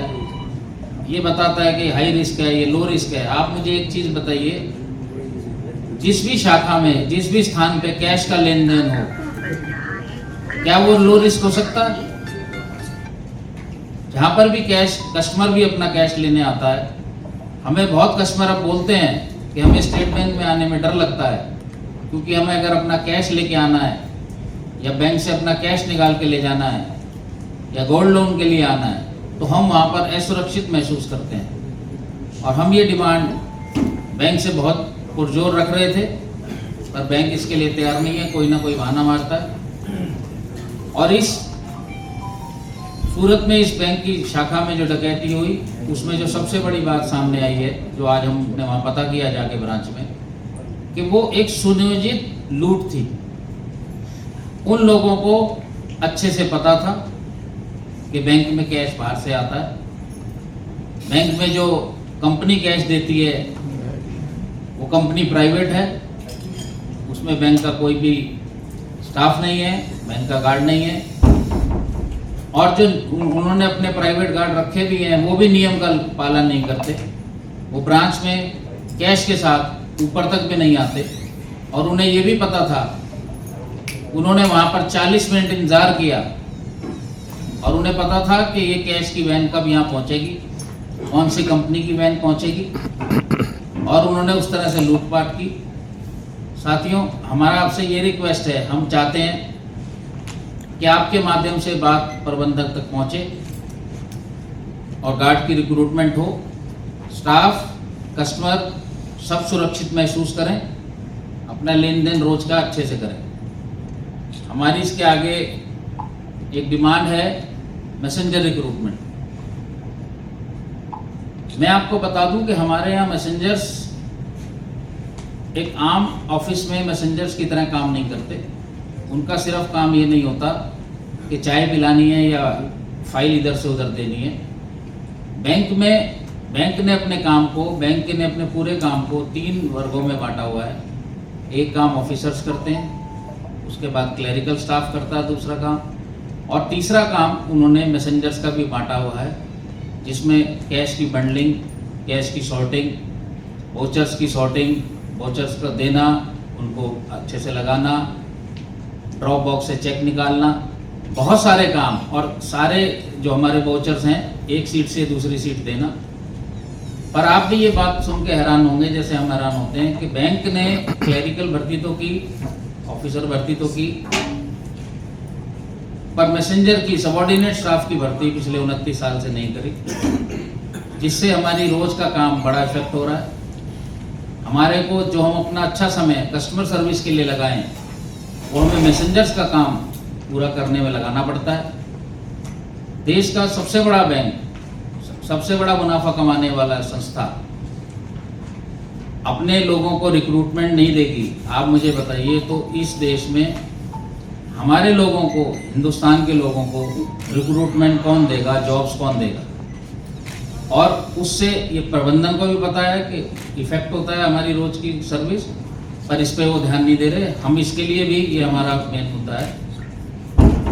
ये बताता है कि हाई रिस्क है, ये लो रिस्क है। आप मुझे एक चीज़ बताइए, जिस भी शाखा में, जिस भी स्थान पे कैश का लेन देन हो, क्या वो लो रिस्क हो सकता है? जहाँ पर भी कैश, कस्टमर भी अपना कैश लेने आता है, हमें बहुत कस्टमर अब बोलते हैं कि हमें स्टेट बैंक में आने में डर लगता है, क्योंकि हमें अगर अपना कैश लेके आना है, या बैंक से अपना कैश निकाल के ले जाना है, या गोल्ड लोन के लिए आना है, तो हम वहाँ पर असुरक्षित महसूस करते हैं। और हम ये डिमांड बैंक से बहुत पुरजोर रख रहे थे, पर बैंक इसके लिए तैयार नहीं है, कोई ना कोई बहाना मारता है। और इस सूरत में, इस बैंक की शाखा में जो डकैती हुई, उसमें जो सबसे बड़ी बात सामने आई है, जो आज हमने वहाँ पता किया जाके ब्रांच में, कि वो एक सुनियोजित लूट थी। उन लोगों को अच्छे से पता था कि बैंक में कैश बाहर से आता है, बैंक में जो कंपनी कैश देती है वो कंपनी प्राइवेट है, उसमें बैंक का कोई भी स्टाफ नहीं है, बैंक का गार्ड नहीं है, और जो उन्होंने अपने प्राइवेट गार्ड रखे भी हैं वो भी नियम का पालन नहीं करते। वो ब्रांच में कैश के साथ ऊपर तक भी नहीं आते, और उन्हें ये भी पता था, उन्होंने वहाँ पर 40 मिनट इंतज़ार किया, और उन्हें पता था कि ये कैश की वैन कब यहाँ पहुँचेगी, कौन सी कंपनी की वैन पहुँचेगी, और उन्होंने उस तरह से लूटपाट की। साथियों, हमारा आपसे ये रिक्वेस्ट है, हम चाहते हैं कि आपके माध्यम से बात प्रबंधक तक पहुँचे और गार्ड की रिक्रूटमेंट हो, स्टाफ, कस्टमर सब सुरक्षित महसूस करें, अपना लेन देन रोज का अच्छे से करें। हमारी इसके आगे एक डिमांड है मैसेंजर रिक्रूटमेंट। मैं आपको बता दूं कि हमारे यहाँ मैसेंजर्स एक आम ऑफिस में मैसेंजर्स की तरह काम नहीं करते। उनका सिर्फ काम ये नहीं होता कि चाय पिलानी है या फाइल इधर से उधर देनी है। बैंक में, बैंक ने अपने काम को, बैंक ने अपने पूरे काम को 3 वर्गों में बांटा हुआ है। एक काम ऑफिसर्स करते हैं, उसके बाद क्लरिकल स्टाफ करता है दूसरा काम, और तीसरा काम उन्होंने मैसेंजर्स का भी बांटा हुआ है, जिसमें कैश की बंडलिंग, कैश की सॉर्टिंग, वोचर्स की सॉर्टिंग, वोचर्स को देना, उनको अच्छे से लगाना, ड्रॉप बॉक्स से चेक निकालना, बहुत सारे काम। और सारे जो हमारे वोचर्स हैं, एक सीट से दूसरी सीट देना, पर आप भी ये बात सुन के हैरान होंगे, जैसे हम हैरान होते हैं, कि बैंक ने क्लरिकल भर्ती तो की, ऑफिसर भर्ती तो की, पर मैसेंजर की, सबॉर्डिनेट स्टाफ की भर्ती पिछले 29 साल से नहीं करी, जिससे हमारी रोज का काम बड़ा इफेक्ट हो रहा है। हमारे को जो हम अपना अच्छा समय कस्टमर सर्विस के लिए लगाएं, वो हमें मैसेंजर्स का काम पूरा करने में लगाना पड़ता है। देश का सबसे बड़ा बैंक, सबसे बड़ा मुनाफा कमाने वाला संस्था अपने लोगों को रिक्रूटमेंट नहीं देगी, आप मुझे बताइए, तो इस देश में हमारे लोगों को, हिंदुस्तान के लोगों को रिक्रूटमेंट कौन देगा, जॉब्स कौन देगा? और उससे ये प्रबंधन को भी पता है कि इफेक्ट होता है हमारी रोज की सर्विस, पर इस पे वो ध्यान नहीं दे रहे। हम इसके लिए भी, ये हमारा मेन मुद्दा है,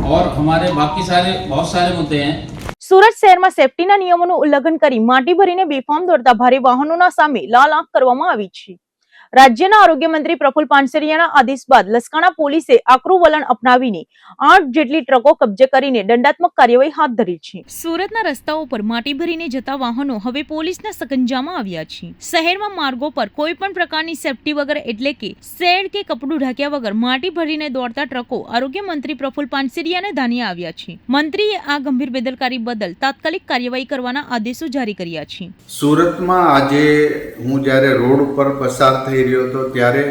और हमारे बाकी सारे बहुत सारे मुद्दे हैं। સુરત શહેરમાં સેફટીના નિયમોનું ઉલ્લંઘન કરી માટી ભરીને બેફામ દોડતા ભારે વાહનોના સામે લાલ આંખ કરવામાં આવી છે। રાજ્યના આરોગ્ય મંત્રી પ્રફુલ પાનસરિયાના આદેશ બાદ લસકાણા પોલીસે આકરું વલણ અપનાવીને 8 જેટલી ટ્રકો કબજે કરીને દંડાત્મક કાર્યવાહી હાથ ધરી છે। સુરતના રસ્તાઓ પર માટી ભરીને જતા વાહનો હવે પોલીસના સકંજામાં આવ્યા છે। શહેરમાં માર્ગો પર કોઈ પણ પ્રકારની સેફટી વગર એટલે કે શેડ કે કપડું ઢાંક્યા વગર માટી ભરીને દોડતા ટ્રકો આરોગ્ય મંત્રી પ્રફુલ પાનસરિયાને ધાન્યા આવ્યા છે। મંત્રીએ આ ગંભીર બેદરકારી બદલ તાત્કાલિક કાર્યવાહી કરવાના આદેશો જારી કર્યા છે। સુરતમાં આજે હું જ્યારે રોડ ઉપર પસાર થઈ રહ્યો હતો ત્યારે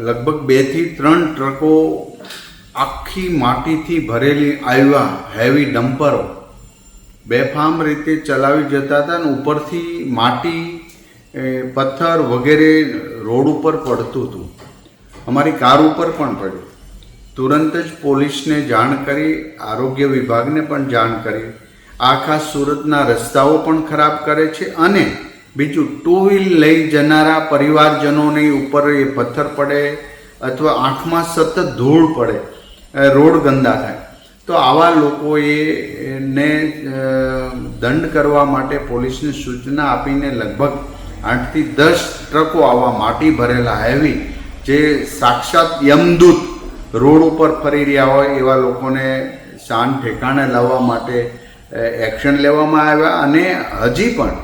લગભગ 2 થી 3 ટ્રકો આખી માટીથી ભરેલી આવ્યા, હેવી ડમ્પરો બેફામ રીતે ચલાવી જતા હતા અને ઉપરથી માટી, પથ્થર વગેરે રોડ ઉપર પડતું હતું, અમારી કાર ઉપર પણ પડ્યું। તુરંત જ પોલીસને જાણ કરી, આરોગ્ય વિભાગને પણ જાણ કરી। આખા સુરતના રસ્તાઓ પણ ખરાબ કરે છે અને બીજું 2 વ્હીલ લઈ જનારા પરિવારજનોની ઉપર એ પથ્થર પડે અથવા આંખમાં સતત ધૂળ પડે, રોડ ગંદા થાય, તો આવા લોકોએ ને દંડ કરવા માટે પોલીસને સૂચના આપીને લગભગ 8 થી 10 ટ્રકો આવા માટી ભરેલા હેવી, જે સાક્ષાત યમદૂત રોડ ઉપર ફરી રહ્યા હોય એવા લોકોને શાન ઠેકાણે લાવવા માટે એક્શન લેવામાં આવ્યા। અને હજી પણ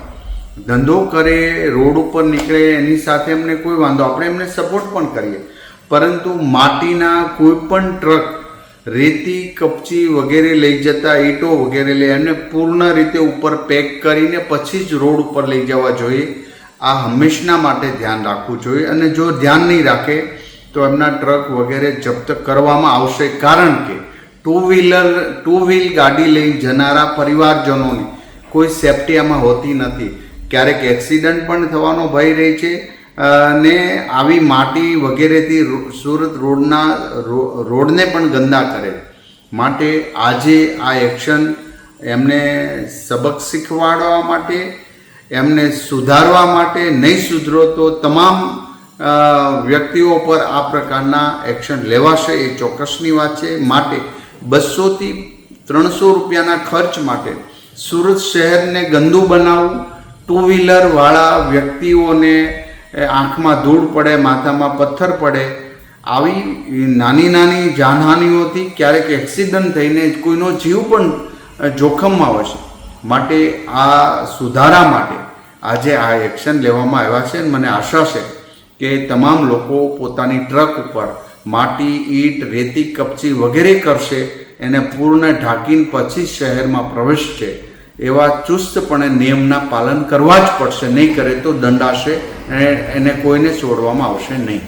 ધંધો કરે, રોડ ઉપર નીકળે, એની સાથે અમને કોઈ વાંધો, આપણે એમને સપોર્ટ પણ કરીએ, પરંતુ માટીના કોઈ પણ ટ્રક રેતી, કપચી વગેરે લઈ જતા, ઈંટો વગેરે લઈ, એમને પૂર્ણ રીતે ઉપર પેક કરીને પછી જ રોડ ઉપર લઈ જવા જોઈએ। આ હંમેશના માટે ધ્યાન રાખવું જોઈએ અને જો ધ્યાન નહીં રાખે તો એમના ટ્રક વગેરે જપ્ત કરવામાં આવશે। કારણ કે 2 વ્હીલ ગાડી લઈ જનારા પરિવારજનોની કોઈ સેફટી આમાં હોતી નથી, ક્યારેક એક્સિડન્ટ પણ થવાનો ભય રહે છે અને આવી માટી વગેરેથી સુરત રોડને પણ ગંદા કરે। માટે આજે આ એક્શન એમને સબક શીખવાડવા માટે, એમને સુધારવા માટે, નહીં સુધરો તો તમામ વ્યક્તિઓ પર આ પ્રકારના એક્શન લેવાશે, એ ચોક્કસની વાત છે। માટે 200 થી 300 રૂપિયાના ખર્ચ માટે સુરત શહેરને ગંદુ બનાવવું, 2 વ્હીલરવાળા વ્યક્તિઓને આંખમાં ધૂળ પડે, માથામાં પથ્થર પડે, આવી નાની નાની જાનહાનિઓથી ક્યારેક એક્સિડન્ટ થઈને કોઈનો જીવ પણ જોખમમાં હોય છે। માટે આ સુધારા માટે આજે આ એક્શન લેવામાં આવ્યા છે। મને આશા છે કે તમામ લોકો પોતાની ટ્રક ઉપર માટી, ઈંટ, રેતી, કપચી વગેરે કરશે, એને પૂર્ણ ઢાંકીને પછી શહેરમાં પ્રવેશશે। એવા ચુસ્તપણે નિયમના પાલન કરવા જ પડશે, નહીં કરે તો દંડાશે, એને કોઈને છોડવામાં આવશે નહીં।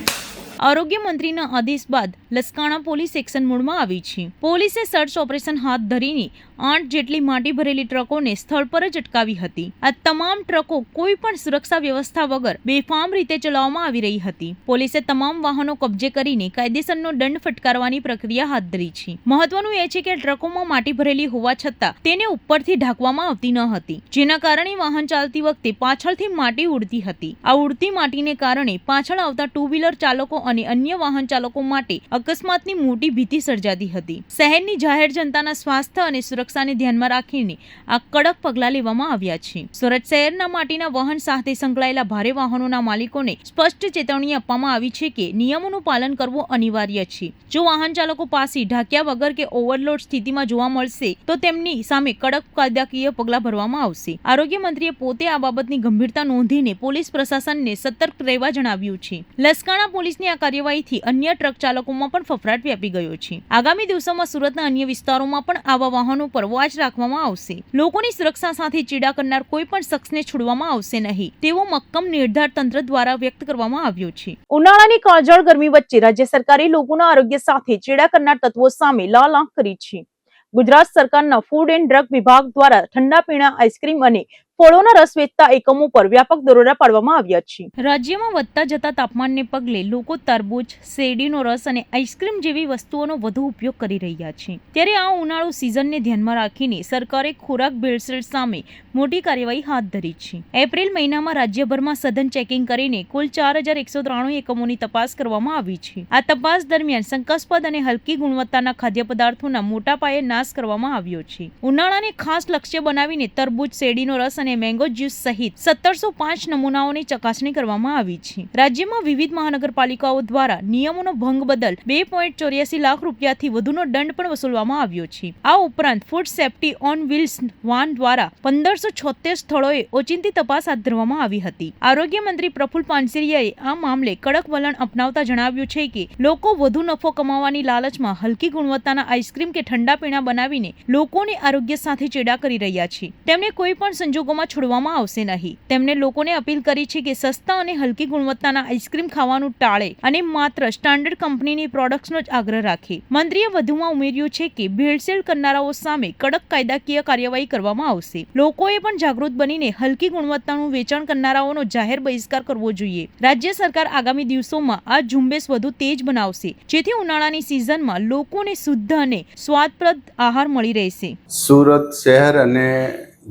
આરોગ્ય મંત્રીના આદેશ બાદ લસકાણા પોલીસ એક્શન મોડમાં આવી છે। પોલીસે સર્ચ ઓપરેશન હાથ ધરીને 8 જેટલી માટી ભરેલી ટ્રકોને સ્થળ પર જ અટકાવી હતી। આ તમામ ટ્રકો કોઈ પણ સુરક્ષા વ્યવસ્થા વગર બેફામ રીતે ચલાવવામાં આવી રહી હતી। પોલીસે તમામ વાહનો કબજે કરીને કાયદેસરનો દંડ ફટકારવાની પ્રક્રિયા હાથ ધરી છે। મહત્વનું એ છે કે ટ્રકોમાં માટી ભરેલી હોવા છતાં તેને ઉપરથી ઢાંકવામાં આવતી ન હતી, જેના કારણે વાહન ચાલતી વખતે પાછળથી માટી ઉડતી હતી। આ ઉડતી માટીને કારણે પાછળ આવતા 2 વ્હીલર ચાલકો અને અન્ય વાહન ચાલકો માટે અકસ્માતની મોટી ભીતિ સર્જાતી હતી. શહેરની જાહેર જનતાના સ્વાસ્થ્ય અને સુરક્ષાને ધ્યાનમાં રાખીને આ કડક પગલાં લેવામાં આવ્યા છે. સુરત શહેરના માટીના વહન સાથે સંકળાયેલા ભારે વાહનોના માલિકોને સ્પષ્ટ ચેતવણી આપવામાં આવી છે કે નિયમોનું પાલન કરવું અનિવાર્ય છે. જો વાહન ચાલકો પાસે ઢાંક્યા વગર કે ઓવરલોડ સ્થિતિમાં જોવા મળશે તો તેમની સામે કડક કાયદાકીય પગલાં ભરવામાં આવશે. આરોગ્ય મંત્રીએ પોતે આ બાબતની ગંભીરતા નોંધીને પોલીસ પ્રશાસનને સતર્ક રહેવા જણાવ્યું છે. લસકાણા પોલીસની આ કાર્યવાહીથી અન્ય ટ્રક ચાલકોમાં પણ ફફડાટ વ્યાપી ગયો છે. આગામી દિવસોમાં સુરતના અન્ય વિસ્તારોમાં પણ આવા વાહનો પર વોચ રાખવામાં આવશે. લોકોની સુરક્ષા સાથે ચેડા કરનાર કોઈ પણ શખ્સને છોડવામાં આવશે નહીં તેવો મક્કમ નિર્ધાર તંત્ર દ્વારા વ્યક્ત કરવામાં આવ્યો છે. ઉનાળાની કાળઝાળ ગરમી વચ્ચે રાજ્ય સરકારે લોકોના આરોગ્ય સાથે ચેડા કરનાર તત્વો સામે લાલ આંખ કરી છે. ગુજરાત સરકારના ફૂડ એન્ડ ડ્રગ વિભાગ દ્વારા ઠંડા પીણા, આઈસ્ક્રીમ અને ફળોના રસ વેચતા એકમો પર વ્યાપક દરોડા પાડવામાં આવ્યા છે. રાજ્યમાં વધતા જતા તાપમાનને પગલે લોકો તરબૂચ, શેરડીનો રસ અને આઈસ્ક્રીમ જેવી વસ્તુઓનો વધુ ઉપયોગ કરી રહ્યા છે. ત્યારે આ ઉનાળુ સિઝનને ધ્યાનમાં રાખીને સરકારે ખોરાક ભેળસેળ સામે મોટી કાર્યવાહી હાથ ધરી છે. એપ્રિલ મહિનામાં રાજ્યભરમાં સઘન ચેકિંગ કરીને કુલ 4193 એકમોની તપાસ કરવામાં આવી છે. આ તપાસ દરમિયાન શંકાસ્પદ અને હલકી ગુણવત્તાના ખાદ્ય પદાર્થોના મોટા પાયે નાશ કરવામાં આવ્યો છે. ઉનાળાને ખાસ લક્ષ્ય બનાવીને તરબૂચ, શેરડીનો રસ અને મેંગો જ્યુસ સહિત 1705 નમૂનાઓની ચકાસણી કરવામાં આવી છે. રાજ્યમાં વિવિધ મહાનગરપાલિકાઓ દ્વારા નિયમોનો ભંગ બદલ 2.84 લાખ રૂપિયાથી વધુનો દંડ પણ વસૂલવામાં આવ્યો છે. આ ઉપરાંત food safety on wheels van દ્વારા 1576 સ્થળોએ ઓચિંતી તપાસ હાથ ધરવામાં આવી હતી. આરોગ્ય મંત્રી પ્રફુલ પાનસેરિયાએ આ મામલે કડક વલણ અપનાવતા જણાવ્યું છે કે લોકો વધુ નફો કમાવાની લાલચમાં હલકી ગુણવત્તાના આઈસ્ક્રીમ કે ઠંડા પીણા બનાવીને લોકોને આરોગ્ય સાથે ચેડા કરી રહ્યા છે. તેમણે કોઈ પણ સંજોગોમાં છોડવામાં આવશે નહીં. તેમણે લોકોને અપીલ કરી છે કે સસ્તા અને હલકી ગુણવત્તાના આઈસ્ક્રીમ ખાવાનું ટાળે અને માત્ર સ્ટાન્ડર્ડ કંપનીની પ્રોડક્ટ્સનો જ આગ્રહ રાખે. મંત્રીએ વધુમાં ઉમેર્યું છે કે ભેળસેળ કરનારાઓ સામે કડક કાયદાકીય કાર્યવાહી કરવામાં આવશે. લોકોએ પણ જાગૃત બનીને હલકી ગુણવત્તાનું વેચાણ કરનારાઓનો જાહેર બહિષ્કાર કરવો જોઈએ. રાજ્ય સરકાર આગામી દિવસોમાં આ ઝુંબેશ વધુ તેજ બનાવશે જેથી ઉનાળાની સિઝનમાં લોકોને શુદ્ધ અને સ્વાદપ્રદ આહાર મળી રહેશે. સુરત શહેર અને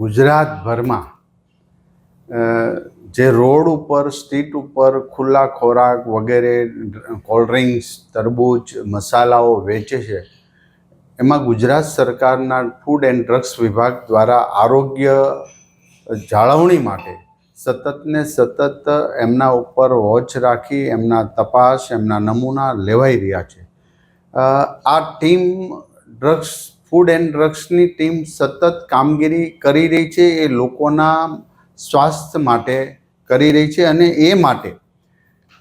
ગુજરાતભરમાં જે રોડ ઉપર, સ્ટ્રીટ ઉપર ખુલ્લા ખોરાક વગેરે, કોલ્ડ ડ્રિંક્સ, તરબૂચ, મસાલાઓ વેચે છે એમાં ગુજરાત સરકારના ફૂડ એન્ડ ડ્રગ્સ વિભાગ દ્વારા આરોગ્ય જાળવણી માટે સતત ને સતત એમના ઉપર વોચ રાખી એમના તપાસ, એમના નમૂના લેવાઈ રહ્યા છે. આ ટીમ ફૂડ એન્ડ ડ્રગ્સની ટીમ સતત કામગીરી કરી રહી છે. એ લોકોના સ્વાસ્થ્ય માટે કરી રહી છે અને એ માટે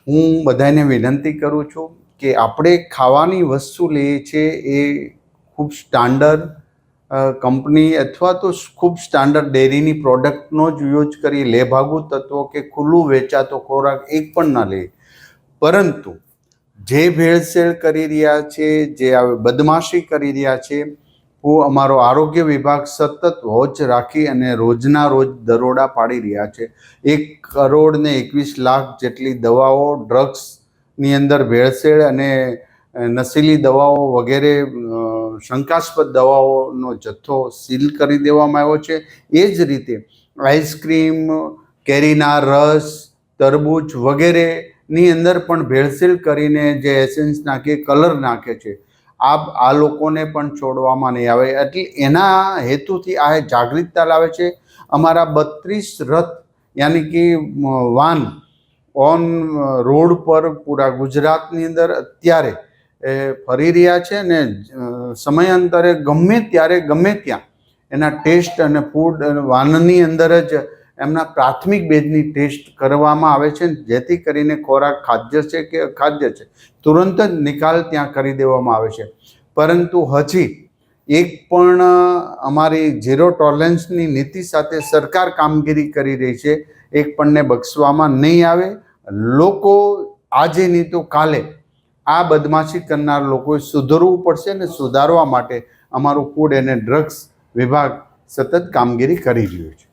હું બધાને વિનંતી કરું છું કે આપણે ખાવાની વસ્તુ લઈએ છીએ એ ખૂબ સ્ટાન્ડર્ડ કંપની અથવા તો ખૂબ સ્ટાન્ડર્ડ ડેરીની પ્રોડક્ટનો જ યુઝ કરી લેભાગુ તત્વો કે ખુલ્લું વેચાતો ખોરાક એક પણ ના લે. પરંતુ જે ભેળસેળ કરી રહ્યા છે, જે બદમાશી કરી રહ્યા છે, અમારો આરોગ્ય વિભાગ સતત વોચ રાખી અને રોજના રોજ દરોડા પાડી રહ્યા છે. 1,21,00,000 જેટલી દવાઓ, ડ્રગ્સની અંદર ભેળસેળ અને નશીલી દવાઓ વગેરે શંકાસ્પદ દવાઓનો જથ્થો સીલ કરી દેવામાં આવ્યો છે. એ જ રીતે આઈસ્ક્રીમ, કેરીના રસ, તરબૂચ વગેરેની અંદર પણ ભેળસેળ કરીને જે એસેન્સ નાખે, કલર નાખે છે, આ લોકોને પણ છોડવામાં નહીં આવે. એટલે એના હેતુથી આ જાગૃતતા લાવે છે. અમારા 32 રથ યાની કે વાન ઓન રોડ પર પૂરા ગુજરાતની અંદર અત્યારે ફરી રહ્યા છે ને સમયાંતરે ગમે ત્યારે ગમે ત્યાં એના ટેસ્ટ અને ફૂડ વાનની અંદર જ એમના પ્રાથમિક બેઝની ટેસ્ટ કરવામાં આવે છે જેથી કરીને ખોરાક ખાદ્ય છે કે અખાદ્ય છે તુરંત જ નિકાલ ત્યાં કરી દેવામાં આવે છે. પરંતુ હજી એક પણ અમારી ઝીરો ટોલરન્સની નીતિ સાથે સરકાર કામગીરી કરી રહી છે. એક પણને બક્ષવામાં નહીં આવે. લોકો આજે નહીં તો કાલે આ બદમાશી કરનાર લોકોએ સુધરવું પડશે અને સુધારવા માટે અમારું ફૂડ અને ડ્રગ્સ વિભાગ સતત કામગીરી કરી રહ્યું છે.